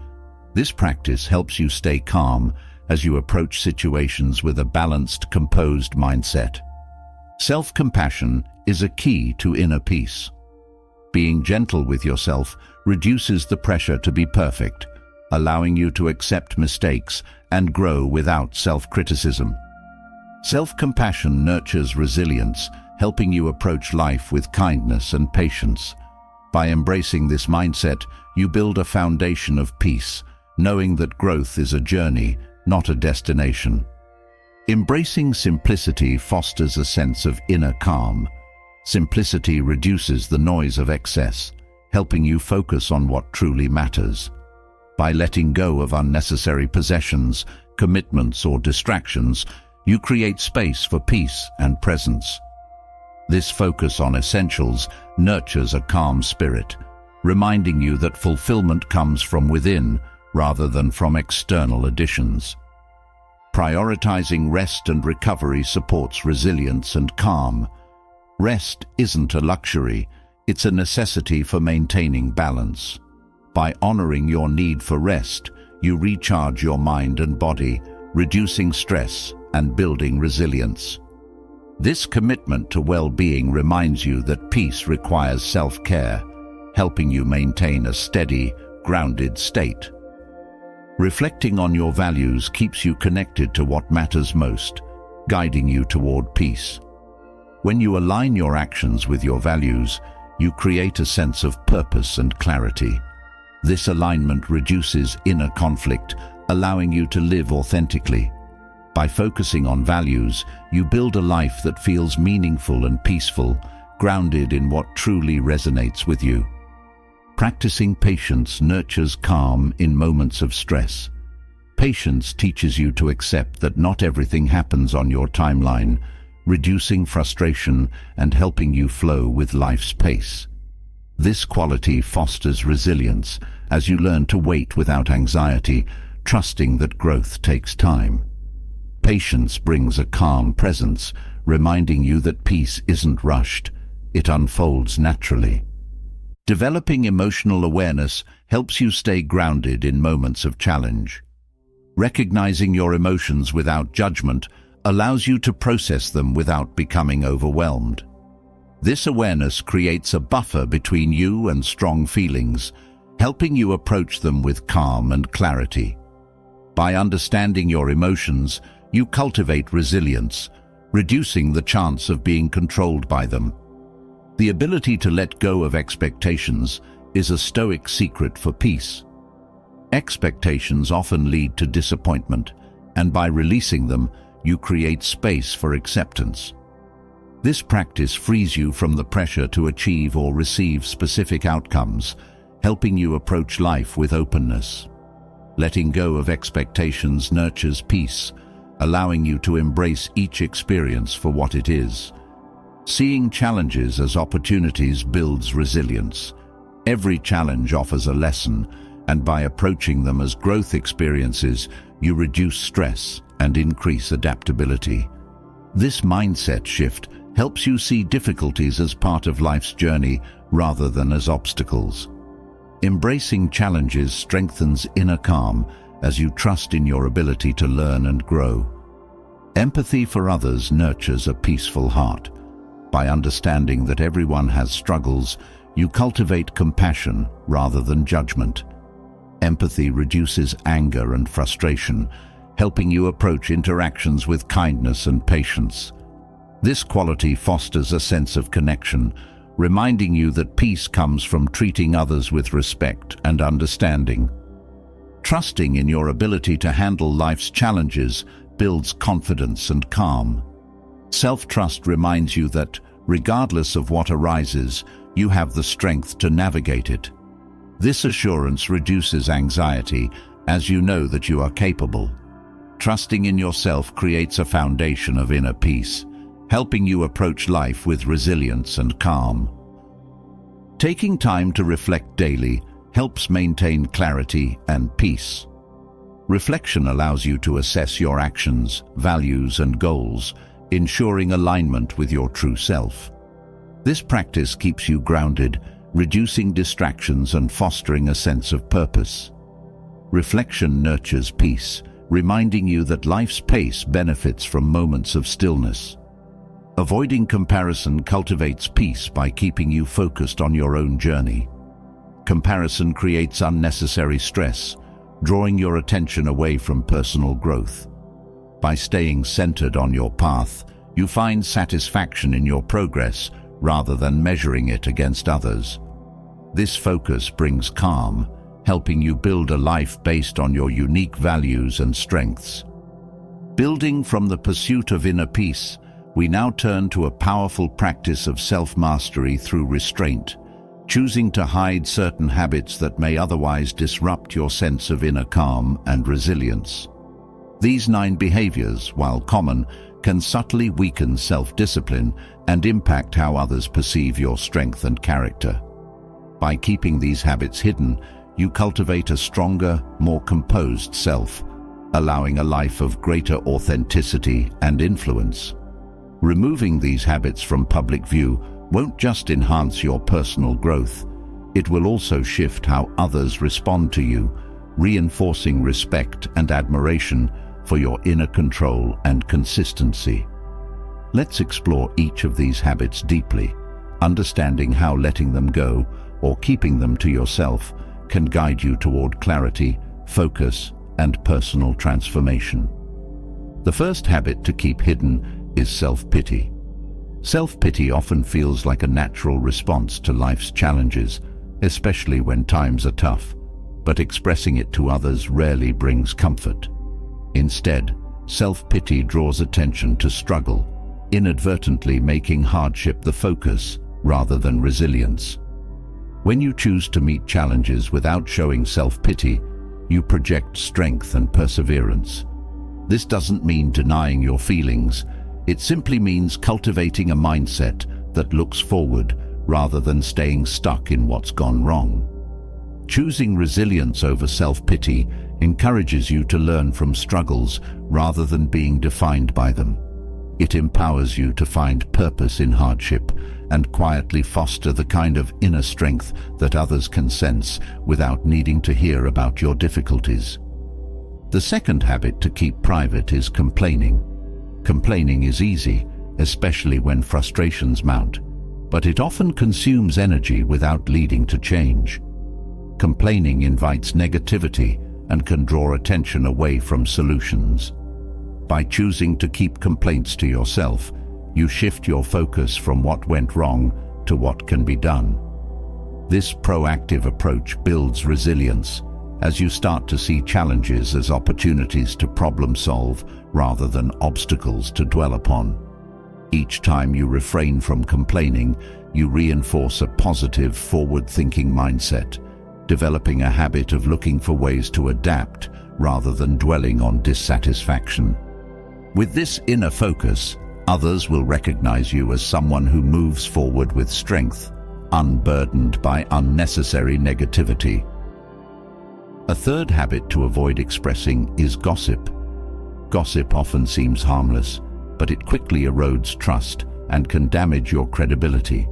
This practice helps you stay calm as you approach situations with a balanced, composed mindset. Self-compassion is a key to inner peace. Being gentle with yourself reduces the pressure to be perfect, allowing you to accept mistakes and grow without self-criticism. Self-compassion nurtures resilience, helping you approach life with kindness and patience. By embracing this mindset, you build a foundation of peace, knowing that growth is a journey, not a destination. Embracing simplicity fosters a sense of inner calm. Simplicity reduces the noise of excess, helping you focus on what truly matters. By letting go of unnecessary possessions, commitments, or distractions, you create space for peace and presence. This focus on essentials nurtures a calm spirit, reminding you that fulfillment comes from within rather than from external additions. Prioritizing rest and recovery supports resilience and calm. Rest isn't a luxury, it's a necessity for maintaining balance. By honoring your need for rest, you recharge your mind and body, reducing stress and building resilience. This commitment to well-being reminds you that peace requires self-care, helping you maintain a steady, grounded state. Reflecting on your values keeps you connected to what matters most, guiding you toward peace. When you align your actions with your values, you create a sense of purpose and clarity. This alignment reduces inner conflict, allowing you to live authentically. By focusing on values, you build a life that feels meaningful and peaceful, grounded in what truly resonates with you. Practicing patience nurtures calm in moments of stress. Patience teaches you to accept that not everything happens on your timeline, reducing frustration and helping you flow with life's pace. This quality fosters resilience as you learn to wait without anxiety, trusting that growth takes time. Patience brings a calm presence, reminding you that peace isn't rushed, it unfolds naturally. Developing emotional awareness helps you stay grounded in moments of challenge. Recognizing your emotions without judgment allows you to process them without becoming overwhelmed. This awareness creates a buffer between you and strong feelings, helping you approach them with calm and clarity. By understanding your emotions, you cultivate resilience, reducing the chance of being controlled by them. The ability to let go of expectations is a Stoic secret for peace. Expectations often lead to disappointment, and by releasing them, you create space for acceptance. This practice frees you from the pressure to achieve or receive specific outcomes, helping you approach life with openness. Letting go of expectations nurtures peace, allowing you to embrace each experience for what it is. Seeing challenges as opportunities builds resilience. Every challenge offers a lesson, and by approaching them as growth experiences, you reduce stress and increase adaptability. This mindset shift helps you see difficulties as part of life's journey rather than as obstacles. Embracing challenges strengthens inner calm as you trust in your ability to learn and grow. Empathy for others nurtures a peaceful heart. By understanding that everyone has struggles, you cultivate compassion rather than judgment. Empathy reduces anger and frustration, helping you approach interactions with kindness and patience. This quality fosters a sense of connection, reminding you that peace comes from treating others with respect and understanding. Trusting in your ability to handle life's challenges builds confidence and calm. Self-trust reminds you that, regardless of what arises, you have the strength to navigate it. This assurance reduces anxiety as you know that you are capable. Trusting in yourself creates a foundation of inner peace, helping you approach life with resilience and calm. Taking time to reflect daily helps maintain clarity and peace. Reflection allows you to assess your actions, values, and goals, ensuring alignment with your true self. This practice keeps you grounded, reducing distractions and fostering a sense of purpose. Reflection nurtures peace, reminding you that life's pace benefits from moments of stillness. Avoiding comparison cultivates peace by keeping you focused on your own journey. Comparison creates unnecessary stress, drawing your attention away from personal growth. By staying centered on your path, you find satisfaction in your progress rather than measuring it against others. This focus brings calm, helping you build a life based on your unique values and strengths. Building from the pursuit of inner peace, we now turn to a powerful practice of self-mastery through restraint, choosing to hide certain habits that may otherwise disrupt your sense of inner calm and resilience. These 9 behaviors, while common, can subtly weaken self-discipline and impact how others perceive your strength and character. By keeping these habits hidden, you cultivate a stronger, more composed self, allowing a life of greater authenticity and influence. Removing these habits from public view won't just enhance your personal growth, it will also shift how others respond to you, reinforcing respect and admiration for your inner control and consistency. Let's explore each of these habits deeply, understanding how letting them go or keeping them to yourself can guide you toward clarity, focus, and personal transformation. The first habit to keep hidden is self-pity. Self-pity often feels like a natural response to life's challenges, especially when times are tough, but expressing it to others rarely brings comfort. Instead, self-pity draws attention to struggle, inadvertently making hardship the focus rather than resilience. When you choose to meet challenges without showing self-pity, you project strength and perseverance. This doesn't mean denying your feelings. It simply means cultivating a mindset that looks forward rather than staying stuck in what's gone wrong. Choosing resilience over self-pity encourages you to learn from struggles rather than being defined by them. It empowers you to find purpose in hardship and quietly foster the kind of inner strength that others can sense without needing to hear about your difficulties. The second habit to keep private is complaining. Complaining is easy, especially when frustrations mount, but it often consumes energy without leading to change. Complaining invites negativity and can draw attention away from solutions. By choosing to keep complaints to yourself, you shift your focus from what went wrong to what can be done. This proactive approach builds resilience as you start to see challenges as opportunities to problem solve rather than obstacles to dwell upon. Each time you refrain from complaining, you reinforce a positive, forward-thinking mindset, developing a habit of looking for ways to adapt rather than dwelling on dissatisfaction. With this inner focus, others will recognize you as someone who moves forward with strength, unburdened by unnecessary negativity. A third habit to avoid expressing is gossip. Gossip often seems harmless, but it quickly erodes trust and can damage your credibility.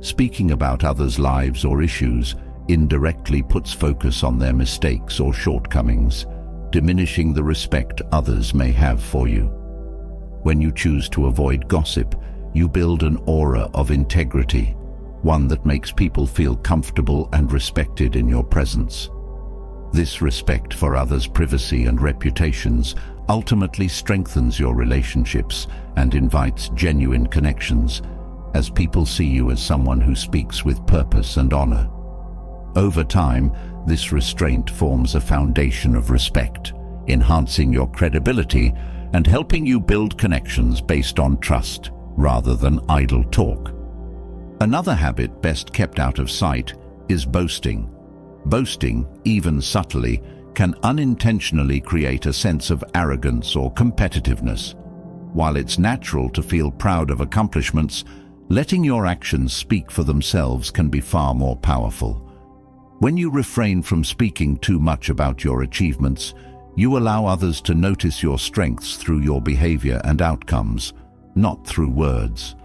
Speaking about others' lives or issues indirectly puts focus on their mistakes or shortcomings, diminishing the respect others may have for you. When you choose to avoid gossip, you build an aura of integrity, one that makes people feel comfortable and respected in your presence. This respect for others' privacy and reputations ultimately strengthens your relationships and invites genuine connections, as people see you as someone who speaks with purpose and honor. Over time, this restraint forms a foundation of respect, enhancing your credibility and helping you build connections based on trust rather than idle talk. Another habit best kept out of sight is boasting. Boasting, even subtly, can unintentionally create a sense of arrogance or competitiveness. While it's natural to feel proud of accomplishments, letting your actions speak for themselves can be far more powerful. When you refrain from speaking too much about your achievements, you allow others to notice your strengths through your behavior and outcomes, not through words.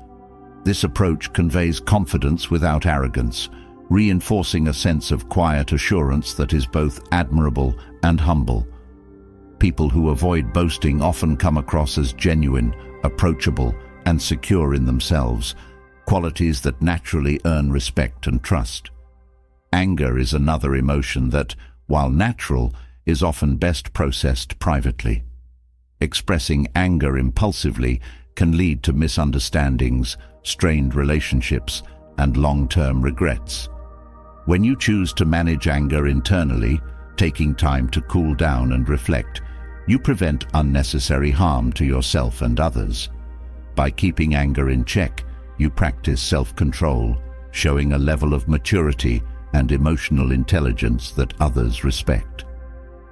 This approach conveys confidence without arrogance, reinforcing a sense of quiet assurance that is both admirable and humble. People who avoid boasting often come across as genuine, approachable, and secure in themselves, qualities that naturally earn respect and trust. Anger is another emotion that, while natural, is often best processed privately. Expressing anger impulsively can lead to misunderstandings, strained relationships, and long-term regrets. When you choose to manage anger internally, taking time to cool down and reflect, you prevent unnecessary harm to yourself and others. By keeping anger in check, you practice self-control, showing a level of maturity and emotional intelligence that others respect.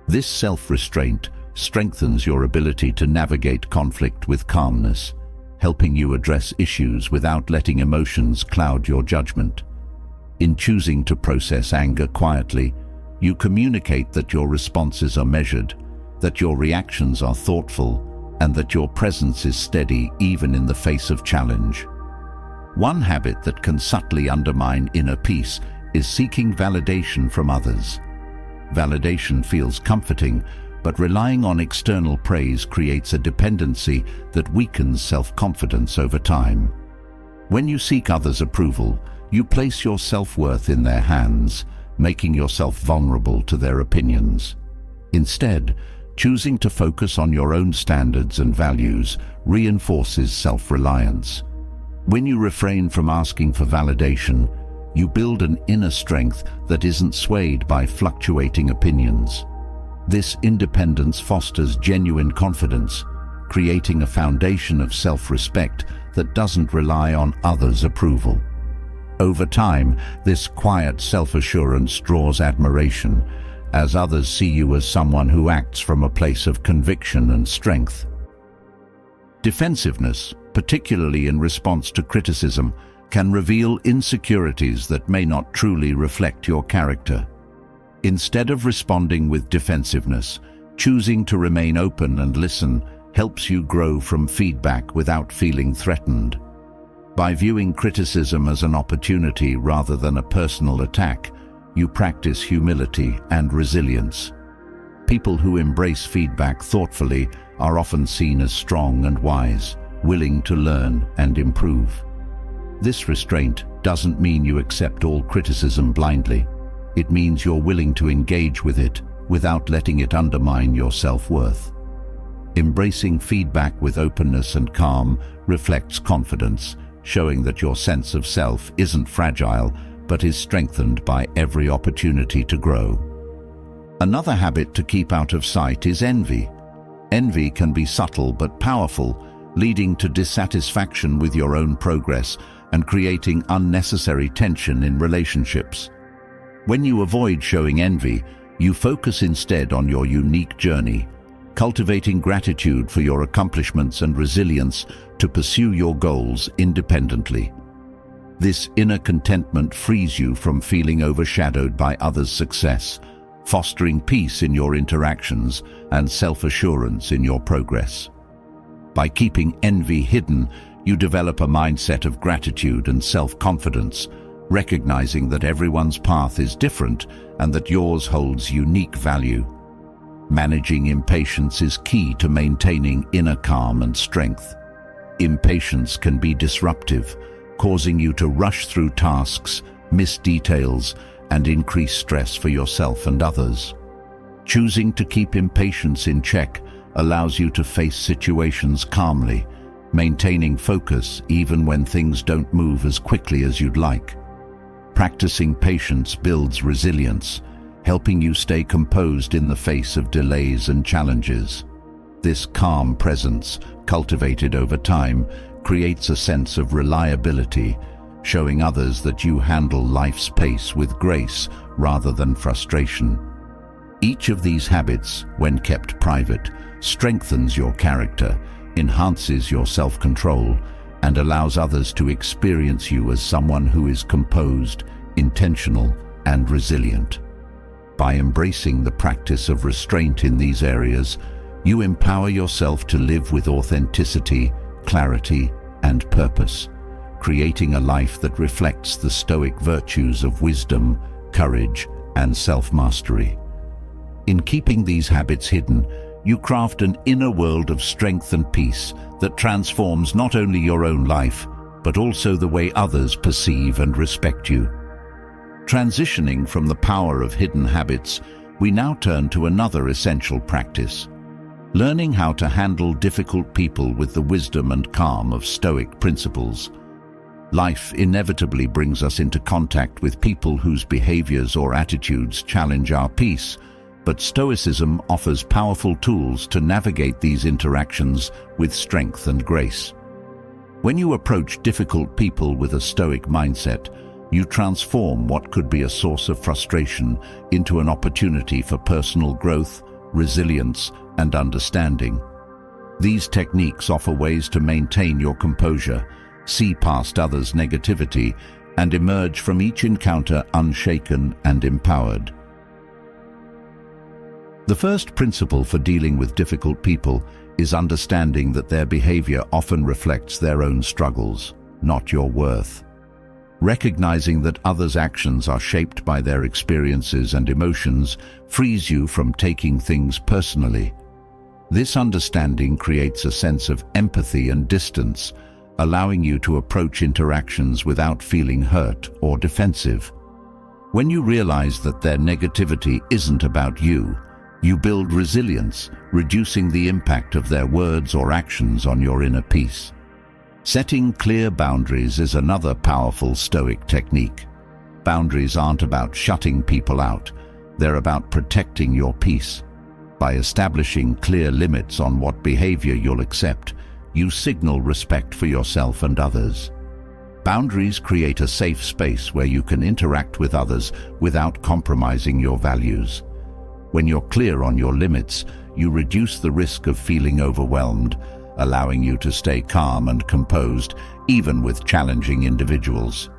This self-restraint strengthens your ability to navigate conflict with calmness, helping you address issues without letting emotions cloud your judgment. In choosing to process anger quietly, you communicate that your responses are measured, that your reactions are thoughtful, and that your presence is steady even in the face of challenge. One habit that can subtly undermine inner peace is seeking validation from others. Validation feels comforting but relying on external praise creates a dependency that weakens self-confidence over time. When you seek others' approval, you place your self-worth in their hands, making yourself vulnerable to their opinions. Instead, choosing to focus on your own standards and values reinforces self-reliance. When you refrain from asking for validation, you build an inner strength that isn't swayed by fluctuating opinions. This independence fosters genuine confidence, creating a foundation of self-respect that doesn't rely on others' approval. Over time, this quiet self-assurance draws admiration, as others see you as someone who acts from a place of conviction and strength. Defensiveness, particularly in response to criticism, can reveal insecurities that may not truly reflect your character. Instead of responding with defensiveness, choosing to remain open and listen helps you grow from feedback without feeling threatened. By viewing criticism as an opportunity rather than a personal attack, you practice humility and resilience. People who embrace feedback thoughtfully are often seen as strong and wise, willing to learn and improve. This restraint doesn't mean you accept all criticism blindly. It means you're willing to engage with it without letting it undermine your self-worth. Embracing feedback with openness and calm reflects confidence, showing that your sense of self isn't fragile but is strengthened by every opportunity to grow. Another habit to keep out of sight is envy. Envy can be subtle but powerful, leading to dissatisfaction with your own progress and creating unnecessary tension in relationships. When you avoid showing envy, you focus instead on your unique journey, cultivating gratitude for your accomplishments and resilience to pursue your goals independently. This inner contentment frees you from feeling overshadowed by others' success, fostering peace in your interactions and self-assurance in your progress. By keeping envy hidden, you develop a mindset of gratitude and self-confidence, recognizing that everyone's path is different and that yours holds unique value. Managing impatience is key to maintaining inner calm and strength. Impatience can be disruptive, causing you to rush through tasks, miss details, and increase stress for yourself and others. Choosing to keep impatience in check allows you to face situations calmly, maintaining focus even when things don't move as quickly as you'd like. Practicing patience builds resilience, helping you stay composed in the face of delays and challenges. This calm presence, cultivated over time, creates a sense of reliability, showing others that you handle life's pace with grace rather than frustration. Each of these habits, when kept private, strengthens your character, enhances your self-control, and allows others to experience you as someone who is composed, intentional, and resilient. By embracing the practice of restraint in these areas, you empower yourself to live with authenticity, clarity, and purpose, creating a life that reflects the Stoic virtues of wisdom, courage, and self-mastery. In keeping these habits hidden, you craft an inner world of strength and peace that transforms not only your own life, but also the way others perceive and respect you. Transitioning from the power of hidden habits, we now turn to another essential practice: learning how to handle difficult people with the wisdom and calm of Stoic principles. Life inevitably brings us into contact with people whose behaviors or attitudes challenge our peace, but Stoicism offers powerful tools to navigate these interactions with strength and grace. When you approach difficult people with a Stoic mindset, you transform what could be a source of frustration into an opportunity for personal growth, resilience, and understanding. These techniques offer ways to maintain your composure, see past others' negativity, and emerge from each encounter unshaken and empowered. The first principle for dealing with difficult people is understanding that their behavior often reflects their own struggles, not your worth. Recognizing that others' actions are shaped by their experiences and emotions frees you from taking things personally. This understanding creates a sense of empathy and distance, allowing you to approach interactions without feeling hurt or defensive. When you realize that their negativity isn't about you, you build resilience, reducing the impact of their words or actions on your inner peace. Setting clear boundaries is another powerful Stoic technique. Boundaries aren't about shutting people out, they're about protecting your peace. By establishing clear limits on what behavior you'll accept, you signal respect for yourself and others. Boundaries create a safe space where you can interact with others without compromising your values. When you're clear on your limits, you reduce the risk of feeling overwhelmed, allowing you to stay calm and composed even with challenging individuals.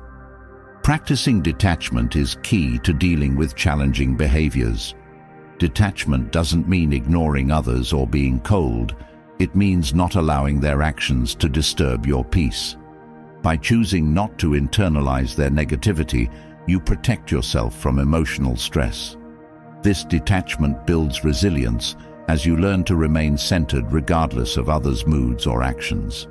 Practicing detachment is key to dealing with challenging behaviors. Detachment doesn't mean ignoring others or being cold. It means not allowing their actions to disturb your peace. By choosing not to internalize their negativity, you protect yourself from emotional stress. This detachment builds resilience as you learn to remain centered regardless of others' moods or actions.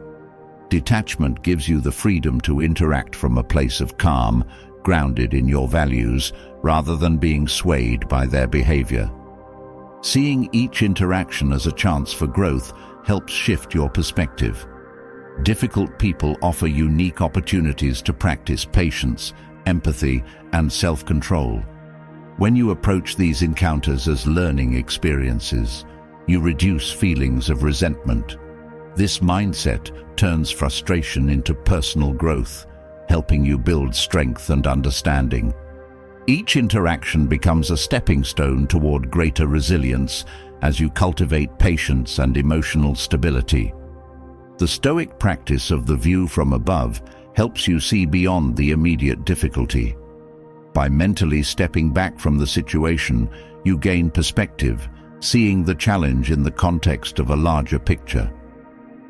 Detachment gives you the freedom to interact from a place of calm, grounded in your values, rather than being swayed by their behavior. Seeing each interaction as a chance for growth helps shift your perspective. Difficult people offer unique opportunities to practice patience, empathy, and self-control. When you approach these encounters as learning experiences, you reduce feelings of resentment. This mindset turns frustration into personal growth, helping you build strength and understanding. Each interaction becomes a stepping stone toward greater resilience as you cultivate patience and emotional stability. The Stoic practice of the view from above helps you see beyond the immediate difficulty. By mentally stepping back from the situation, you gain perspective, seeing the challenge in the context of a larger picture.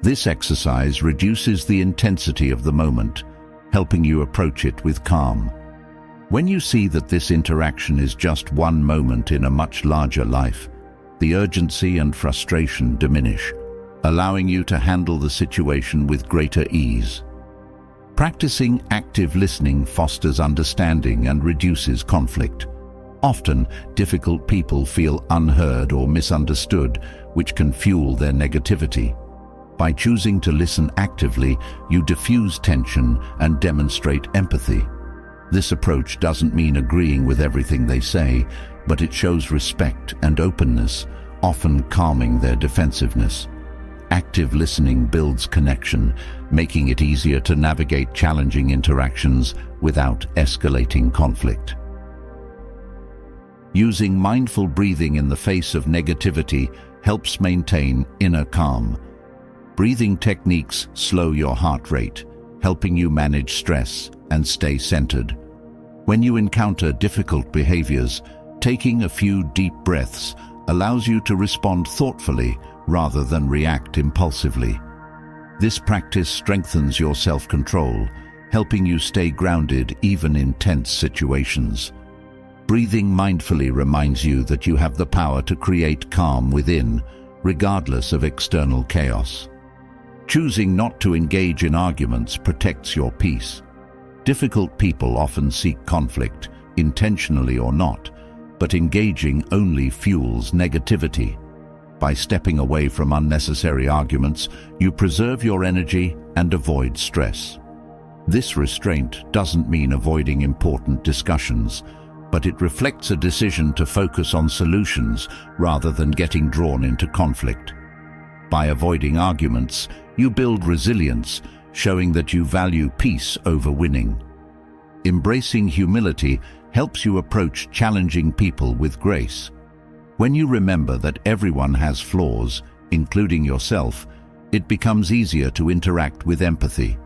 This exercise reduces the intensity of the moment, helping you approach it with calm. When you see that this interaction is just one moment in a much larger life, the urgency and frustration diminish, allowing you to handle the situation with greater ease. Practicing active listening fosters understanding and reduces conflict. Often, difficult people feel unheard or misunderstood, which can fuel their negativity. By choosing to listen actively, you diffuse tension and demonstrate empathy. This approach doesn't mean agreeing with everything they say, but it shows respect and openness, often calming their defensiveness. Active listening builds connection, making it easier to navigate challenging interactions without escalating conflict. Using mindful breathing in the face of negativity helps maintain inner calm. Breathing techniques slow your heart rate, helping you manage stress and stay centered. When you encounter difficult behaviors, taking a few deep breaths allows you to respond thoughtfully rather than react impulsively. This practice strengthens your self-control, helping you stay grounded even in tense situations. Breathing mindfully reminds you that you have the power to create calm within, regardless of external chaos. Choosing not to engage in arguments protects your peace. Difficult people often seek conflict, intentionally or not, but engaging only fuels negativity. By stepping away from unnecessary arguments, you preserve your energy and avoid stress. This restraint doesn't mean avoiding important discussions, but it reflects a decision to focus on solutions rather than getting drawn into conflict. By avoiding arguments, you build resilience, showing that you value peace over winning. Embracing humility helps you approach challenging people with grace. When you remember that everyone has flaws, including yourself, it becomes easier to interact with empathy.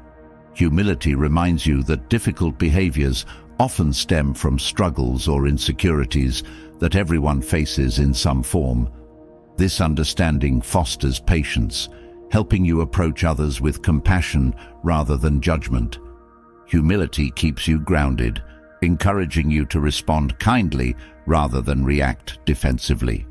Humility reminds you that difficult behaviors often stem from struggles or insecurities that everyone faces in some form. This understanding fosters patience, helping you approach others with compassion rather than judgment. Humility keeps you grounded, encouraging you to respond kindly rather than react defensively.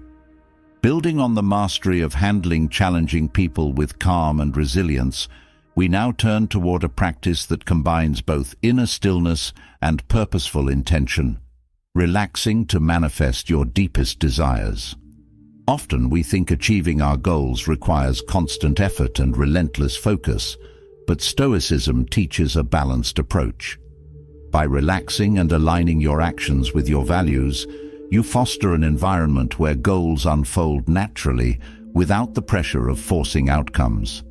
Building on the mastery of handling challenging people with calm and resilience, we now turn toward a practice that combines both inner stillness and purposeful intention, relaxing to manifest your deepest desires. Often we think achieving our goals requires constant effort and relentless focus, but Stoicism teaches a balanced approach. By relaxing and aligning your actions with your values, you foster an environment where goals unfold naturally without the pressure of forcing outcomes.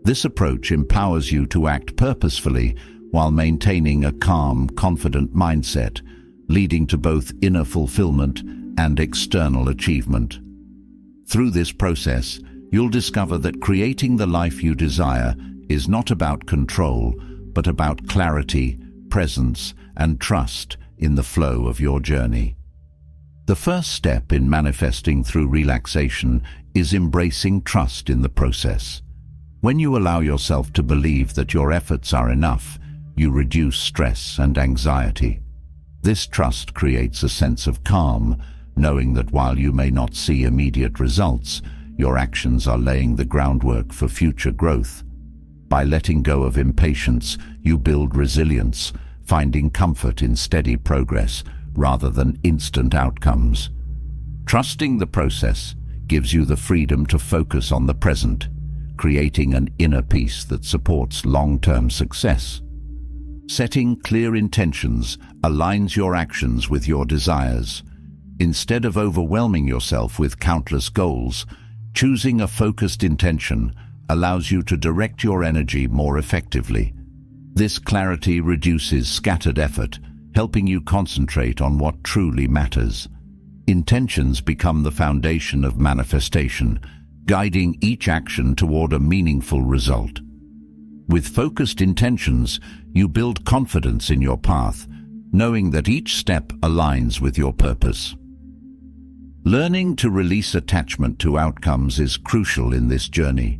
This approach empowers you to act purposefully while maintaining a calm, confident mindset, leading to both inner fulfillment and external achievement. Through this process, you'll discover that creating the life you desire is not about control, but about clarity, presence, and trust in the flow of your journey. The first step in manifesting through relaxation is embracing trust in the process. When you allow yourself to believe that your efforts are enough, you reduce stress and anxiety. This trust creates a sense of calm, knowing that while you may not see immediate results, your actions are laying the groundwork for future growth. By letting go of impatience, you build resilience, finding comfort in steady progress rather than instant outcomes. Trusting the process gives you the freedom to focus on the present, creating an inner peace that supports long-term success. Setting clear intentions aligns your actions with your desires. Instead of overwhelming yourself with countless goals, choosing a focused intention allows you to direct your energy more effectively. This clarity reduces scattered effort, helping you concentrate on what truly matters. Intentions become the foundation of manifestation, guiding each action toward a meaningful result. With focused intentions, you build confidence in your path, knowing that each step aligns with your purpose. Learning to release attachment to outcomes is crucial in this journey.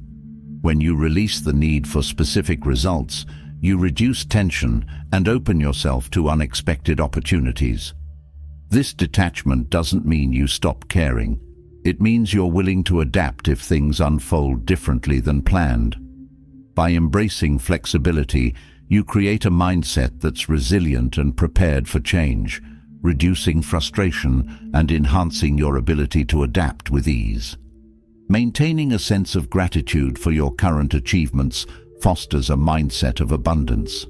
When you release the need for specific results, you reduce tension and open yourself to unexpected opportunities. This detachment doesn't mean you stop caring. It means you're willing to adapt if things unfold differently than planned. By embracing flexibility, you create a mindset that's resilient and prepared for change, reducing frustration and enhancing your ability to adapt with ease. Maintaining a sense of gratitude for your current achievements fosters a mindset of abundance.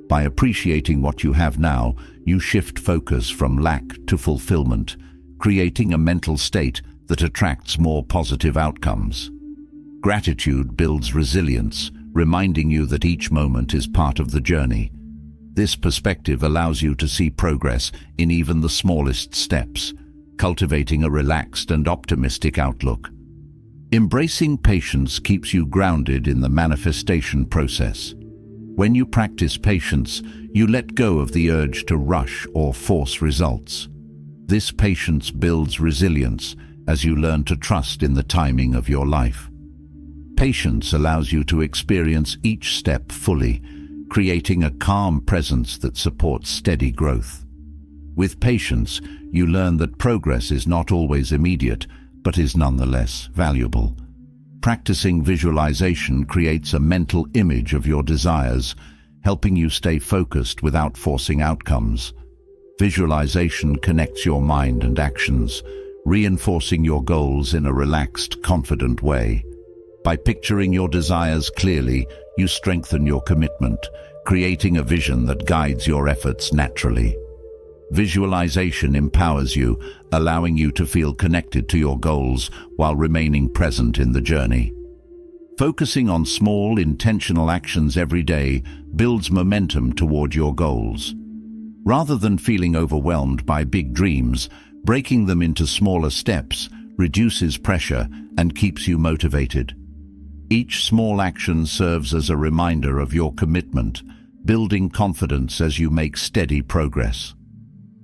By appreciating what you have now, you shift focus from lack to fulfillment, creating a mental state that attracts more positive outcomes. Gratitude builds resilience, reminding you that each moment is part of the journey. This perspective allows you to see progress in even the smallest steps, cultivating a relaxed and optimistic outlook. Embracing patience keeps you grounded in the manifestation process. When you practice patience, you let go of the urge to rush or force results. This patience builds resilience as you learn to trust in the timing of your life. Patience allows you to experience each step fully, creating a calm presence that supports steady growth. With patience, you learn that progress is not always immediate, but is nonetheless valuable. Practicing visualization creates a mental image of your desires, helping you stay focused without forcing outcomes. Visualization connects your mind and actions, reinforcing your goals in a relaxed, confident way. By picturing your desires clearly, you strengthen your commitment, creating a vision that guides your efforts naturally. Visualization empowers you, allowing you to feel connected to your goals while remaining present in the journey. Focusing on small, intentional actions every day builds momentum toward your goals. Rather than feeling overwhelmed by big dreams, breaking them into smaller steps reduces pressure and keeps you motivated. Each small action serves as a reminder of your commitment, building confidence as you make steady progress.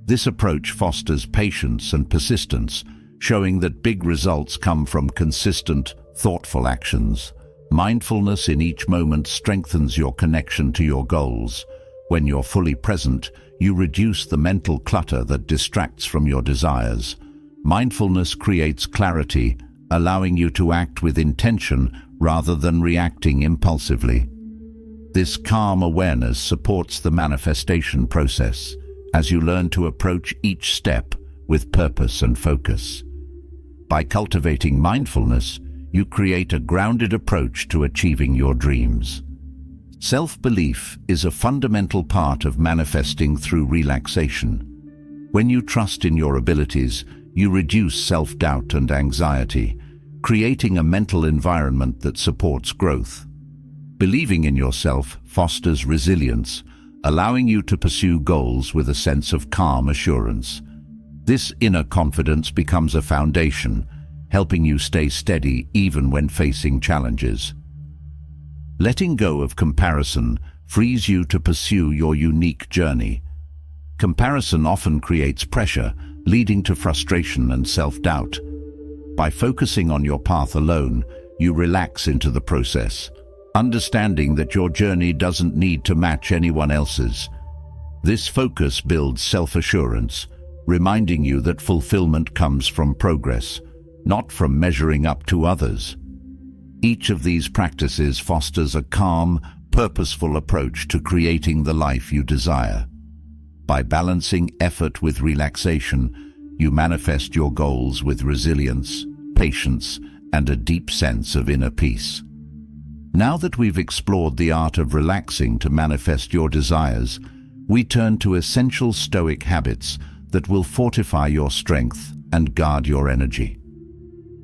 This approach fosters patience and persistence, showing that big results come from consistent, thoughtful actions. Mindfulness in each moment strengthens your connection to your goals, When you're fully present, you reduce the mental clutter that distracts from your desires. Mindfulness creates clarity, allowing you to act with intention rather than reacting impulsively. This calm awareness supports the manifestation process as you learn to approach each step with purpose and focus. By cultivating mindfulness, you create a grounded approach to achieving your dreams. Self-belief is a fundamental part of manifesting through relaxation. When you trust in your abilities, you reduce self-doubt and anxiety, creating a mental environment that supports growth. Believing in yourself fosters resilience, allowing you to pursue goals with a sense of calm assurance. This inner confidence becomes a foundation, helping you stay steady even when facing challenges. Letting go of comparison frees you to pursue your unique journey. Comparison often creates pressure, leading to frustration and self-doubt. By focusing on your path alone, you relax into the process, understanding that your journey doesn't need to match anyone else's. This focus builds self-assurance, reminding you that fulfillment comes from progress, not from measuring up to others. Each of these practices fosters a calm, purposeful approach to creating the life you desire. By balancing effort with relaxation, you manifest your goals with resilience, patience, and a deep sense of inner peace. Now that we've explored the art of relaxing to manifest your desires, we turn to essential Stoic habits that will fortify your strength and guard your energy.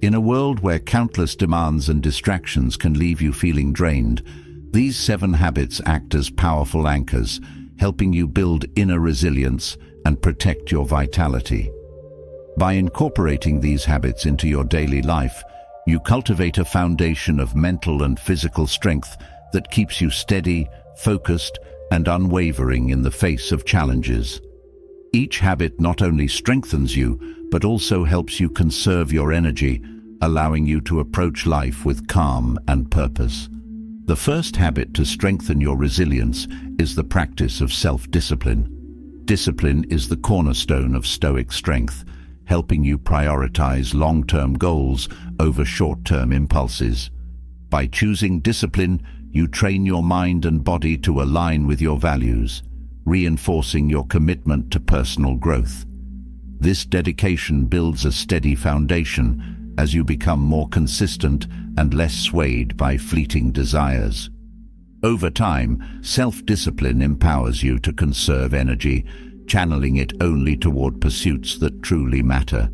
In a world where countless demands and distractions can leave you feeling drained, these 7 habits act as powerful anchors, helping you build inner resilience and protect your vitality. By incorporating these habits into your daily life, you cultivate a foundation of mental and physical strength that keeps you steady, focused, and unwavering in the face of challenges. Each habit not only strengthens you, but also helps you conserve your energy, allowing you to approach life with calm and purpose. The first habit to strengthen your resilience is the practice of self-discipline. Discipline is the cornerstone of Stoic strength, helping you prioritize long-term goals over short-term impulses. By choosing discipline, you train your mind and body to align with your values, reinforcing your commitment to personal growth. This dedication builds a steady foundation as you become more consistent and less swayed by fleeting desires. Over time, self-discipline empowers you to conserve energy, channeling it only toward pursuits that truly matter.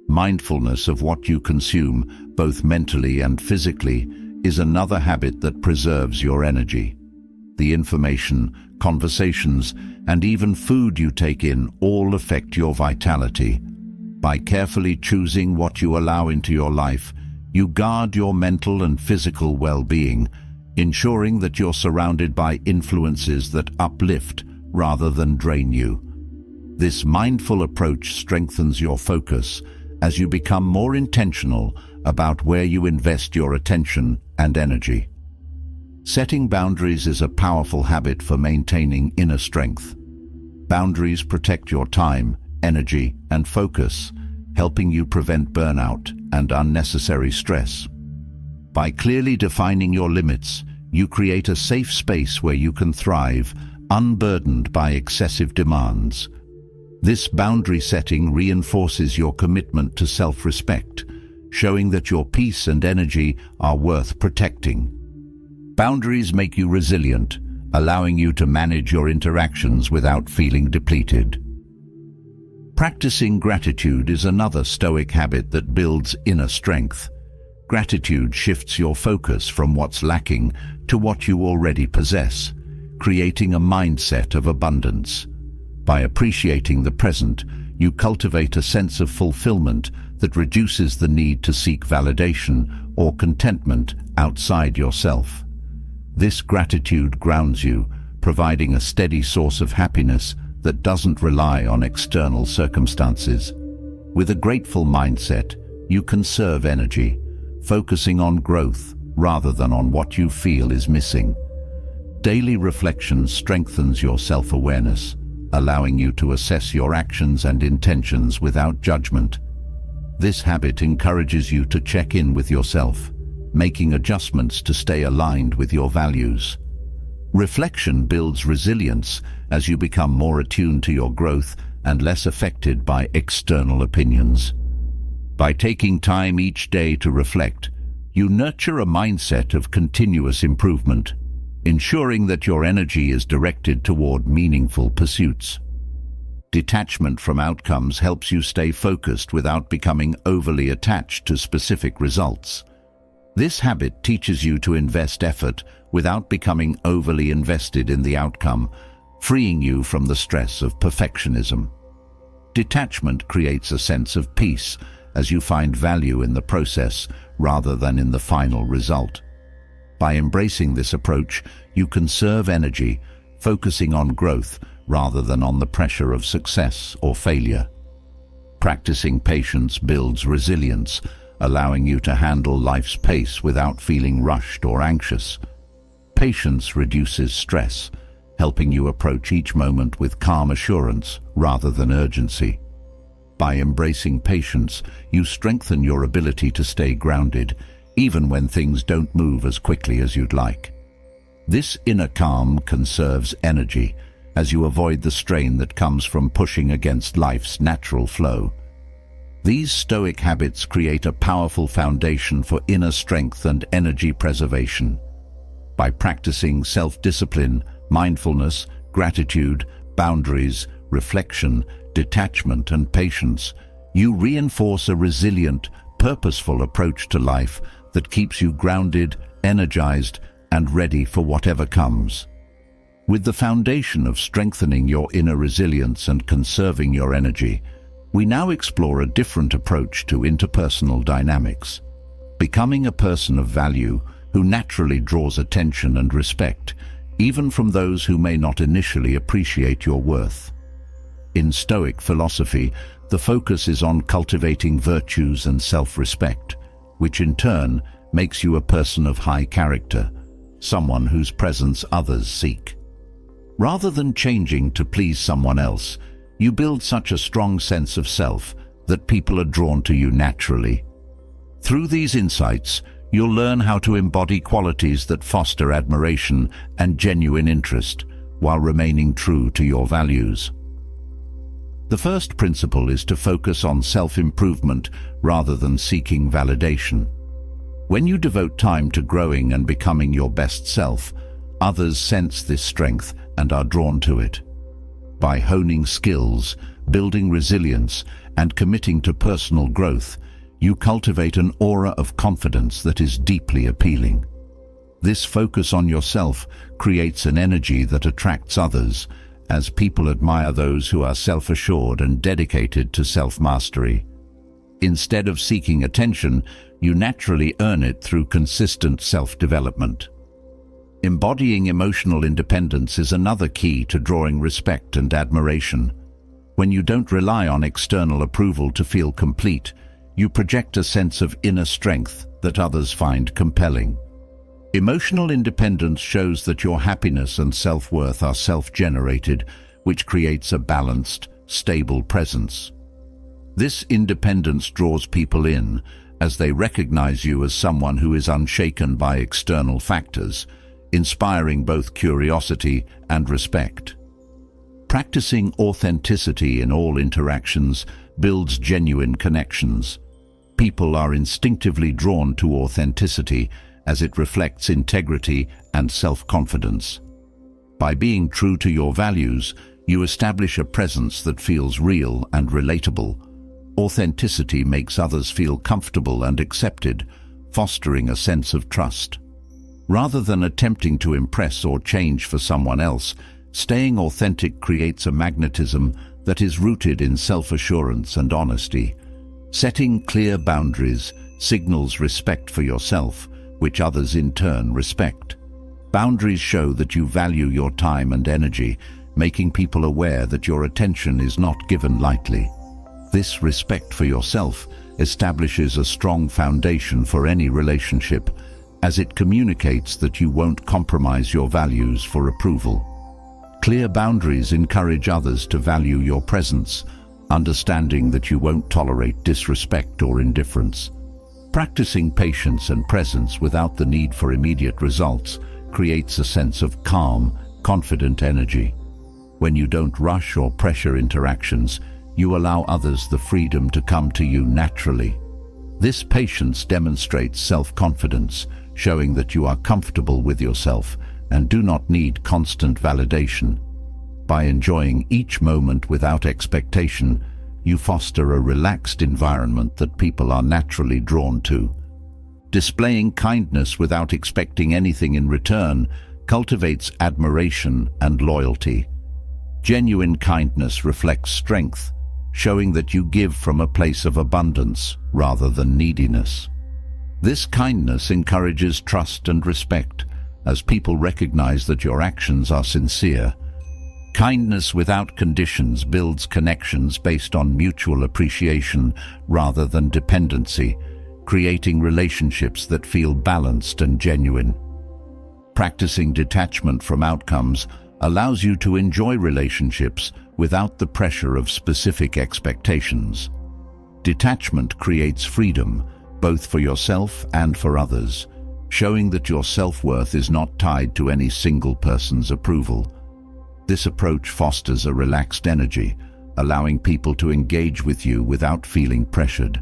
Mindfulness of what you consume, both mentally and physically, is another habit that preserves your energy. The information, conversations, and even food you take in all affect your vitality. By carefully choosing what you allow into your life, you guard your mental and physical well-being, ensuring that you're surrounded by influences that uplift rather than drain you. This mindful approach strengthens your focus as you become more intentional about where you invest your attention and energy. Setting boundaries is a powerful habit for maintaining inner strength. Boundaries protect your time, energy, and focus, helping you prevent burnout and unnecessary stress. By clearly defining your limits, you create a safe space where you can thrive, unburdened by excessive demands. This boundary setting reinforces your commitment to self-respect, showing that your peace and energy are worth protecting. Boundaries make you resilient, allowing you to manage your interactions without feeling depleted. Practicing gratitude is another Stoic habit that builds inner strength. Gratitude shifts your focus from what's lacking to what you already possess, creating a mindset of abundance. By appreciating the present, you cultivate a sense of fulfillment that reduces the need to seek validation or contentment outside yourself. This gratitude grounds you, providing a steady source of happiness that doesn't rely on external circumstances. With a grateful mindset, you conserve energy, focusing on growth rather than on what you feel is missing. Daily reflection strengthens your self-awareness, allowing you to assess your actions and intentions without judgment. This habit encourages you to check in with yourself, making adjustments to stay aligned with your values. Reflection builds resilience as you become more attuned to your growth and less affected by external opinions. By taking time each day to reflect, you nurture a mindset of continuous improvement, ensuring that your energy is directed toward meaningful pursuits. Detachment from outcomes helps you stay focused without becoming overly attached to specific results. This habit teaches you to invest effort without becoming overly invested in the outcome, freeing you from the stress of perfectionism. Detachment creates a sense of peace as you find value in the process rather than in the final result. By embracing this approach, you conserve energy, focusing on growth rather than on the pressure of success or failure. Practicing patience builds resilience, allowing you to handle life's pace without feeling rushed or anxious. Patience reduces stress, helping you approach each moment with calm assurance rather than urgency. By embracing patience, you strengthen your ability to stay grounded, even when things don't move as quickly as you'd like. This inner calm conserves energy, as you avoid the strain that comes from pushing against life's natural flow. These Stoic habits create a powerful foundation for inner strength and energy preservation. By practicing self-discipline, mindfulness, gratitude, boundaries, reflection, detachment, and patience, you reinforce a resilient, purposeful approach to life that keeps you grounded, energized, and ready for whatever comes. With the foundation of strengthening your inner resilience and conserving your energy, we now explore a different approach to interpersonal dynamics. Becoming a person of value who naturally draws attention and respect, even from those who may not initially appreciate your worth. In Stoic philosophy, the focus is on cultivating virtues and self-respect, which in turn makes you a person of high character, someone whose presence others seek. Rather than changing to please someone else, you build such a strong sense of self that people are drawn to you naturally. Through these insights, you'll learn how to embody qualities that foster admiration and genuine interest, while remaining true to your values. The first principle is to focus on self-improvement rather than seeking validation. When you devote time to growing and becoming your best self, others sense this strength and are drawn to it. By honing skills, building resilience, and committing to personal growth, you cultivate an aura of confidence that is deeply appealing. This focus on yourself creates an energy that attracts others, as people admire those who are self-assured and dedicated to self-mastery. Instead of seeking attention, you naturally earn it through consistent self-development. Embodying emotional independence is another key to drawing respect and admiration. When you don't rely on external approval to feel complete, you project a sense of inner strength that others find compelling. Emotional independence shows that your happiness and self-worth are self-generated, which creates a balanced, stable presence. This independence draws people in, as they recognize you as someone who is unshaken by external factors, inspiring both curiosity and respect. Practicing authenticity in all interactions builds genuine connections. People are instinctively drawn to authenticity as it reflects integrity and self-confidence. By being true to your values, you establish a presence that feels real and relatable. Authenticity makes others feel comfortable and accepted, fostering a sense of trust. Rather than attempting to impress or change for someone else, staying authentic creates a magnetism that is rooted in self-assurance and honesty. Setting clear boundaries signals respect for yourself, which others in turn respect. Boundaries show that you value your time and energy, making people aware that your attention is not given lightly. This respect for yourself establishes a strong foundation for any relationship, as it communicates that you won't compromise your values for approval. Clear boundaries encourage others to value your presence, understanding that you won't tolerate disrespect or indifference. Practicing patience and presence without the need for immediate results creates a sense of calm, confident energy. When you don't rush or pressure interactions, you allow others the freedom to come to you naturally. This patience demonstrates self-confidence, showing that you are comfortable with yourself and do not need constant validation. By enjoying each moment without expectation, you foster a relaxed environment that people are naturally drawn to. Displaying kindness without expecting anything in return cultivates admiration and loyalty. Genuine kindness reflects strength, showing that you give from a place of abundance rather than neediness. This kindness encourages trust and respect, as people recognize that your actions are sincere. Kindness without conditions builds connections based on mutual appreciation rather than dependency, creating relationships that feel balanced and genuine. Practicing detachment from outcomes allows you to enjoy relationships without the pressure of specific expectations. Detachment creates freedom, both for yourself and for others, showing that your self-worth is not tied to any single person's approval. This approach fosters a relaxed energy, allowing people to engage with you without feeling pressured.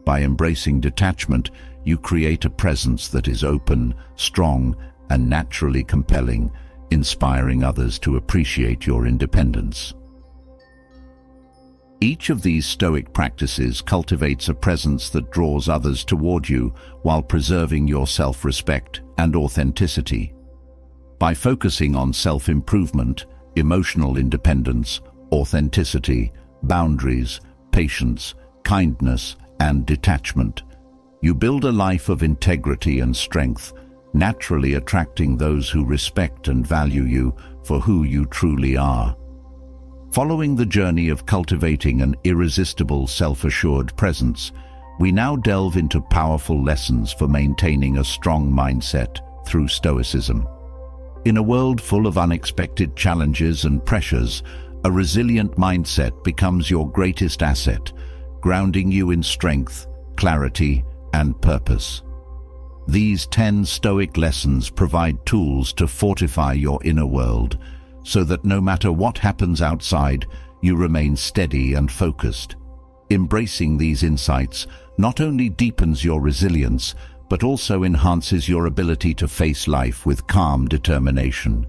By embracing detachment, you create a presence that is open, strong, and naturally compelling, inspiring others to appreciate your independence. Each of these Stoic practices cultivates a presence that draws others toward you while preserving your self-respect and authenticity. By focusing on self-improvement, emotional independence, authenticity, boundaries, patience, kindness, and detachment, you build a life of integrity and strength, naturally attracting those who respect and value you for who you truly are. Following the journey of cultivating an irresistible, self-assured presence, we now delve into powerful lessons for maintaining a strong mindset through Stoicism. In a world full of unexpected challenges and pressures, a resilient mindset becomes your greatest asset, grounding you in strength, clarity, and purpose. These 10 Stoic lessons provide tools to fortify your inner world, so that no matter what happens outside, you remain steady and focused. Embracing these insights not only deepens your resilience, but also enhances your ability to face life with calm determination.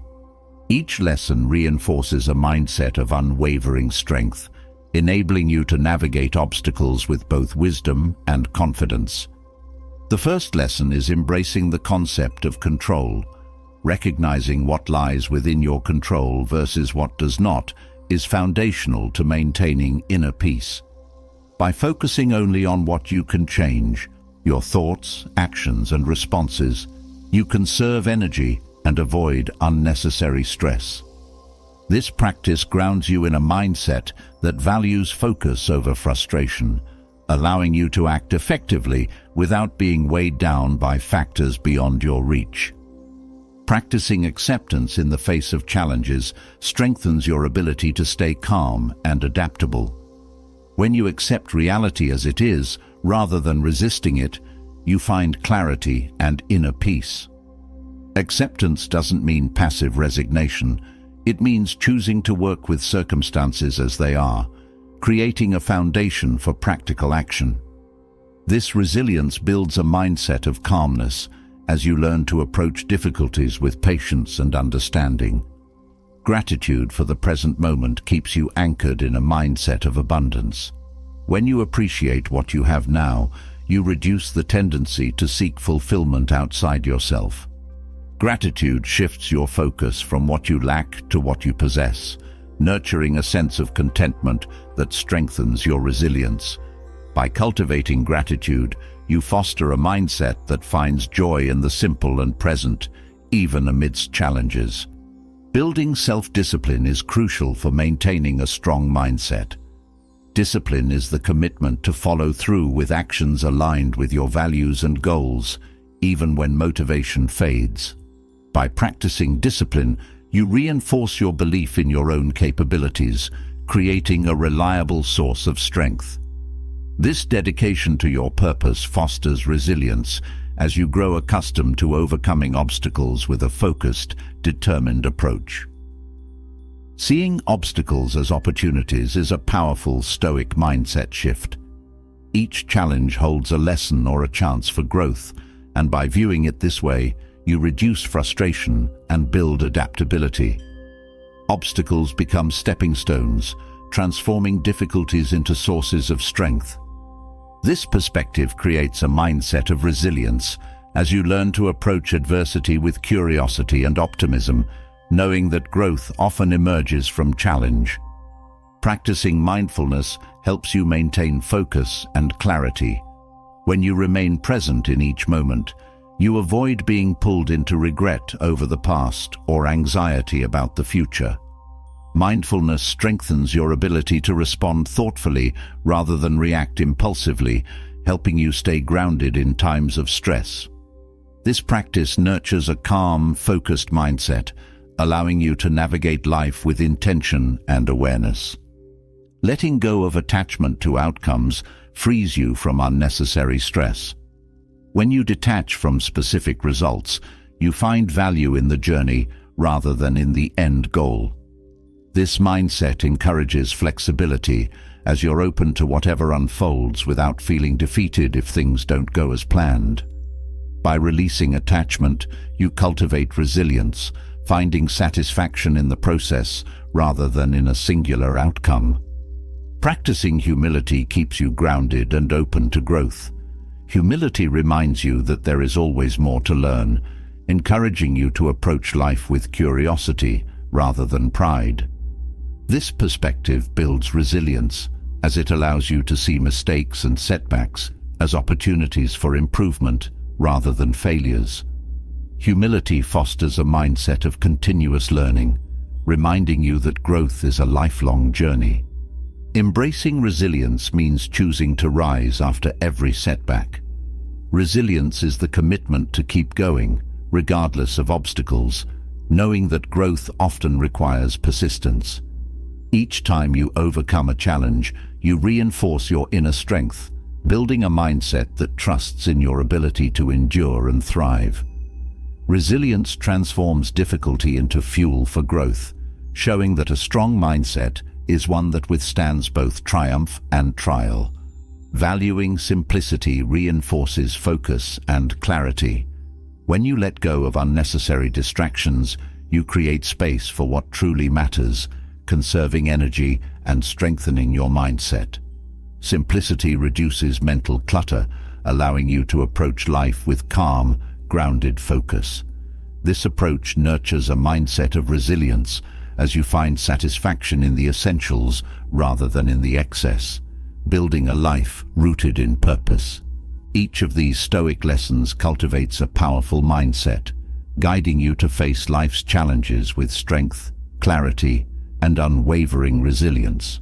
Each lesson reinforces a mindset of unwavering strength, enabling you to navigate obstacles with both wisdom and confidence. The first lesson is embracing the concept of control. Recognizing what lies within your control versus what does not is foundational to maintaining inner peace. By focusing only on what you can change, your thoughts, actions, and responses, you conserve energy and avoid unnecessary stress. This practice grounds you in a mindset that values focus over frustration, allowing you to act effectively without being weighed down by factors beyond your reach. Practicing acceptance in the face of challenges strengthens your ability to stay calm and adaptable. When you accept reality as it is, rather than resisting it, you find clarity and inner peace. Acceptance doesn't mean passive resignation. It means choosing to work with circumstances as they are, creating a foundation for practical action. This resilience builds a mindset of calmness as you learn to approach difficulties with patience and understanding. Gratitude for the present moment keeps you anchored in a mindset of abundance. When you appreciate what you have now, you reduce the tendency to seek fulfillment outside yourself. Gratitude shifts your focus from what you lack to what you possess, nurturing a sense of contentment that strengthens your resilience. By cultivating gratitude, you foster a mindset that finds joy in the simple and present, even amidst challenges. Building self-discipline is crucial for maintaining a strong mindset. Discipline is the commitment to follow through with actions aligned with your values and goals, even when motivation fades. By practicing discipline, you reinforce your belief in your own capabilities, creating a reliable source of strength. This dedication to your purpose fosters resilience as you grow accustomed to overcoming obstacles with a focused, determined approach. Seeing obstacles as opportunities is a powerful Stoic mindset shift. Each challenge holds a lesson or a chance for growth, and by viewing it this way, you reduce frustration and build adaptability. Obstacles become stepping stones, transforming difficulties into sources of strength. This perspective creates a mindset of resilience as you learn to approach adversity with curiosity and optimism, knowing that growth often emerges from challenge. Practicing mindfulness helps you maintain focus and clarity. When you remain present in each moment, you avoid being pulled into regret over the past or anxiety about the future. Mindfulness strengthens your ability to respond thoughtfully rather than react impulsively, helping you stay grounded in times of stress. This practice nurtures a calm, focused mindset, allowing you to navigate life with intention and awareness. Letting go of attachment to outcomes frees you from unnecessary stress. When you detach from specific results, you find value in the journey rather than in the end goal. This mindset encourages flexibility as you're open to whatever unfolds without feeling defeated if things don't go as planned. By releasing attachment, you cultivate resilience, finding satisfaction in the process rather than in a singular outcome. Practicing humility keeps you grounded and open to growth. Humility reminds you that there is always more to learn, encouraging you to approach life with curiosity rather than pride. This perspective builds resilience as it allows you to see mistakes and setbacks as opportunities for improvement rather than failures. Humility fosters a mindset of continuous learning, reminding you that growth is a lifelong journey. Embracing resilience means choosing to rise after every setback. Resilience is the commitment to keep going, regardless of obstacles, knowing that growth often requires persistence. Each time you overcome a challenge, you reinforce your inner strength, building a mindset that trusts in your ability to endure and thrive. Resilience transforms difficulty into fuel for growth, showing that a strong mindset is one that withstands both triumph and trial. Valuing simplicity reinforces focus and clarity. When you let go of unnecessary distractions, you create space for what truly matters, conserving energy and strengthening your mindset. Simplicity reduces mental clutter, allowing you to approach life with calm, grounded focus. This approach nurtures a mindset of resilience as you find satisfaction in the essentials rather than in the excess, building a life rooted in purpose. Each of these Stoic lessons cultivates a powerful mindset, guiding you to face life's challenges with strength, clarity, and unwavering resilience.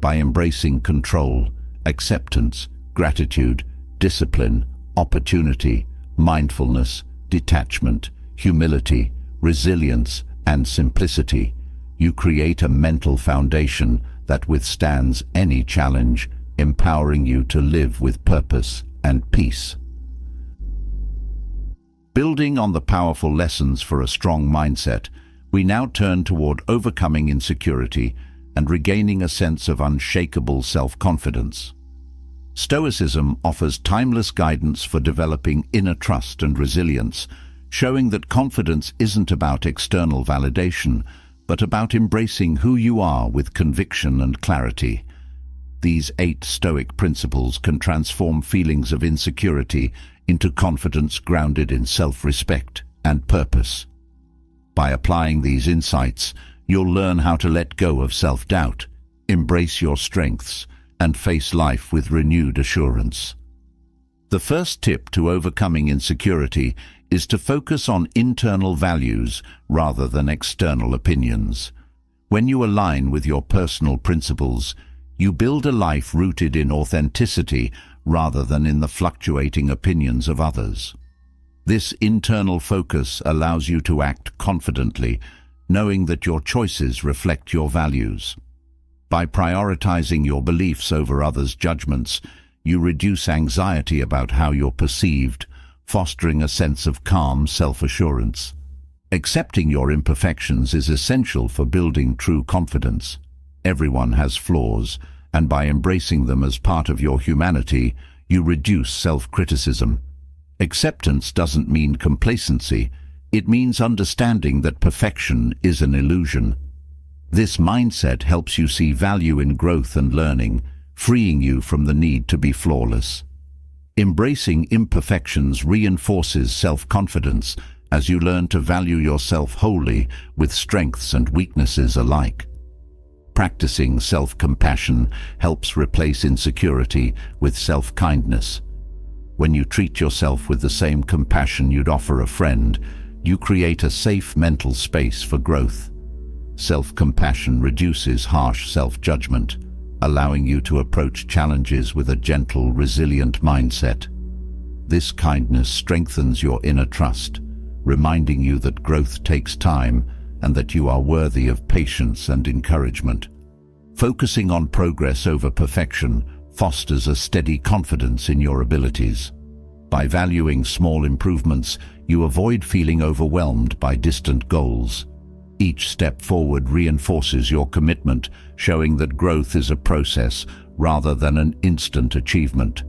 By embracing control, acceptance, gratitude, discipline, opportunity, mindfulness, detachment, humility, resilience, and simplicity, you create a mental foundation that withstands any challenge, empowering you to live with purpose and peace. Building on the powerful lessons for a strong mindset, we now turn toward overcoming insecurity and regaining a sense of unshakable self-confidence. Stoicism offers timeless guidance for developing inner trust and resilience, showing that confidence isn't about external validation, but about embracing who you are with conviction and clarity. These 8 Stoic principles can transform feelings of insecurity into confidence grounded in self-respect and purpose. By applying these insights, you'll learn how to let go of self-doubt, embrace your strengths, and face life with renewed assurance. The first tip to overcoming insecurity is to focus on internal values rather than external opinions. When you align with your personal principles, you build a life rooted in authenticity rather than in the fluctuating opinions of others. This internal focus allows you to act confidently, knowing that your choices reflect your values. By prioritizing your beliefs over others' judgments, you reduce anxiety about how you're perceived, fostering a sense of calm self-assurance. Accepting your imperfections is essential for building true confidence. Everyone has flaws, and by embracing them as part of your humanity, you reduce self-criticism. Acceptance doesn't mean complacency. It means understanding that perfection is an illusion. This mindset helps you see value in growth and learning, freeing you from the need to be flawless. Embracing imperfections reinforces self-confidence as you learn to value yourself wholly, with strengths and weaknesses alike. Practicing self-compassion helps replace insecurity with self-kindness. When you treat yourself with the same compassion you'd offer a friend, you create a safe mental space for growth. Self-compassion reduces harsh self-judgment, allowing you to approach challenges with a gentle, resilient mindset. This kindness strengthens your inner trust, reminding you that growth takes time and that you are worthy of patience and encouragement. Focusing on progress over perfection fosters a steady confidence in your abilities. By valuing small improvements, you avoid feeling overwhelmed by distant goals. Each step forward reinforces your commitment, showing that growth is a process rather than an instant achievement.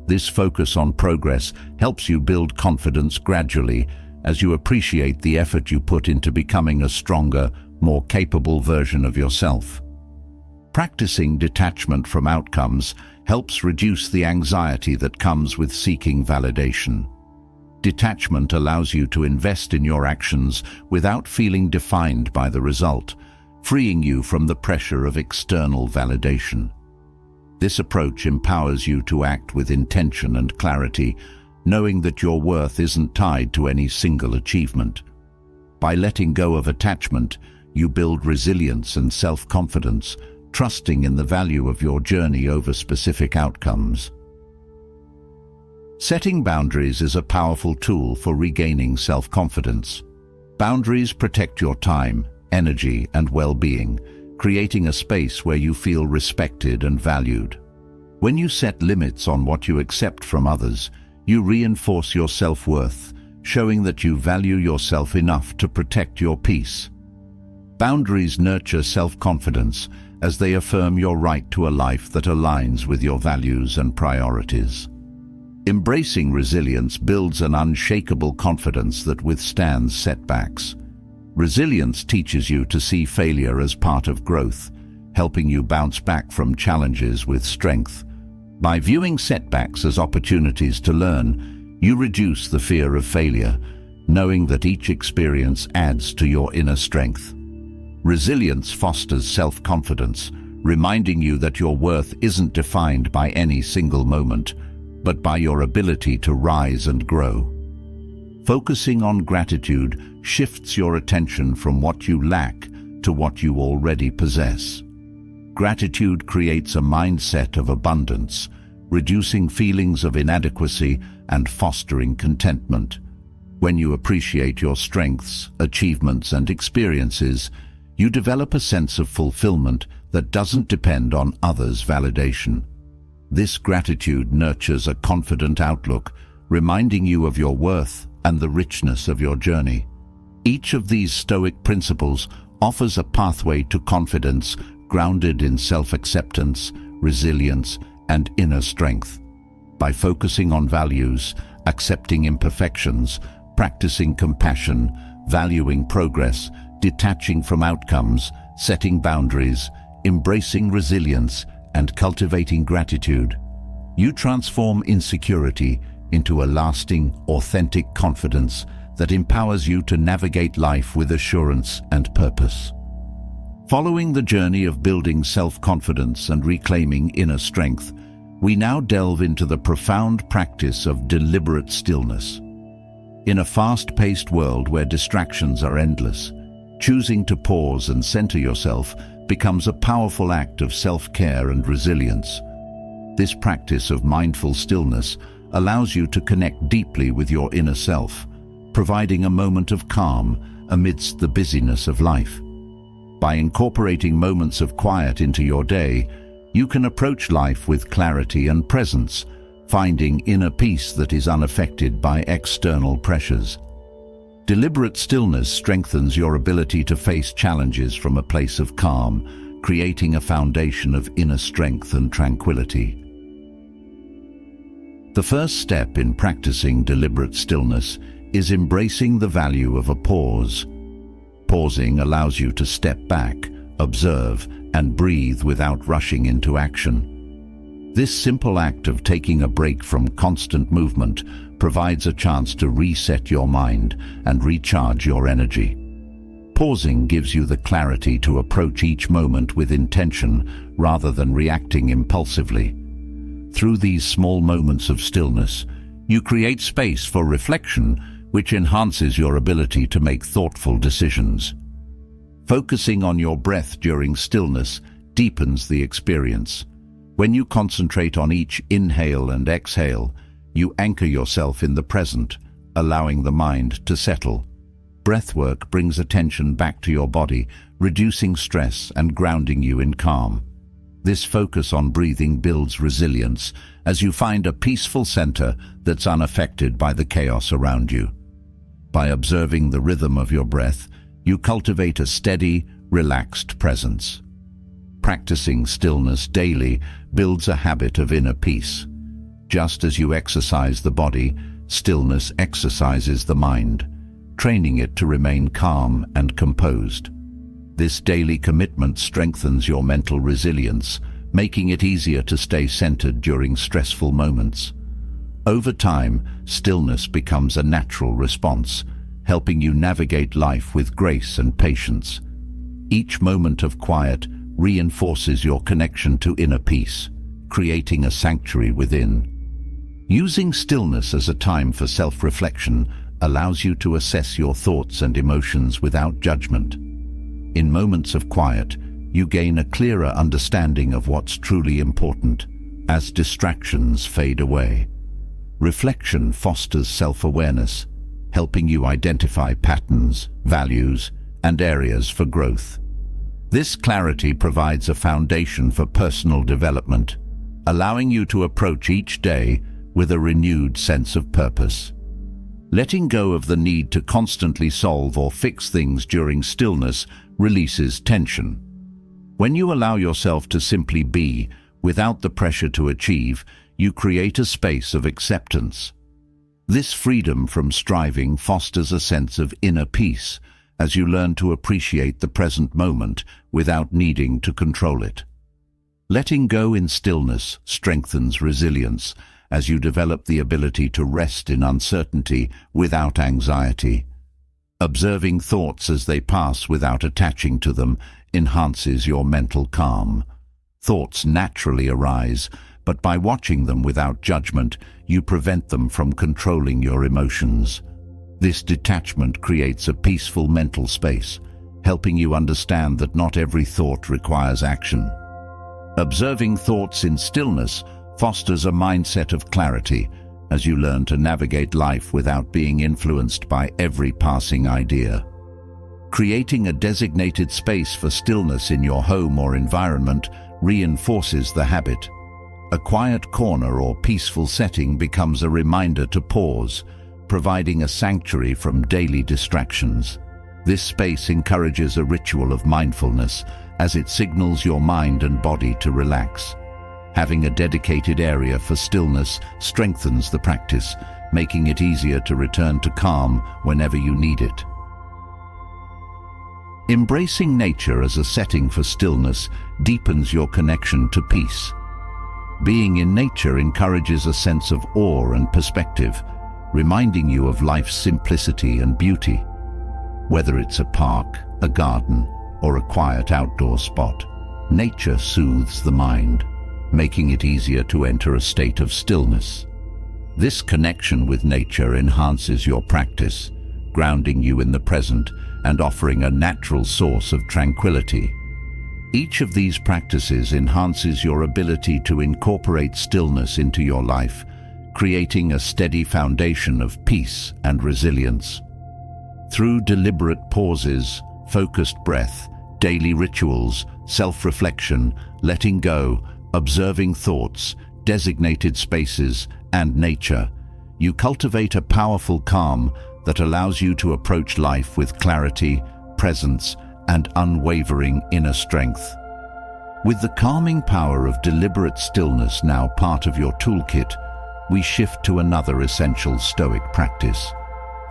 This focus on progress helps you build confidence gradually as you appreciate the effort you put into becoming a stronger, more capable version of yourself. Practicing detachment from outcomes helps reduce the anxiety that comes with seeking validation. Detachment allows you to invest in your actions without feeling defined by the result, freeing you from the pressure of external validation. This approach empowers you to act with intention and clarity, knowing that your worth isn't tied to any single achievement. By letting go of attachment, you build resilience and self-confidence, trusting in the value of your journey over specific outcomes. Setting boundaries is a powerful tool for regaining self-confidence. Boundaries protect your time, energy, and well-being, creating a space where you feel respected and valued. When you set limits on what you accept from others, you reinforce your self-worth, showing that you value yourself enough to protect your peace. Boundaries nurture self-confidence as they affirm your right to a life that aligns with your values and priorities. Embracing resilience builds an unshakable confidence that withstands setbacks. Resilience teaches you to see failure as part of growth, helping you bounce back from challenges with strength. By viewing setbacks as opportunities to learn, you reduce the fear of failure, knowing that each experience adds to your inner strength. Resilience fosters self-confidence, reminding you that your worth isn't defined by any single moment, but by your ability to rise and grow. Focusing on gratitude shifts your attention from what you lack to what you already possess. Gratitude creates a mindset of abundance, reducing feelings of inadequacy and fostering contentment. When you appreciate your strengths, achievements, and experiences, you develop a sense of fulfillment that doesn't depend on others' validation. This gratitude nurtures a confident outlook, reminding you of your worth and the richness of your journey. Each of these Stoic principles offers a pathway to confidence grounded in self-acceptance, resilience, and inner strength. By focusing on values, accepting imperfections, practicing compassion, valuing progress, detaching from outcomes, setting boundaries, embracing resilience, and cultivating gratitude, you transform insecurity into a lasting, authentic confidence that empowers you to navigate life with assurance and purpose. Following the journey of building self-confidence and reclaiming inner strength, we now delve into the profound practice of deliberate stillness. In a fast-paced world where distractions are endless, choosing to pause and center yourself becomes a powerful act of self-care and resilience. This practice of mindful stillness allows you to connect deeply with your inner self, providing a moment of calm amidst the busyness of life. By incorporating moments of quiet into your day, you can approach life with clarity and presence, finding inner peace that is unaffected by external pressures. Deliberate stillness strengthens your ability to face challenges from a place of calm, creating a foundation of inner strength and tranquility. The first step in practicing deliberate stillness is embracing the value of a pause. Pausing allows you to step back, observe, and breathe without rushing into action. This simple act of taking a break from constant movement provides a chance to reset your mind and recharge your energy. Pausing gives you the clarity to approach each moment with intention rather than reacting impulsively. Through these small moments of stillness, you create space for reflection, which enhances your ability to make thoughtful decisions. Focusing on your breath during stillness deepens the experience. When you concentrate on each inhale and exhale, you anchor yourself in the present, allowing the mind to settle. Breathwork brings attention back to your body, reducing stress and grounding you in calm. This focus on breathing builds resilience as you find a peaceful center that's unaffected by the chaos around you. By observing the rhythm of your breath, you cultivate a steady, relaxed presence. Practicing stillness daily builds a habit of inner peace. Just as you exercise the body, stillness exercises the mind, training it to remain calm and composed. This daily commitment strengthens your mental resilience, making it easier to stay centered during stressful moments. Over time, stillness becomes a natural response, helping you navigate life with grace and patience. Each moment of quiet reinforces your connection to inner peace, creating a sanctuary within. Using stillness as a time for self-reflection allows you to assess your thoughts and emotions without judgment. In moments of quiet, you gain a clearer understanding of what's truly important as distractions fade away. Reflection fosters self-awareness, helping you identify patterns, values, and areas for growth. This clarity provides a foundation for personal development, allowing you to approach each day with a renewed sense of purpose. Letting go of the need to constantly solve or fix things during stillness releases tension. When you allow yourself to simply be, without the pressure to achieve, you create a space of acceptance. This freedom from striving fosters a sense of inner peace as you learn to appreciate the present moment without needing to control it. Letting go in stillness strengthens resilience as you develop the ability to rest in uncertainty without anxiety. Observing thoughts as they pass without attaching to them enhances your mental calm. Thoughts naturally arise, but by watching them without judgment, you prevent them from controlling your emotions. This detachment creates a peaceful mental space, helping you understand that not every thought requires action. Observing thoughts in stillness fosters a mindset of clarity as you learn to navigate life without being influenced by every passing idea. Creating a designated space for stillness in your home or environment reinforces the habit. A quiet corner or peaceful setting becomes a reminder to pause, providing a sanctuary from daily distractions. This space encourages a ritual of mindfulness as it signals your mind and body to relax. Having a dedicated area for stillness strengthens the practice, making it easier to return to calm whenever you need it. Embracing nature as a setting for stillness deepens your connection to peace. Being in nature encourages a sense of awe and perspective, reminding you of life's simplicity and beauty. Whether it's a park, a garden, or a quiet outdoor spot, nature soothes the mind, making it easier to enter a state of stillness. This connection with nature enhances your practice, grounding you in the present and offering a natural source of tranquility. Each of these practices enhances your ability to incorporate stillness into your life, creating a steady foundation of peace and resilience. Through deliberate pauses, focused breath, daily rituals, self-reflection, letting go, observing thoughts, designated spaces, and nature, you cultivate a powerful calm that allows you to approach life with clarity, presence, and unwavering inner strength. With the calming power of deliberate stillness now part of your toolkit, we shift to another essential Stoic practice: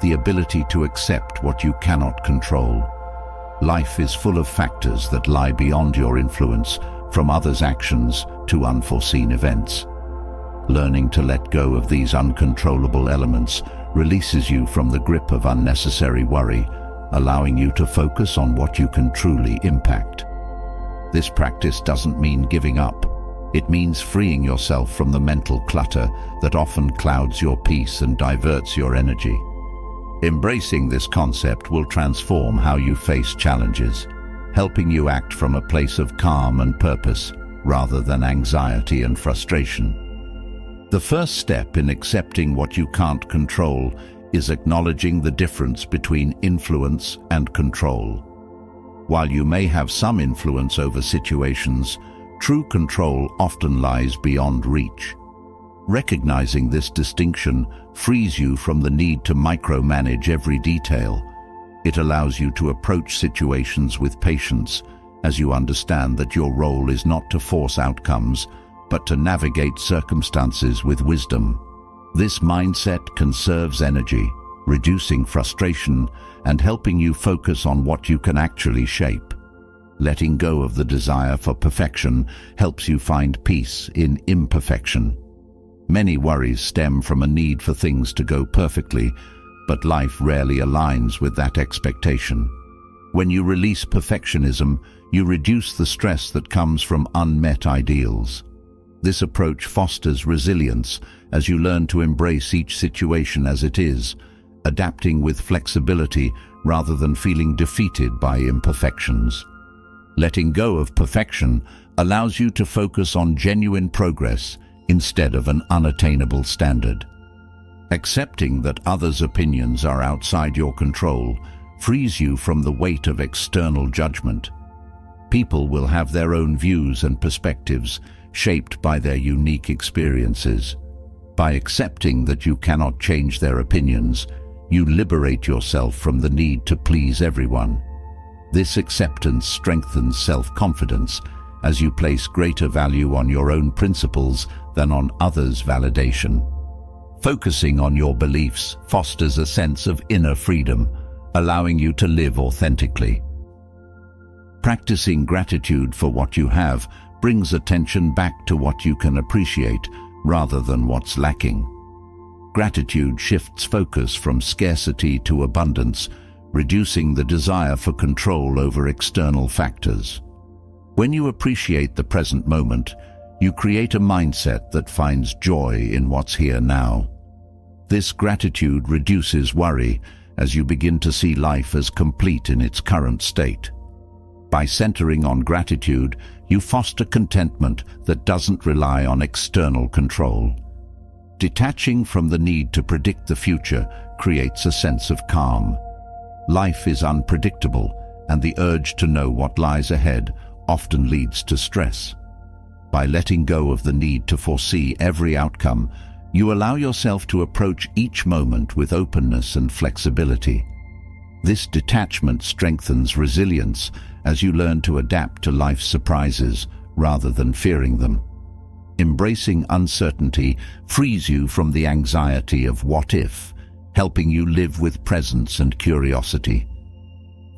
the ability to accept what you cannot control. Life is full of factors that lie beyond your influence, from others' actions to unforeseen events. Learning to let go of these uncontrollable elements releases you from the grip of unnecessary worry, allowing you to focus on what you can truly impact. This practice doesn't mean giving up. It means freeing yourself from the mental clutter that often clouds your peace and diverts your energy. Embracing this concept will transform how you face challenges, helping you act from a place of calm and purpose rather than anxiety and frustration. The first step in accepting what you can't control is acknowledging the difference between influence and control. While you may have some influence over situations, true control often lies beyond reach. Recognizing this distinction frees you from the need to micromanage every detail. It allows you to approach situations with patience, as you understand that your role is not to force outcomes, but to navigate circumstances with wisdom. This mindset conserves energy, reducing frustration and helping you focus on what you can actually shape. Letting go of the desire for perfection helps you find peace in imperfection. Many worries stem from a need for things to go perfectly, but life rarely aligns with that expectation. When you release perfectionism, you reduce the stress that comes from unmet ideals. This approach fosters resilience as you learn to embrace each situation as it is, adapting with flexibility rather than feeling defeated by imperfections. Letting go of perfection allows you to focus on genuine progress instead of an unattainable standard. Accepting that others' opinions are outside your control frees you from the weight of external judgment. People will have their own views and perspectives, shaped by their unique experiences. By accepting that you cannot change their opinions, you liberate yourself from the need to please everyone. This acceptance strengthens self-confidence as you place greater value on your own principles than on others' validation. Focusing on your beliefs fosters a sense of inner freedom, allowing you to live authentically. Practicing gratitude for what you have brings attention back to what you can appreciate rather than what's lacking. Gratitude shifts focus from scarcity to abundance, reducing the desire for control over external factors. When you appreciate the present moment, you create a mindset that finds joy in what's here now. This gratitude reduces worry as you begin to see life as complete in its current state. By centering on gratitude, you foster contentment that doesn't rely on external control. Detaching from the need to predict the future creates a sense of calm. Life is unpredictable, and the urge to know what lies ahead often leads to stress. By letting go of the need to foresee every outcome, you allow yourself to approach each moment with openness and flexibility. This detachment strengthens resilience as you learn to adapt to life's surprises rather than fearing them. Embracing uncertainty frees you from the anxiety of what if, helping you live with presence and curiosity.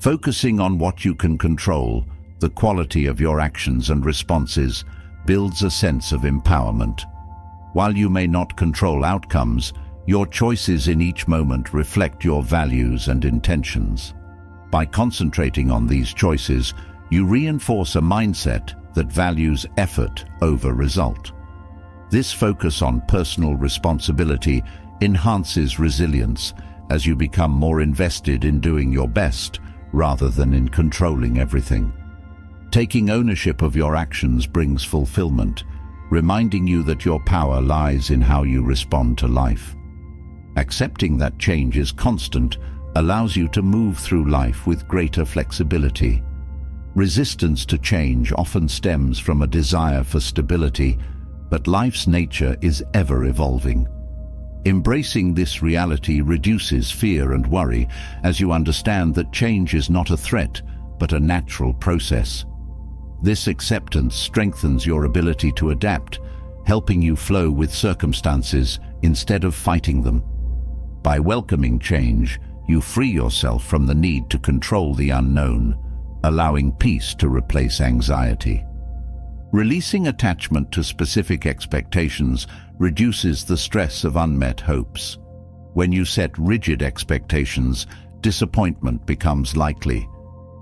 Focusing on what you can control, the quality of your actions and responses, builds a sense of empowerment. While you may not control outcomes, your choices in each moment reflect your values and intentions. By concentrating on these choices, you reinforce a mindset that values effort over result. This focus on personal responsibility enhances resilience as you become more invested in doing your best rather than in controlling everything. Taking ownership of your actions brings fulfillment, reminding you that your power lies in how you respond to life. Accepting that change is constant allows you to move through life with greater flexibility. Resistance to change often stems from a desire for stability, but life's nature is ever evolving. Embracing this reality reduces fear and worry as you understand that change is not a threat, but a natural process. This acceptance strengthens your ability to adapt, helping you flow with circumstances instead of fighting them. By welcoming change, you free yourself from the need to control the unknown, allowing peace to replace anxiety. Releasing attachment to specific expectations reduces the stress of unmet hopes. When you set rigid expectations, disappointment becomes likely.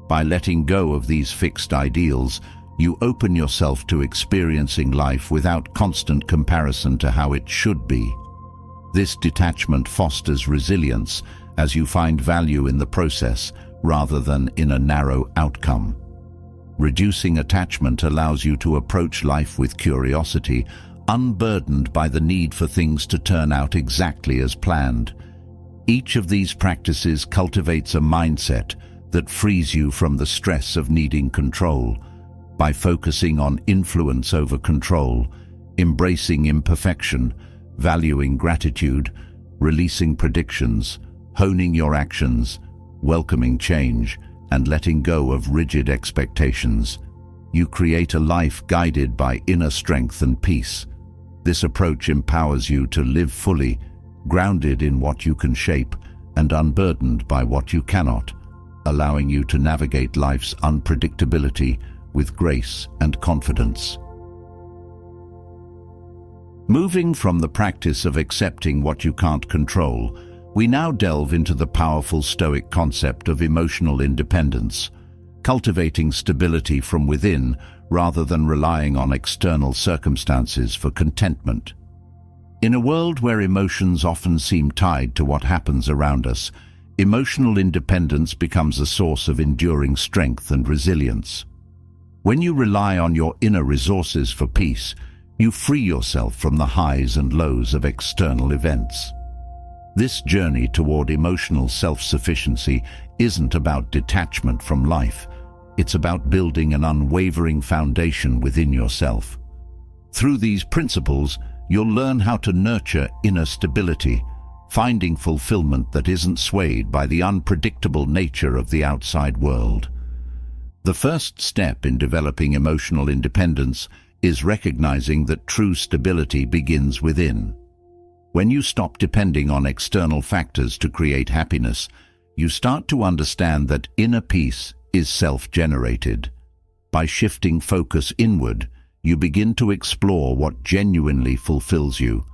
By letting go of these fixed ideals, you open yourself to experiencing life without constant comparison to how it should be. This detachment fosters resilience as you find value in the process rather than in a narrow outcome. Reducing attachment allows you to approach life with curiosity, unburdened by the need for things to turn out exactly as planned. Each of these practices cultivates a mindset that frees you from the stress of needing control. By focusing on influence over control, embracing imperfection, valuing gratitude, releasing predictions, honing your actions, welcoming change, and letting go of rigid expectations, you create a life guided by inner strength and peace. This approach empowers you to live fully, grounded in what you can shape and unburdened by what you cannot, allowing you to navigate life's unpredictability with grace and confidence. Moving from the practice of accepting what you can't control, we now delve into the powerful Stoic concept of emotional independence, cultivating stability from within rather than relying on external circumstances for contentment. In a world where emotions often seem tied to what happens around us, emotional independence becomes a source of enduring strength and resilience. When you rely on your inner resources for peace, you free yourself from the highs and lows of external events. This journey toward emotional self-sufficiency isn't about detachment from life. It's about building an unwavering foundation within yourself. Through these principles, you'll learn how to nurture inner stability, finding fulfillment that isn't swayed by the unpredictable nature of the outside world. The first step in developing emotional independence is recognizing that true stability begins within. When you stop depending on external factors to create happiness, you start to understand that inner peace is self-generated. By shifting focus inward, you begin to explore what genuinely fulfills you.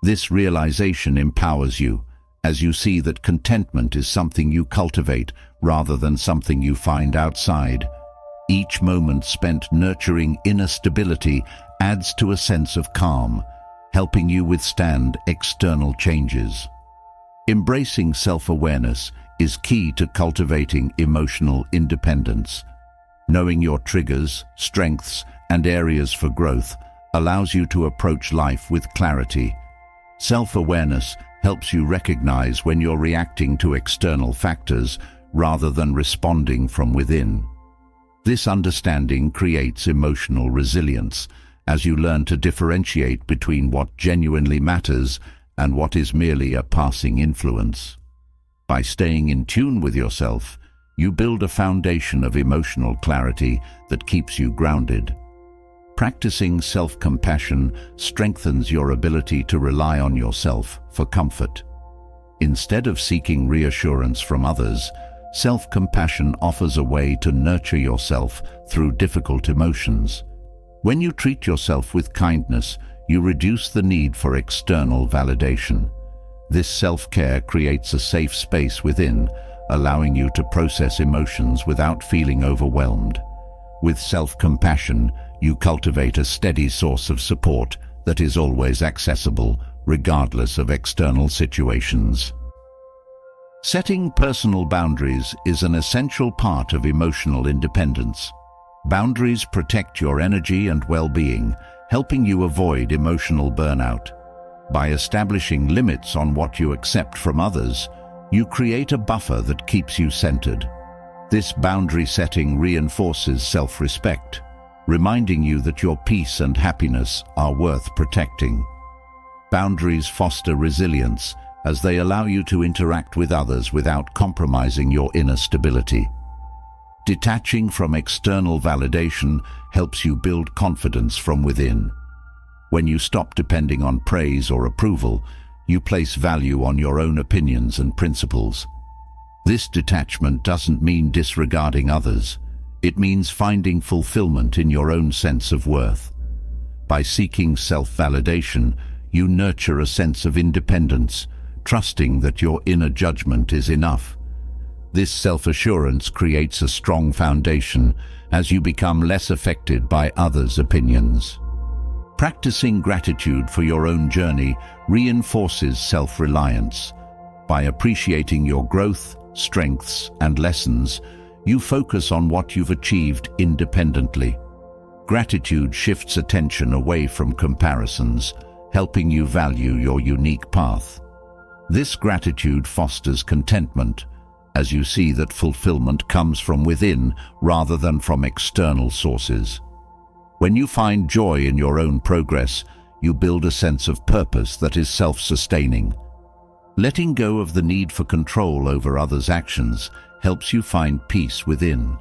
This realization empowers you, as you see that contentment is something you cultivate rather than something you find outside. Each moment spent nurturing inner stability adds to a sense of calm, helping you withstand external changes. Embracing self-awareness is key to cultivating emotional independence. Knowing your triggers, strengths, and areas for growth allows you to approach life with clarity. Self-awareness helps you recognize when you're reacting to external factors rather than responding from within. This understanding creates emotional resilience as you learn to differentiate between what genuinely matters and what is merely a passing influence. By staying in tune with yourself, you build a foundation of emotional clarity that keeps you grounded. Practicing self-compassion strengthens your ability to rely on yourself for comfort. Instead of seeking reassurance from others, self-compassion offers a way to nurture yourself through difficult emotions. When you treat yourself with kindness, you reduce the need for external validation. This self-care creates a safe space within, allowing you to process emotions without feeling overwhelmed. With self-compassion, you cultivate a steady source of support that is always accessible, regardless of external situations. Setting personal boundaries is an essential part of emotional independence. Boundaries protect your energy and well-being, helping you avoid emotional burnout. By establishing limits on what you accept from others, you create a buffer that keeps you centered. This boundary setting reinforces self-respect, reminding you that your peace and happiness are worth protecting. Boundaries foster resilience as they allow you to interact with others without compromising your inner stability. Detaching from external validation helps you build confidence from within. When you stop depending on praise or approval, you place value on your own opinions and principles. This detachment doesn't mean disregarding others. It means finding fulfillment in your own sense of worth. By seeking self-validation, you nurture a sense of independence, trusting that your inner judgment is enough. This self-assurance creates a strong foundation as you become less affected by others' opinions. Practicing gratitude for your own journey reinforces self-reliance. By appreciating your growth, strengths, and lessons, you focus on what you've achieved independently. Gratitude shifts attention away from comparisons, helping you value your unique path. This gratitude fosters contentment, as you see that fulfillment comes from within rather than from external sources. When you find joy in your own progress, you build a sense of purpose that is self-sustaining. Letting go of the need for control over others' actions helps you find peace within.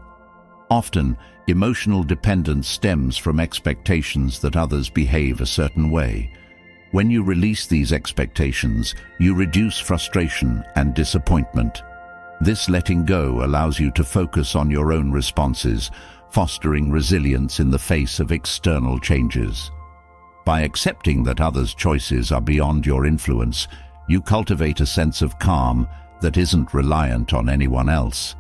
Often, emotional dependence stems from expectations that others behave a certain way. When you release these expectations, you reduce frustration and disappointment. This letting go allows you to focus on your own responses, fostering resilience in the face of external changes. By accepting that others' choices are beyond your influence, you cultivate a sense of calm that isn't reliant on anyone else.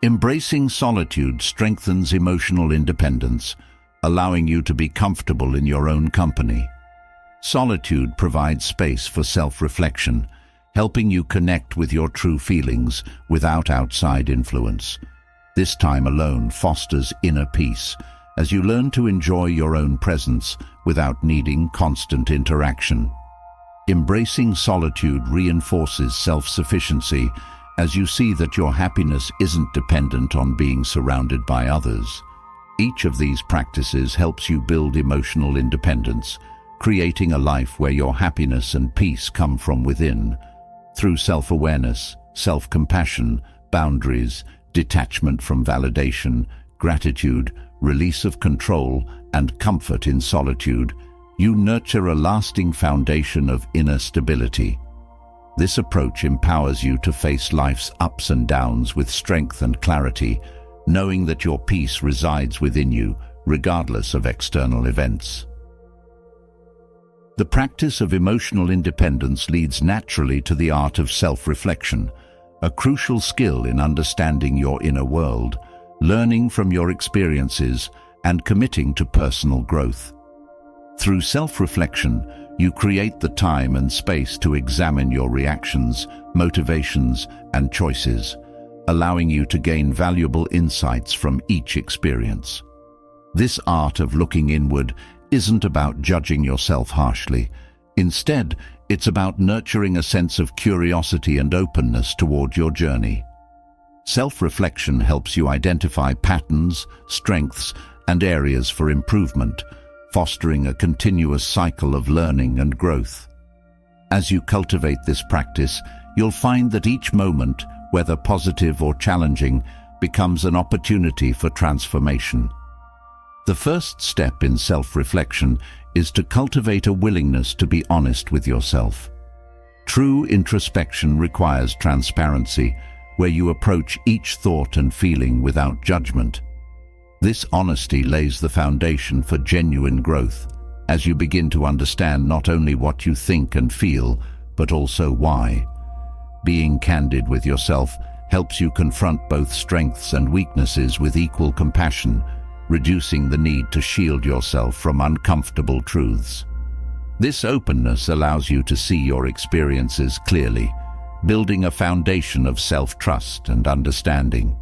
Embracing solitude strengthens emotional independence, allowing you to be comfortable in your own company. Solitude provides space for self-reflection, helping you connect with your true feelings without outside influence. This time alone fosters inner peace, as you learn to enjoy your own presence without needing constant interaction. Embracing solitude reinforces self-sufficiency, as you see that your happiness isn't dependent on being surrounded by others. Each of these practices helps you build emotional independence, creating a life where your happiness and peace come from within. Through self-awareness, self-compassion, boundaries, detachment from validation, gratitude, release of control, and comfort in solitude, you nurture a lasting foundation of inner stability. This approach empowers you to face life's ups and downs with strength and clarity, knowing that your peace resides within you, regardless of external events. The practice of emotional independence leads naturally to the art of self-reflection, a crucial skill in understanding your inner world, learning from your experiences, and committing to personal growth. Through self-reflection, you create the time and space to examine your reactions, motivations, and choices, allowing you to gain valuable insights from each experience. This art of looking inward isn't about judging yourself harshly. Instead, it's about nurturing a sense of curiosity and openness toward your journey. Self-reflection helps you identify patterns, strengths, and areas for improvement, fostering a continuous cycle of learning and growth. As you cultivate this practice, you'll find that each moment, whether positive or challenging, becomes an opportunity for transformation. The first step in self-reflection is to cultivate a willingness to be honest with yourself. True introspection requires transparency, where you approach each thought and feeling without judgment. This honesty lays the foundation for genuine growth, as you begin to understand not only what you think and feel, but also why. Being candid with yourself helps you confront both strengths and weaknesses with equal compassion, reducing the need to shield yourself from uncomfortable truths. This openness allows you to see your experiences clearly, building a foundation of self-trust and understanding.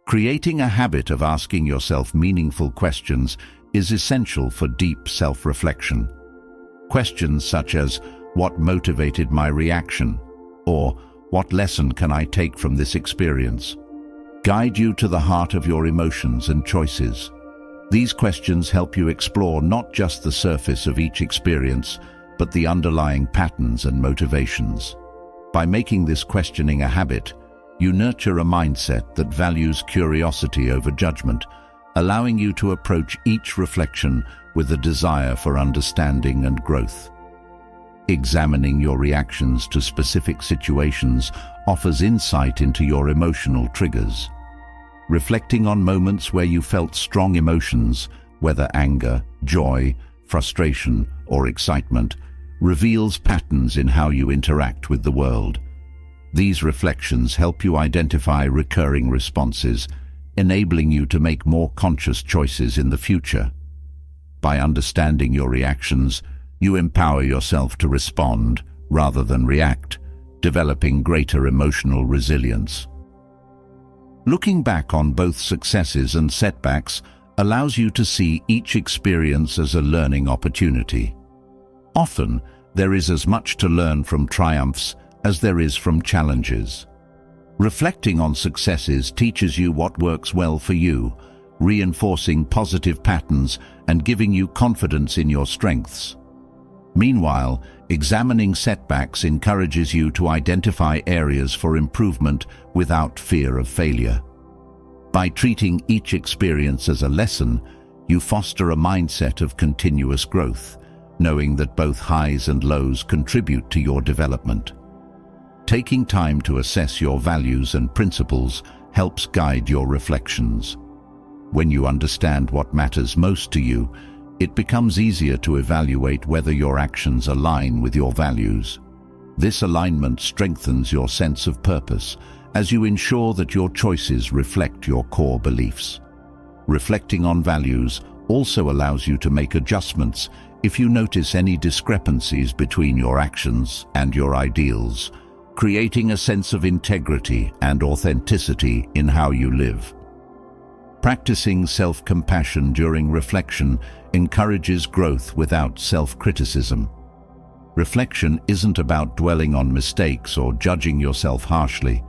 Creating a habit of asking yourself meaningful questions is essential for deep self-reflection. Questions such as, "What motivated my reaction?" or "What lesson can I take from this experience?" guide you to the heart of your emotions and choices. These questions help you explore not just the surface of each experience, but the underlying patterns and motivations. By making this questioning a habit, you nurture a mindset that values curiosity over judgment, allowing you to approach each reflection with a desire for understanding and growth. Examining your reactions to specific situations offers insight into your emotional triggers. Reflecting on moments where you felt strong emotions, whether anger, joy, frustration, or excitement, reveals patterns in how you interact with the world. These reflections help you identify recurring responses, enabling you to make more conscious choices in the future. By understanding your reactions, you empower yourself to respond rather than react, developing greater emotional resilience. Looking back on both successes and setbacks allows you to see each experience as a learning opportunity. Often, there is as much to learn from triumphs as there is from challenges. Reflecting on successes teaches you what works well for you, reinforcing positive patterns and giving you confidence in your strengths. Meanwhile, examining setbacks encourages you to identify areas for improvement without fear of failure. By treating each experience as a lesson, you foster a mindset of continuous growth, knowing that both highs and lows contribute to your development. Taking time to assess your values and principles helps guide your reflections. When you understand what matters most to you, it becomes easier to evaluate whether your actions align with your values. This alignment strengthens your sense of purpose as you ensure that your choices reflect your core beliefs. Reflecting on values also allows you to make adjustments if you notice any discrepancies between your actions and your ideals, creating a sense of integrity and authenticity in how you live. Practicing self-compassion during reflection encourages growth without self-criticism. Reflection isn't about dwelling on mistakes or judging yourself harshly.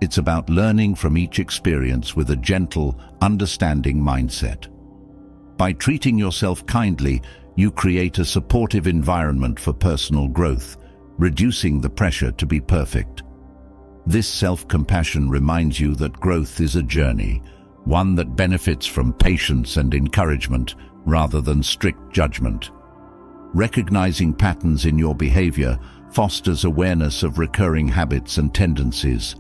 It's about learning from each experience with a gentle, understanding mindset. By treating yourself kindly, you create a supportive environment for personal growth, reducing the pressure to be perfect. This self-compassion reminds you that growth is a journey, one that benefits from patience and encouragement rather than strict judgment. Recognizing patterns in your behavior fosters awareness of recurring habits and tendencies.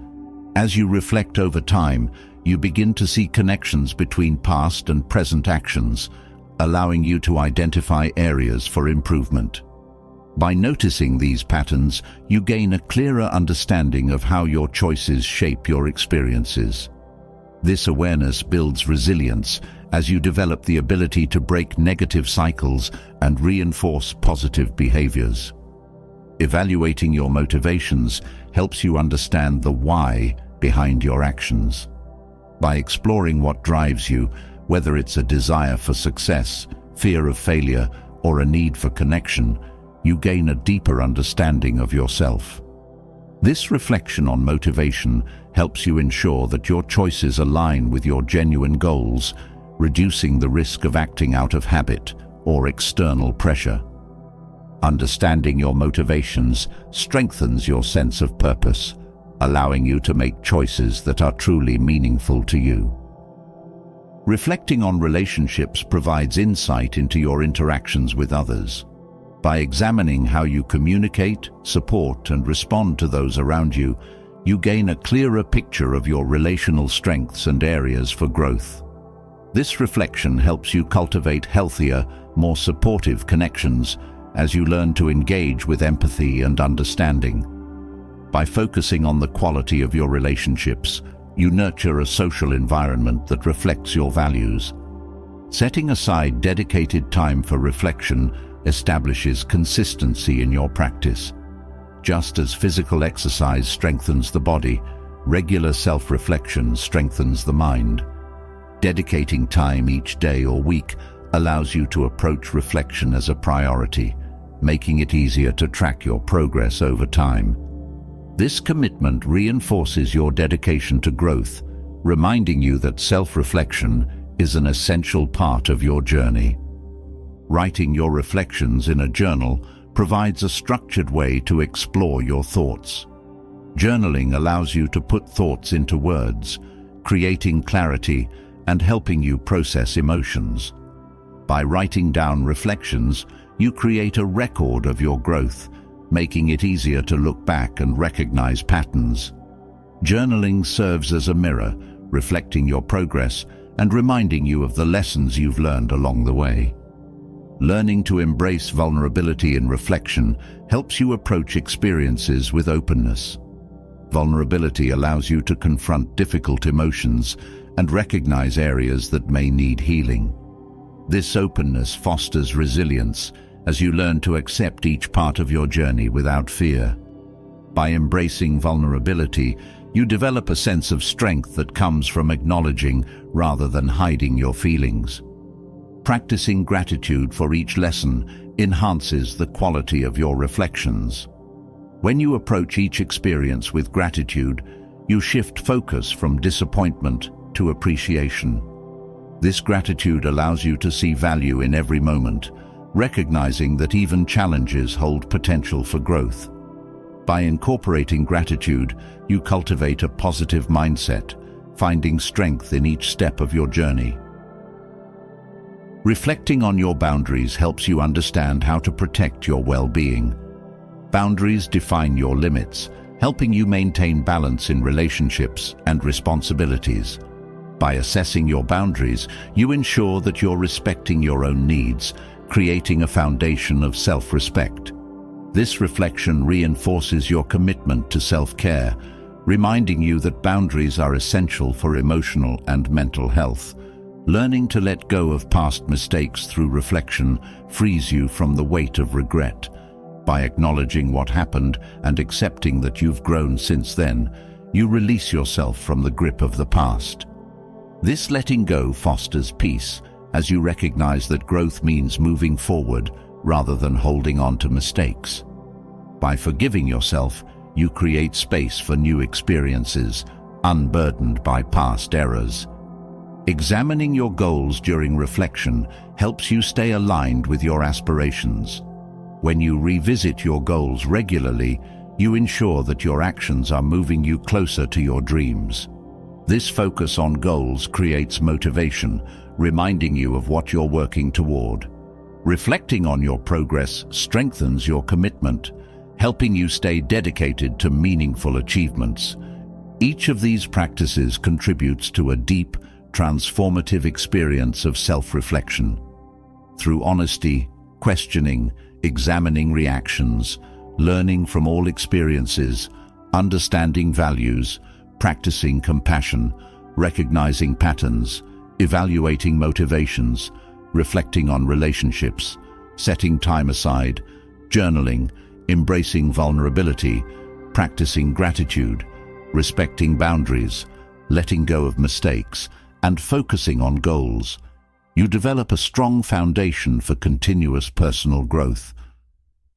As you reflect over time, you begin to see connections between past and present actions, allowing you to identify areas for improvement. By noticing these patterns, you gain a clearer understanding of how your choices shape your experiences. This awareness builds resilience as you develop the ability to break negative cycles and reinforce positive behaviors. Evaluating your motivations helps you understand the why behind your actions. By exploring what drives you, whether it's a desire for success, fear of failure, or a need for connection, you gain a deeper understanding of yourself. This reflection on motivation helps you ensure that your choices align with your genuine goals, reducing the risk of acting out of habit or external pressure. Understanding your motivations strengthens your sense of purpose, allowing you to make choices that are truly meaningful to you. Reflecting on relationships provides insight into your interactions with others. By examining how you communicate, support, and respond to those around you, you gain a clearer picture of your relational strengths and areas for growth. This reflection helps you cultivate healthier, more supportive connections as you learn to engage with empathy and understanding. By focusing on the quality of your relationships, you nurture a social environment that reflects your values. Setting aside dedicated time for reflection establishes consistency in your practice. Just as physical exercise strengthens the body, regular self-reflection strengthens the mind. Dedicating time each day or week allows you to approach reflection as a priority, making it easier to track your progress over time. This commitment reinforces your dedication to growth, reminding you that self-reflection is an essential part of your journey. Writing your reflections in a journal provides a structured way to explore your thoughts. Journaling allows you to put thoughts into words, creating clarity and helping you process emotions. By writing down reflections, you create a record of your growth, making it easier to look back and recognize patterns. Journaling serves as a mirror, reflecting your progress and reminding you of the lessons you've learned along the way. Learning to embrace vulnerability in reflection helps you approach experiences with openness. Vulnerability allows you to confront difficult emotions and recognize areas that may need healing. This openness fosters resilience as you learn to accept each part of your journey without fear. By embracing vulnerability, you develop a sense of strength that comes from acknowledging rather than hiding your feelings. Practicing gratitude for each lesson enhances the quality of your reflections. When you approach each experience with gratitude, you shift focus from disappointment to appreciation. This gratitude allows you to see value in every moment, recognizing that even challenges hold potential for growth. By incorporating gratitude, you cultivate a positive mindset, finding strength in each step of your journey. Reflecting on your boundaries helps you understand how to protect your well-being. Boundaries define your limits, helping you maintain balance in relationships and responsibilities. By assessing your boundaries, you ensure that you're respecting your own needs, creating a foundation of self-respect. This reflection reinforces your commitment to self-care, reminding you that boundaries are essential for emotional and mental health. Learning to let go of past mistakes through reflection frees you from the weight of regret. By acknowledging what happened and accepting that you've grown since then, you release yourself from the grip of the past. This letting go fosters peace, as you recognize that growth means moving forward rather than holding on to mistakes. By forgiving yourself, you create space for new experiences, unburdened by past errors. Examining your goals during reflection helps you stay aligned with your aspirations. When you revisit your goals regularly, you ensure that your actions are moving you closer to your dreams. This focus on goals creates motivation, reminding you of what you're working toward. Reflecting on your progress strengthens your commitment, helping you stay dedicated to meaningful achievements. Each of these practices contributes to a deep, transformative experience of self-reflection. Through honesty, questioning, examining reactions, learning from all experiences, understanding values, practicing compassion, recognizing patterns, evaluating motivations, reflecting on relationships, setting time aside, journaling, embracing vulnerability, practicing gratitude, respecting boundaries, letting go of mistakes, and focusing on goals, you develop a strong foundation for continuous personal growth.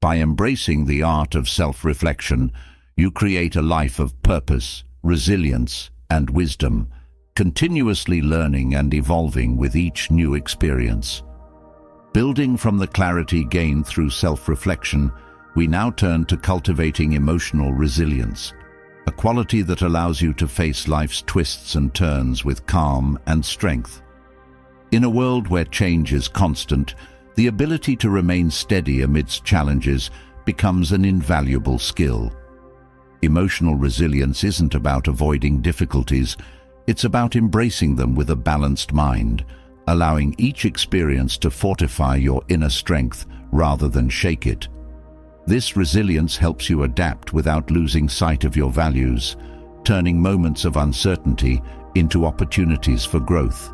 By embracing the art of self-reflection, you create a life of purpose, resilience, and wisdom, continuously learning and evolving with each new experience. Building from the clarity gained through self-reflection, we now turn to cultivating emotional resilience, a quality that allows you to face life's twists and turns with calm and strength. In a world where change is constant, the ability to remain steady amidst challenges becomes an invaluable skill. Emotional resilience isn't about avoiding difficulties, it's about embracing them with a balanced mind, allowing each experience to fortify your inner strength rather than shake it. This resilience helps you adapt without losing sight of your values, turning moments of uncertainty into opportunities for growth.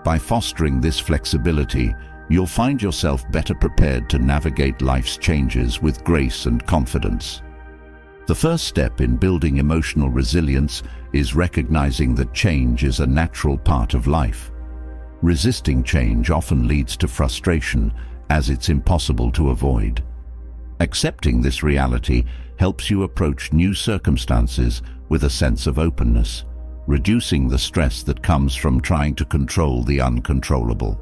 By fostering this flexibility, you'll find yourself better prepared to navigate life's changes with grace and confidence. The first step in building emotional resilience is recognizing that change is a natural part of life. Resisting change often leads to frustration, as it's impossible to avoid. Accepting this reality helps you approach new circumstances with a sense of openness, reducing the stress that comes from trying to control the uncontrollable.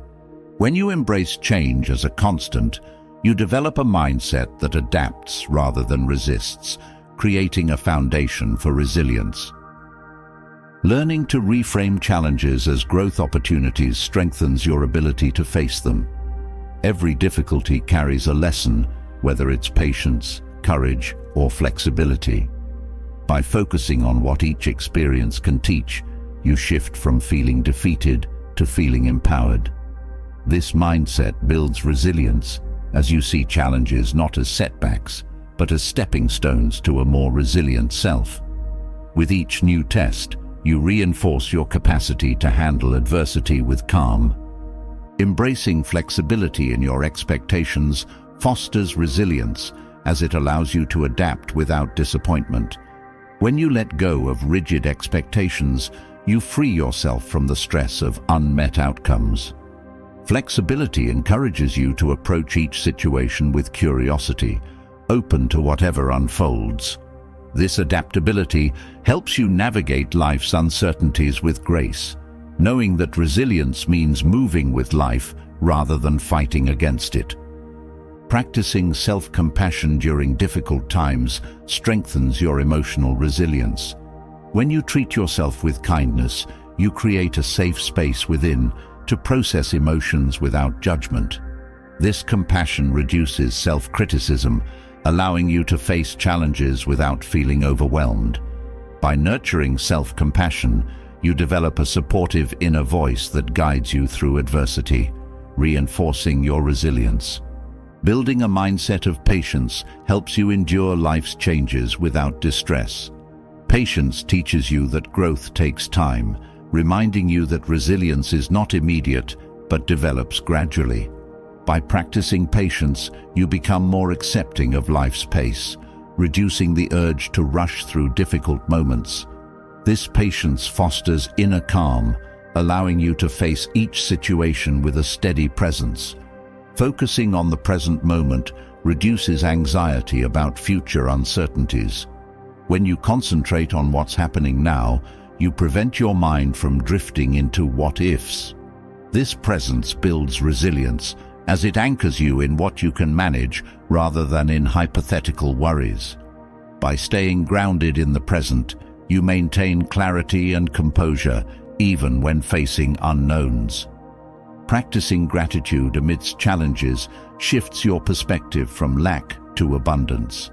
When you embrace change as a constant, you develop a mindset that adapts rather than resists, creating a foundation for resilience. Learning to reframe challenges as growth opportunities strengthens your ability to face them. Every difficulty carries a lesson, whether it's patience, courage, or flexibility. By focusing on what each experience can teach, you shift from feeling defeated to feeling empowered. This mindset builds resilience, as you see challenges not as setbacks, but as stepping stones to a more resilient self. With each new test, you reinforce your capacity to handle adversity with calm. Embracing flexibility in your expectations fosters resilience, as it allows you to adapt without disappointment. When you let go of rigid expectations, you free yourself from the stress of unmet outcomes. Flexibility encourages you to approach each situation with curiosity, open to whatever unfolds. This adaptability helps you navigate life's uncertainties with grace, knowing that resilience means moving with life rather than fighting against it. Practicing self-compassion during difficult times strengthens your emotional resilience. When you treat yourself with kindness, you create a safe space within to process emotions without judgment. This compassion reduces self-criticism, allowing you to face challenges without feeling overwhelmed. By nurturing self-compassion, you develop a supportive inner voice that guides you through adversity, reinforcing your resilience. Building a mindset of patience helps you endure life's changes without distress. Patience teaches you that growth takes time, reminding you that resilience is not immediate but develops gradually. By practicing patience, you become more accepting of life's pace, reducing the urge to rush through difficult moments. This patience fosters inner calm, allowing you to face each situation with a steady presence. Focusing on the present moment reduces anxiety about future uncertainties. When you concentrate on what's happening now, you prevent your mind from drifting into what-ifs. This presence builds resilience, as it anchors you in what you can manage rather than in hypothetical worries. By staying grounded in the present, you maintain clarity and composure even when facing unknowns. Practicing gratitude amidst challenges shifts your perspective from lack to abundance.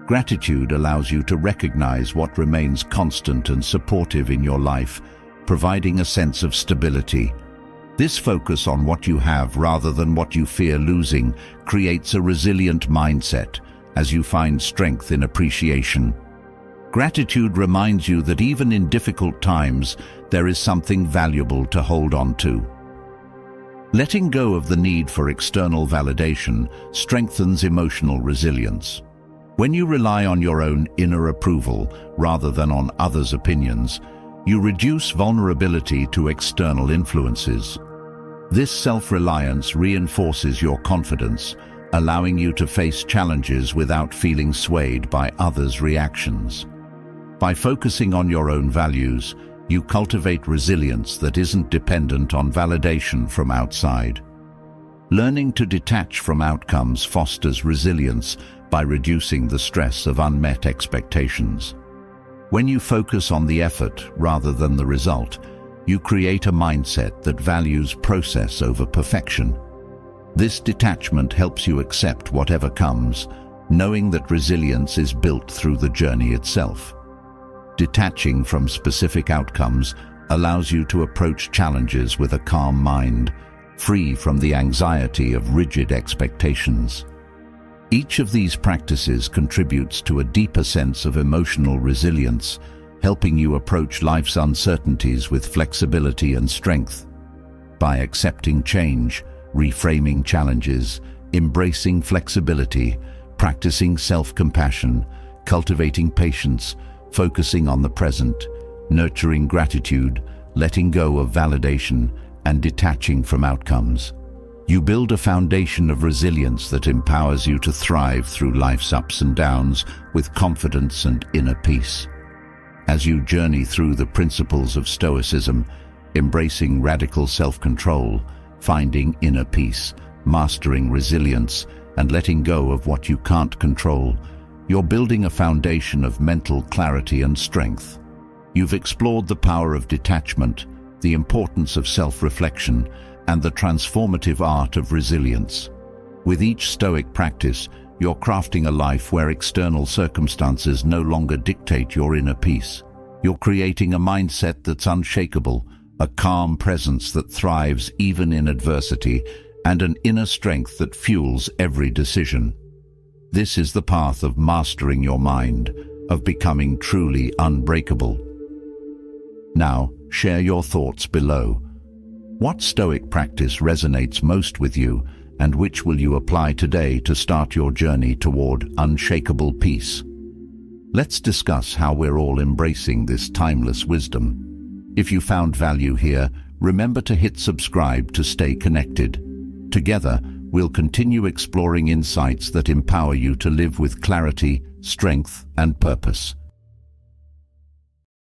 Gratitude allows you to recognize what remains constant and supportive in your life, providing a sense of stability. This focus on what you have rather than what you fear losing creates a resilient mindset, as you find strength in appreciation. Gratitude reminds you that even in difficult times, there is something valuable to hold on to. Letting go of the need for external validation strengthens emotional resilience. When you rely on your own inner approval rather than on others' opinions, you reduce vulnerability to external influences. This self-reliance reinforces your confidence, allowing you to face challenges without feeling swayed by others' reactions. By focusing on your own values, you cultivate resilience that isn't dependent on validation from outside. Learning to detach from outcomes fosters resilience by reducing the stress of unmet expectations. When you focus on the effort rather than the result, you create a mindset that values process over perfection. This detachment helps you accept whatever comes, knowing that resilience is built through the journey itself. Detaching from specific outcomes allows you to approach challenges with a calm mind, free from the anxiety of rigid expectations. Each of these practices contributes to a deeper sense of emotional resilience, helping you approach life's uncertainties with flexibility and strength. By accepting change, reframing challenges, embracing flexibility, practicing self-compassion, cultivating patience, focusing on the present, nurturing gratitude, letting go of validation, and detaching from outcomes. You build a foundation of resilience that empowers you to thrive through life's ups and downs with confidence and inner peace. As you journey through the principles of Stoicism, embracing radical self-control, finding inner peace, mastering resilience, and letting go of what you can't control, you're building a foundation of mental clarity and strength. You've explored the power of detachment, the importance of self-reflection, and the transformative art of resilience. With each Stoic practice, you're crafting a life where external circumstances no longer dictate your inner peace. You're creating a mindset that's unshakable, a calm presence that thrives even in adversity, and an inner strength that fuels every decision. This is the path of mastering your mind, of becoming truly unbreakable. Now, share your thoughts below. What Stoic practice resonates most with you, and which will you apply today to start your journey toward unshakable peace? Let's discuss how we're all embracing this timeless wisdom. If you found value here, remember to hit subscribe to stay connected. Together, we'll continue exploring insights that empower you to live with clarity, strength, and purpose.